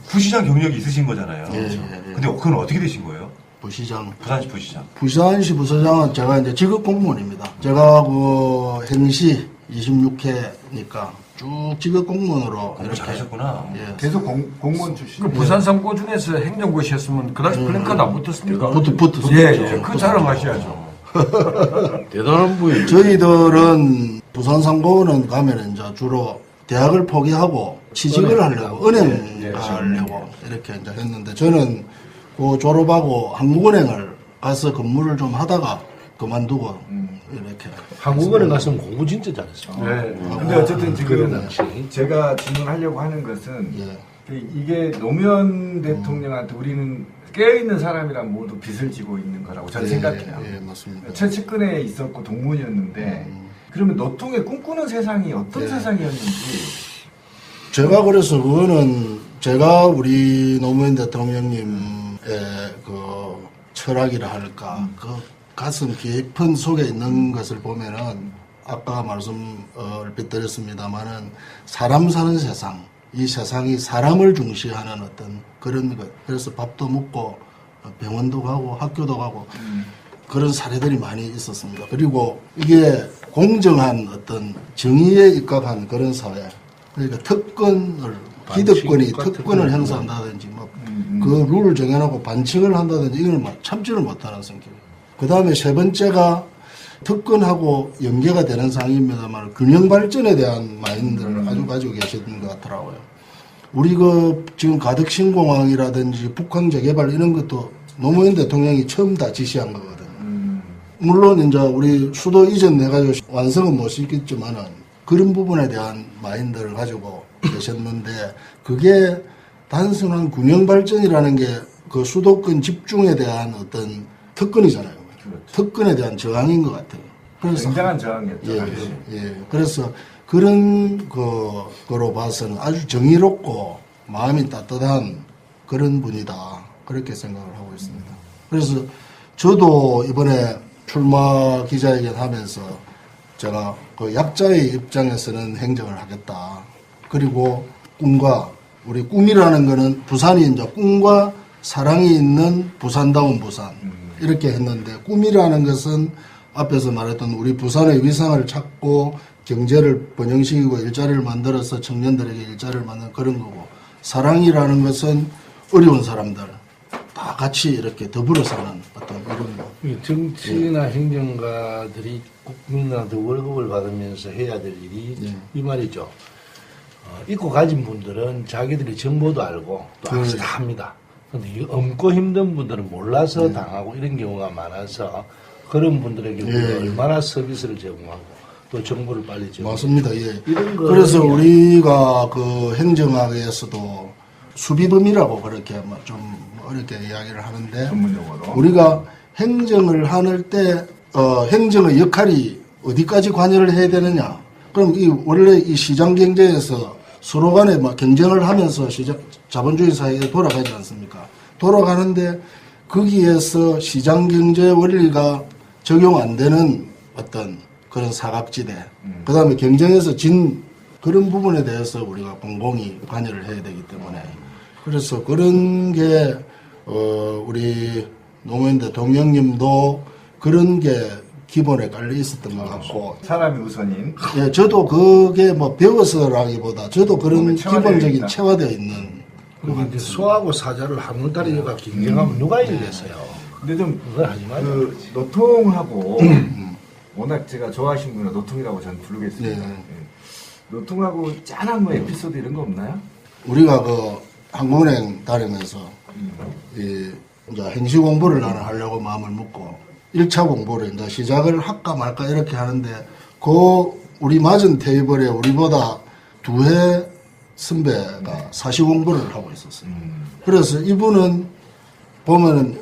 부시장 경력이 있으신 거잖아요. 근데 그건 어떻게 되신 거예요? 부시장. 부산시 부시장. 부산시 부서장은 제가 이제 직업 공무원입니다. 제가 그 행시 26회니까 쭉 직업 공무원으로 이렇게 잘하셨구나. 계속 공무원 출신. 그 부산 3고 중에서 행정고시였으면 그다지 플랜카드 안 붙었습니까? 붙었습니다. 예, 그 자랑하셔야죠. 대단한 분이. 저희들은 부산 3고는 가면 이제 주로 대학을 포기하고 취직을 하려고 은행 하려고 이렇게 이제 했는데 저는 그 졸업하고 한국은행을 가서 근무를 좀 하다가 그만두고 이렇게 한국은행 갔으면 공부 진짜 잘했어. 네. 근데 어쨌든 지금 제가 질문하려고 하는 것은 이게 노무현 대통령한테 우리는 깨어있는 사람이란 모두 빚을 지고 있는 거라고 저는 생각해요. 예, 맞습니다. 최측근에 있었고 동문이었는데 그러면 노통의 꿈꾸는 세상이 어떤 세상이었는지 제가 그래서 그거는 제가 우리 노무현 대통령님의 그 철학이라 할까 그 가슴 깊은 속에 있는 것을 보면은 아까 말씀 얼핏 드렸습니다만은 사람 사는 세상 이 세상이 사람을 중시하는 어떤 그런 것 그래서 밥도 먹고 병원도 가고 학교도 가고 그런 사례들이 많이 있었습니다. 그리고 이게 공정한 어떤 정의에 입각한 그런 사회 그러니까 특권을 기득권이 특권을 행사한다든지 뭐 그 룰을 정해놓고 반칙을 한다든지 이걸 참지를 못하는 성격. 그 다음에 세 번째가 특권하고 연계가 되는 상황입니다만 균형 발전에 대한 마인드를 아주 가지고 계시는 것 같더라고요. 우리 그 지금 가덕 신공항이라든지 북한 재개발 이런 것도 노무현 대통령이 처음 다 지시한 거거든요. 물론 이제 우리 수도 이전 해가지고 완성은 못 시켰지만은 그런 부분에 대한 마인드를 가지고 계셨는데 그게 단순한 균형 발전이라는 게 그 수도권 집중에 대한 어떤 특권이잖아요. 그렇죠. 특권에 대한 저항인 것 같아요. 그래서 굉장한 저항이었죠. 예. 그래서 그런 거로 봐서는 아주 정의롭고 마음이 따뜻한 그런 분이다. 그렇게 생각을 하고 있습니다. 그래서 저도 이번에 출마 기자회견 하면서 제가 그 약자의 입장에서는 행정을 하겠다. 그리고 꿈과 우리 꿈이라는 거는 부산이 이제 꿈과 사랑이 있는 부산다운 부산 이렇게 했는데 꿈이라는 것은 앞에서 말했던 우리 부산의 위상을 찾고 경제를 번영시키고 일자리를 만들어서 청년들에게 일자리를 만드는 그런 거고 사랑이라는 것은 어려운 사람들 다 같이 이렇게 더불어 사는 어떤 이런 거. 정치나 행정가들이 국민한테 월급을 받으면서 해야 될 일이 이 말이죠. 있고 가진 분들은 자기들이 정보도 알고 또 알아서 다 합니다. 근데 엄고 힘든 분들은 몰라서 당하고 이런 경우가 많아서 그런 분들에게 우리가 얼마나 서비스를 제공하고 또 정보를 빨리 제공하고 맞습니다. 예. 그래서 우리가 그 행정학에서도 수비범이라고 그렇게 좀 어렵게 이야기를 하는데 전문용어로 우리가 행정을 하는 때 행정의 역할이 어디까지 관여를 해야 되느냐? 그럼 원래 이 시장 경제에서 서로 간에 막 경쟁을 하면서 자본주의 사회에 돌아가지 않습니까? 돌아가는데 거기에서 시장 경제 원리가 적용 안 되는 어떤 그런 사각지대, 그 다음에 경쟁에서 진 그런 부분에 대해서 우리가 공공이 관여를 해야 되기 때문에 그래서 그런 게 우리 노무현 대통령님도 그런 게 기본에 깔려 있었던 것 같고 사람이 우선인. 예, 저도 그게 뭐 배워서라기보다 저도 그런 기본적인 체화되어 있는. 그리고 이제 소하고 사자를 한물다리가 경쟁하면 누가 이기겠어요? 근데 좀 그걸 하지 말자. 그 노통하고 워낙 제가 좋아하시는 분은 노통이라고 저는 부르겠습니다. 예. 노통하고 짠한 뭐 에피소드 이런 거 없나요? 우리가 그 한국은행 다니면서 이 이제 행시 공부를 나는 하려고 마음을 먹고 1차 공부를 이제 시작을 할까 말까 이렇게 하는데 그 우리 맞은 테이블에 우리보다 2회 선배가 사시 공부를 하고 있었어요. 그래서 이분은 보면은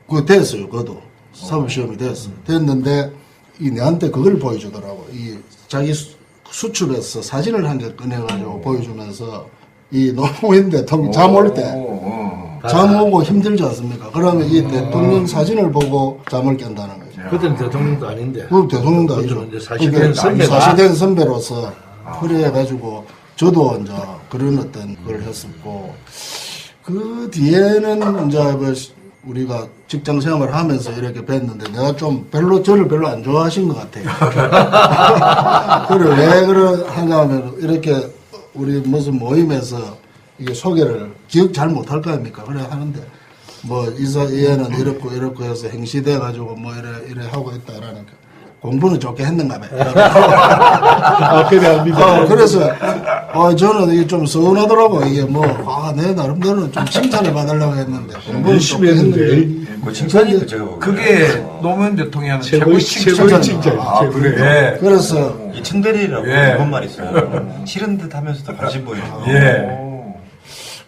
그거 됐어요. 그것도 사법시험이 됐어요. 됐는데 이 내한테 그걸 보여주더라고. 이 자기 수첩에서 사진을 한 개 꺼내가지고 보여주면서 이 노무현 대통령 잠 올 때 잠 오고 힘들지 않습니까? 그러면 이 대통령 사진을 보고 잠을 깬다는 거죠. 그때는 대통령도 아닌데. 그 대통령도 아니죠. 이제 사시된 선배가. 사시된 선배로서 그래가지고 저도 이제 그런 어떤 걸 했었고 그 뒤에는 이제 그 우리가 직장 생활을 하면서 이렇게 뵀는데 내가 좀 저를 별로 안 좋아하신 것 같아요. 그래 왜 그러냐면 이렇게 우리 무슨 모임에서 이게 소개를 기억 잘 못할 거 아닙니까? 그래 하는데 뭐 얘는 이렇고 해서 행시돼 가지고 뭐 이래 하고 있다라니까 공부는 좋게 했는가 봐요. 그래 그래서 저는 이게 좀 서운하더라고. 이게 뭐 내 나름대로는 좀 칭찬을 받으려고 했는데 공부는 열심히 했는데 뭐 칭찬이 제가 그게 노무현 대통령 최고의 칭찬. 아, 그래. 그래서 이 츤데레라고 일본 말 있어요. 싫은 듯 하면서도 관심 보이는. 예.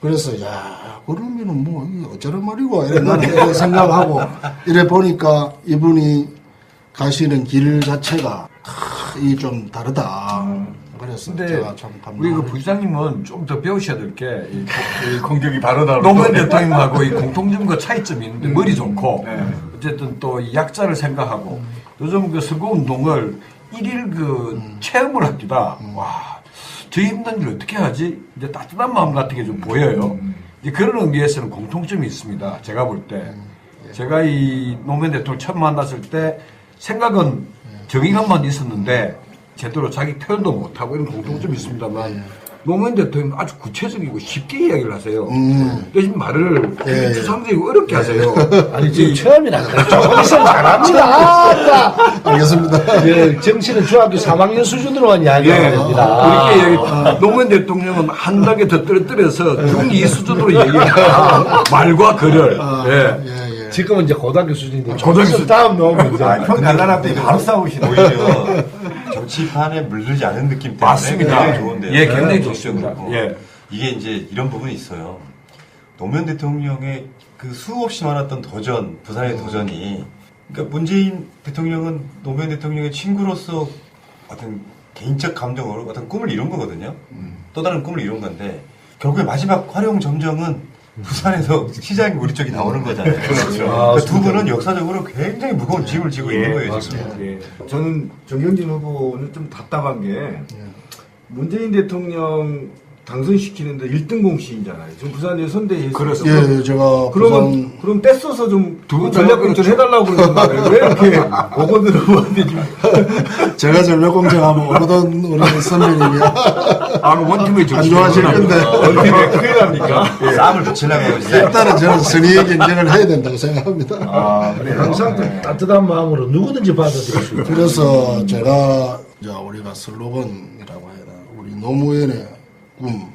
그래서 야 그러면은 뭐 이게 어쩌란 말이고 이런 나는 생각하고 이래 보니까 이분이 가시는 길 자체가 이 좀 다르다. 그래서 근데 제가 참 우리 그 부시장님은 좀 더 배우셔야 될 게 이 공격이 바로 나오는 노무현 대통령하고 이 공통점과 차이점이 있는데 머리 좋고 어쨌든 또 이 약자를 생각하고 요즘 그 선거운동을 일일 그 체험을 합니다. 와, 저 힘든 일 어떻게 하지? 이제 따뜻한 마음 같은 게 좀 보여요. 이제 그런 의미에서는 공통점이 있습니다. 제가 볼 때. 제가 이 노무현 대통령 처음 만났을 때 생각은 정의감만 있었는데 제대로 자기 표현도 못하고 이런 공통점이 있습니다만 노무현 대통령 아주 구체적이고 쉽게 이야기를 하세요. 대신 말을 추상적이고 어렵게 하세요. 아니 지금 처음이라 그래. 조금 있으면 잘합니다. 알겠습니다. 예, 정치는 중학교 3학년 수준으로만 이야기해야 됩니다. 우리께 얘기, 노무현 대통령은 한 단계 더 떨어뜨려서 중2 수준으로 얘기해요. 말과 글을. 지금은 이제 고등학교 수준인데 고등학교 수준. 다음 넣으면 이제 형 갈라놨더니 바로 싸우시네. 오히려 정치판에 물들지 않은 느낌 때문에 맞습니다. 굉장히 좋은데요. 예, 굉장히 좋습니다. 예. 이게 이제 이런 부분이 있어요. 노무현 대통령의 그 수없이 많았던 도전, 부산의 도전이, 그러니까 문재인 대통령은 노무현 대통령의 친구로서 어떤 개인적 감정으로 어떤 꿈을 이룬 거거든요. 또 다른 꿈을 이룬 건데 결국에 마지막 활용 점정은 부산에서 시장이 우리 쪽이 나오는 거잖아요. 그렇죠. 두 분은 역사적으로 굉장히 무거운 짐을 지고 있는 거예요, 지금. 저는 정경진 후보는 좀 답답한 게 문재인 대통령 당선시키는데 1등 공신이잖아요. 지금 부산에 선대에 그렇습니다. 예, 제가 그럼 떼써서 좀 전략공천 해달라고 그러는 거예요. 왜 이렇게 오거든 후보한테 지금 제가 전략공천하면 오거든 우리 선배님이 원팀의 안 좋아하실 건데 원팀에 큰일 납니까? 싸움을 붙이려고 일단은 저는 선의의 견제를 해야 된다고 생각합니다. 항상 따뜻한 마음으로 누구든지 받아들일 수 있다. 그래서 제가 이제 우리가 슬로건이라고 해야 되나 우리 노무현의 꿈,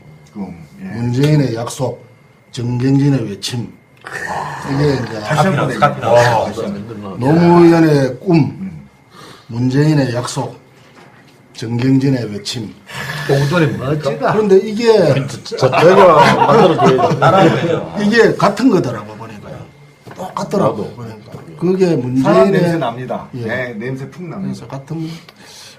문재인의 약속, 정경진의 외침. 이게 이제 노무현의 꿈, 문재인의 약속, 정경진의 외침. 그런데 이게 내가 만들어줘야죠. 이게 같은 거더라고 보니까요. 똑같더라고 보니까. 그게 사람 문재인의 냄새 납니다. 예. 네, 냄새 푹 납니다. 같은.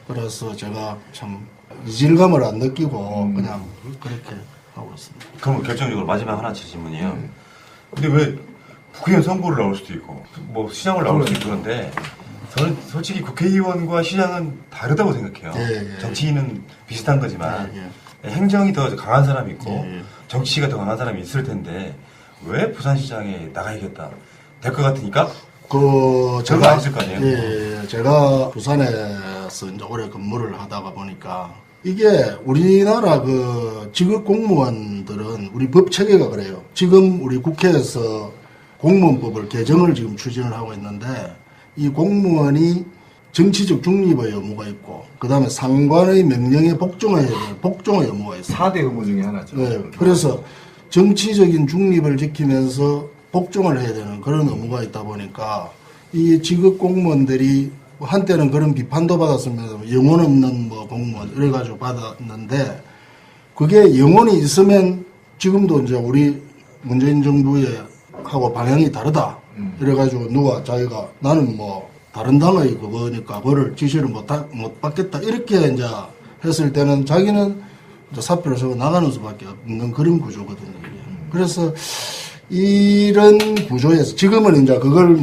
그래서 제가 참 이질감을 안 느끼고 그냥 그렇게 하고 있습니다. 그럼 결정적으로 마지막 하나 질문이에요. 근데 왜 국회의원 선거를 나올 수도 있고 뭐 시장을 나올 수도 있고 그런데 저는 솔직히 국회의원과 시장은 다르다고 생각해요. 정치인은 비슷한 거지만 행정이 더 강한 사람이 있고 정치가 더 강한 사람이 있을 텐데 왜 부산시장에 나가야겠다 될 것 같으니까 제가 있을 거 아니에요? 예, 제가 부산에서 이제 오래 근무를 하다가 보니까 이게 우리나라 그 직업 공무원들은 우리 법 체계가 그래요. 지금 우리 국회에서 공무원법을 개정을 지금 추진을 하고 있는데 이 공무원이 정치적 중립의 의무가 있고 그 다음에 상관의 명령에 복종의 의무가 있어요. 4대 의무 중에 하나죠. 네, 그래서 정치적인 중립을 지키면서 복종을 해야 되는 그런 의무가 있다 보니까 이 직업 공무원들이 한때는 그런 비판도 받았으면서 영혼 없는 뭐 공무원 이래가지고 받았는데 그게 영혼이 있으면 지금도 이제 우리 문재인 정부에 하고 방향이 다르다 이래가지고 누가 자기가 나는 뭐 다른 당의 그거니까 그거를 지시를 못 받겠다 이렇게 이제 했을 때는 자기는 이제 사표를 쓰고 나가는 수밖에 없는 그런 구조거든요. 그래서 이런 구조에서 지금은 이제 그걸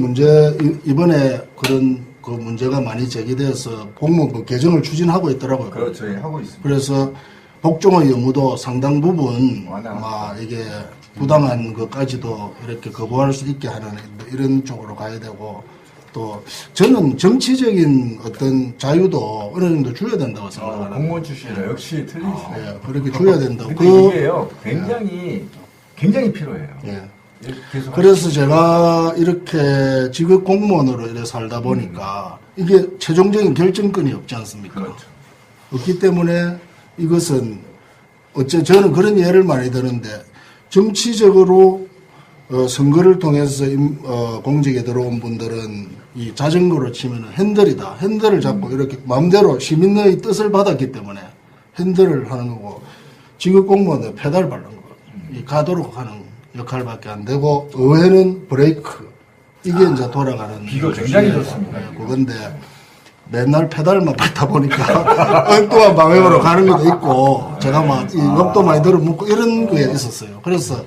이번에 그런 그 문제가 많이 제기돼서 공무원법 개정을 추진하고 있더라고요. 그렇죠. 예, 하고 있습니다. 그래서 복종의 의무도 상당 부분 이게 부당한 것까지도 이렇게 거부할 수 있게 하는 이런 쪽으로 가야 되고 또 저는 정치적인 어떤 자유도 어느 정도 줘야 된다고 생각합니다. 공무원 출신이라 역시 틀리시네요. 그렇게 줘야 된다고. 근데 이게요, 굉장히 필요해요. 그래서 제가 이렇게 직업 공무원으로 이렇게 살다 보니까 이게 최종적인 결정권이 없지 않습니까? 그렇죠. 없기 때문에 이것은 저는 그런 예를 많이 드는데 정치적으로 선거를 통해서 공직에 들어온 분들은 이 자전거로 치면 핸들이다. 핸들을 잡고 이렇게 마음대로 시민의 뜻을 받았기 때문에 핸들을 하는 거고 직업 공무원은 페달 밟는 거. 이 가도록 하는 역할밖에 안 되고 의회는 브레이크 이게 이제 돌아가는 비교 굉장히 좋습니다. 그건데 맨날 페달만 밟다 보니까 엉뚱한 방향으로 가는 것도 있고 제가 막 이 겁도 많이 들어먹고 이런 게 있었어요. 그래서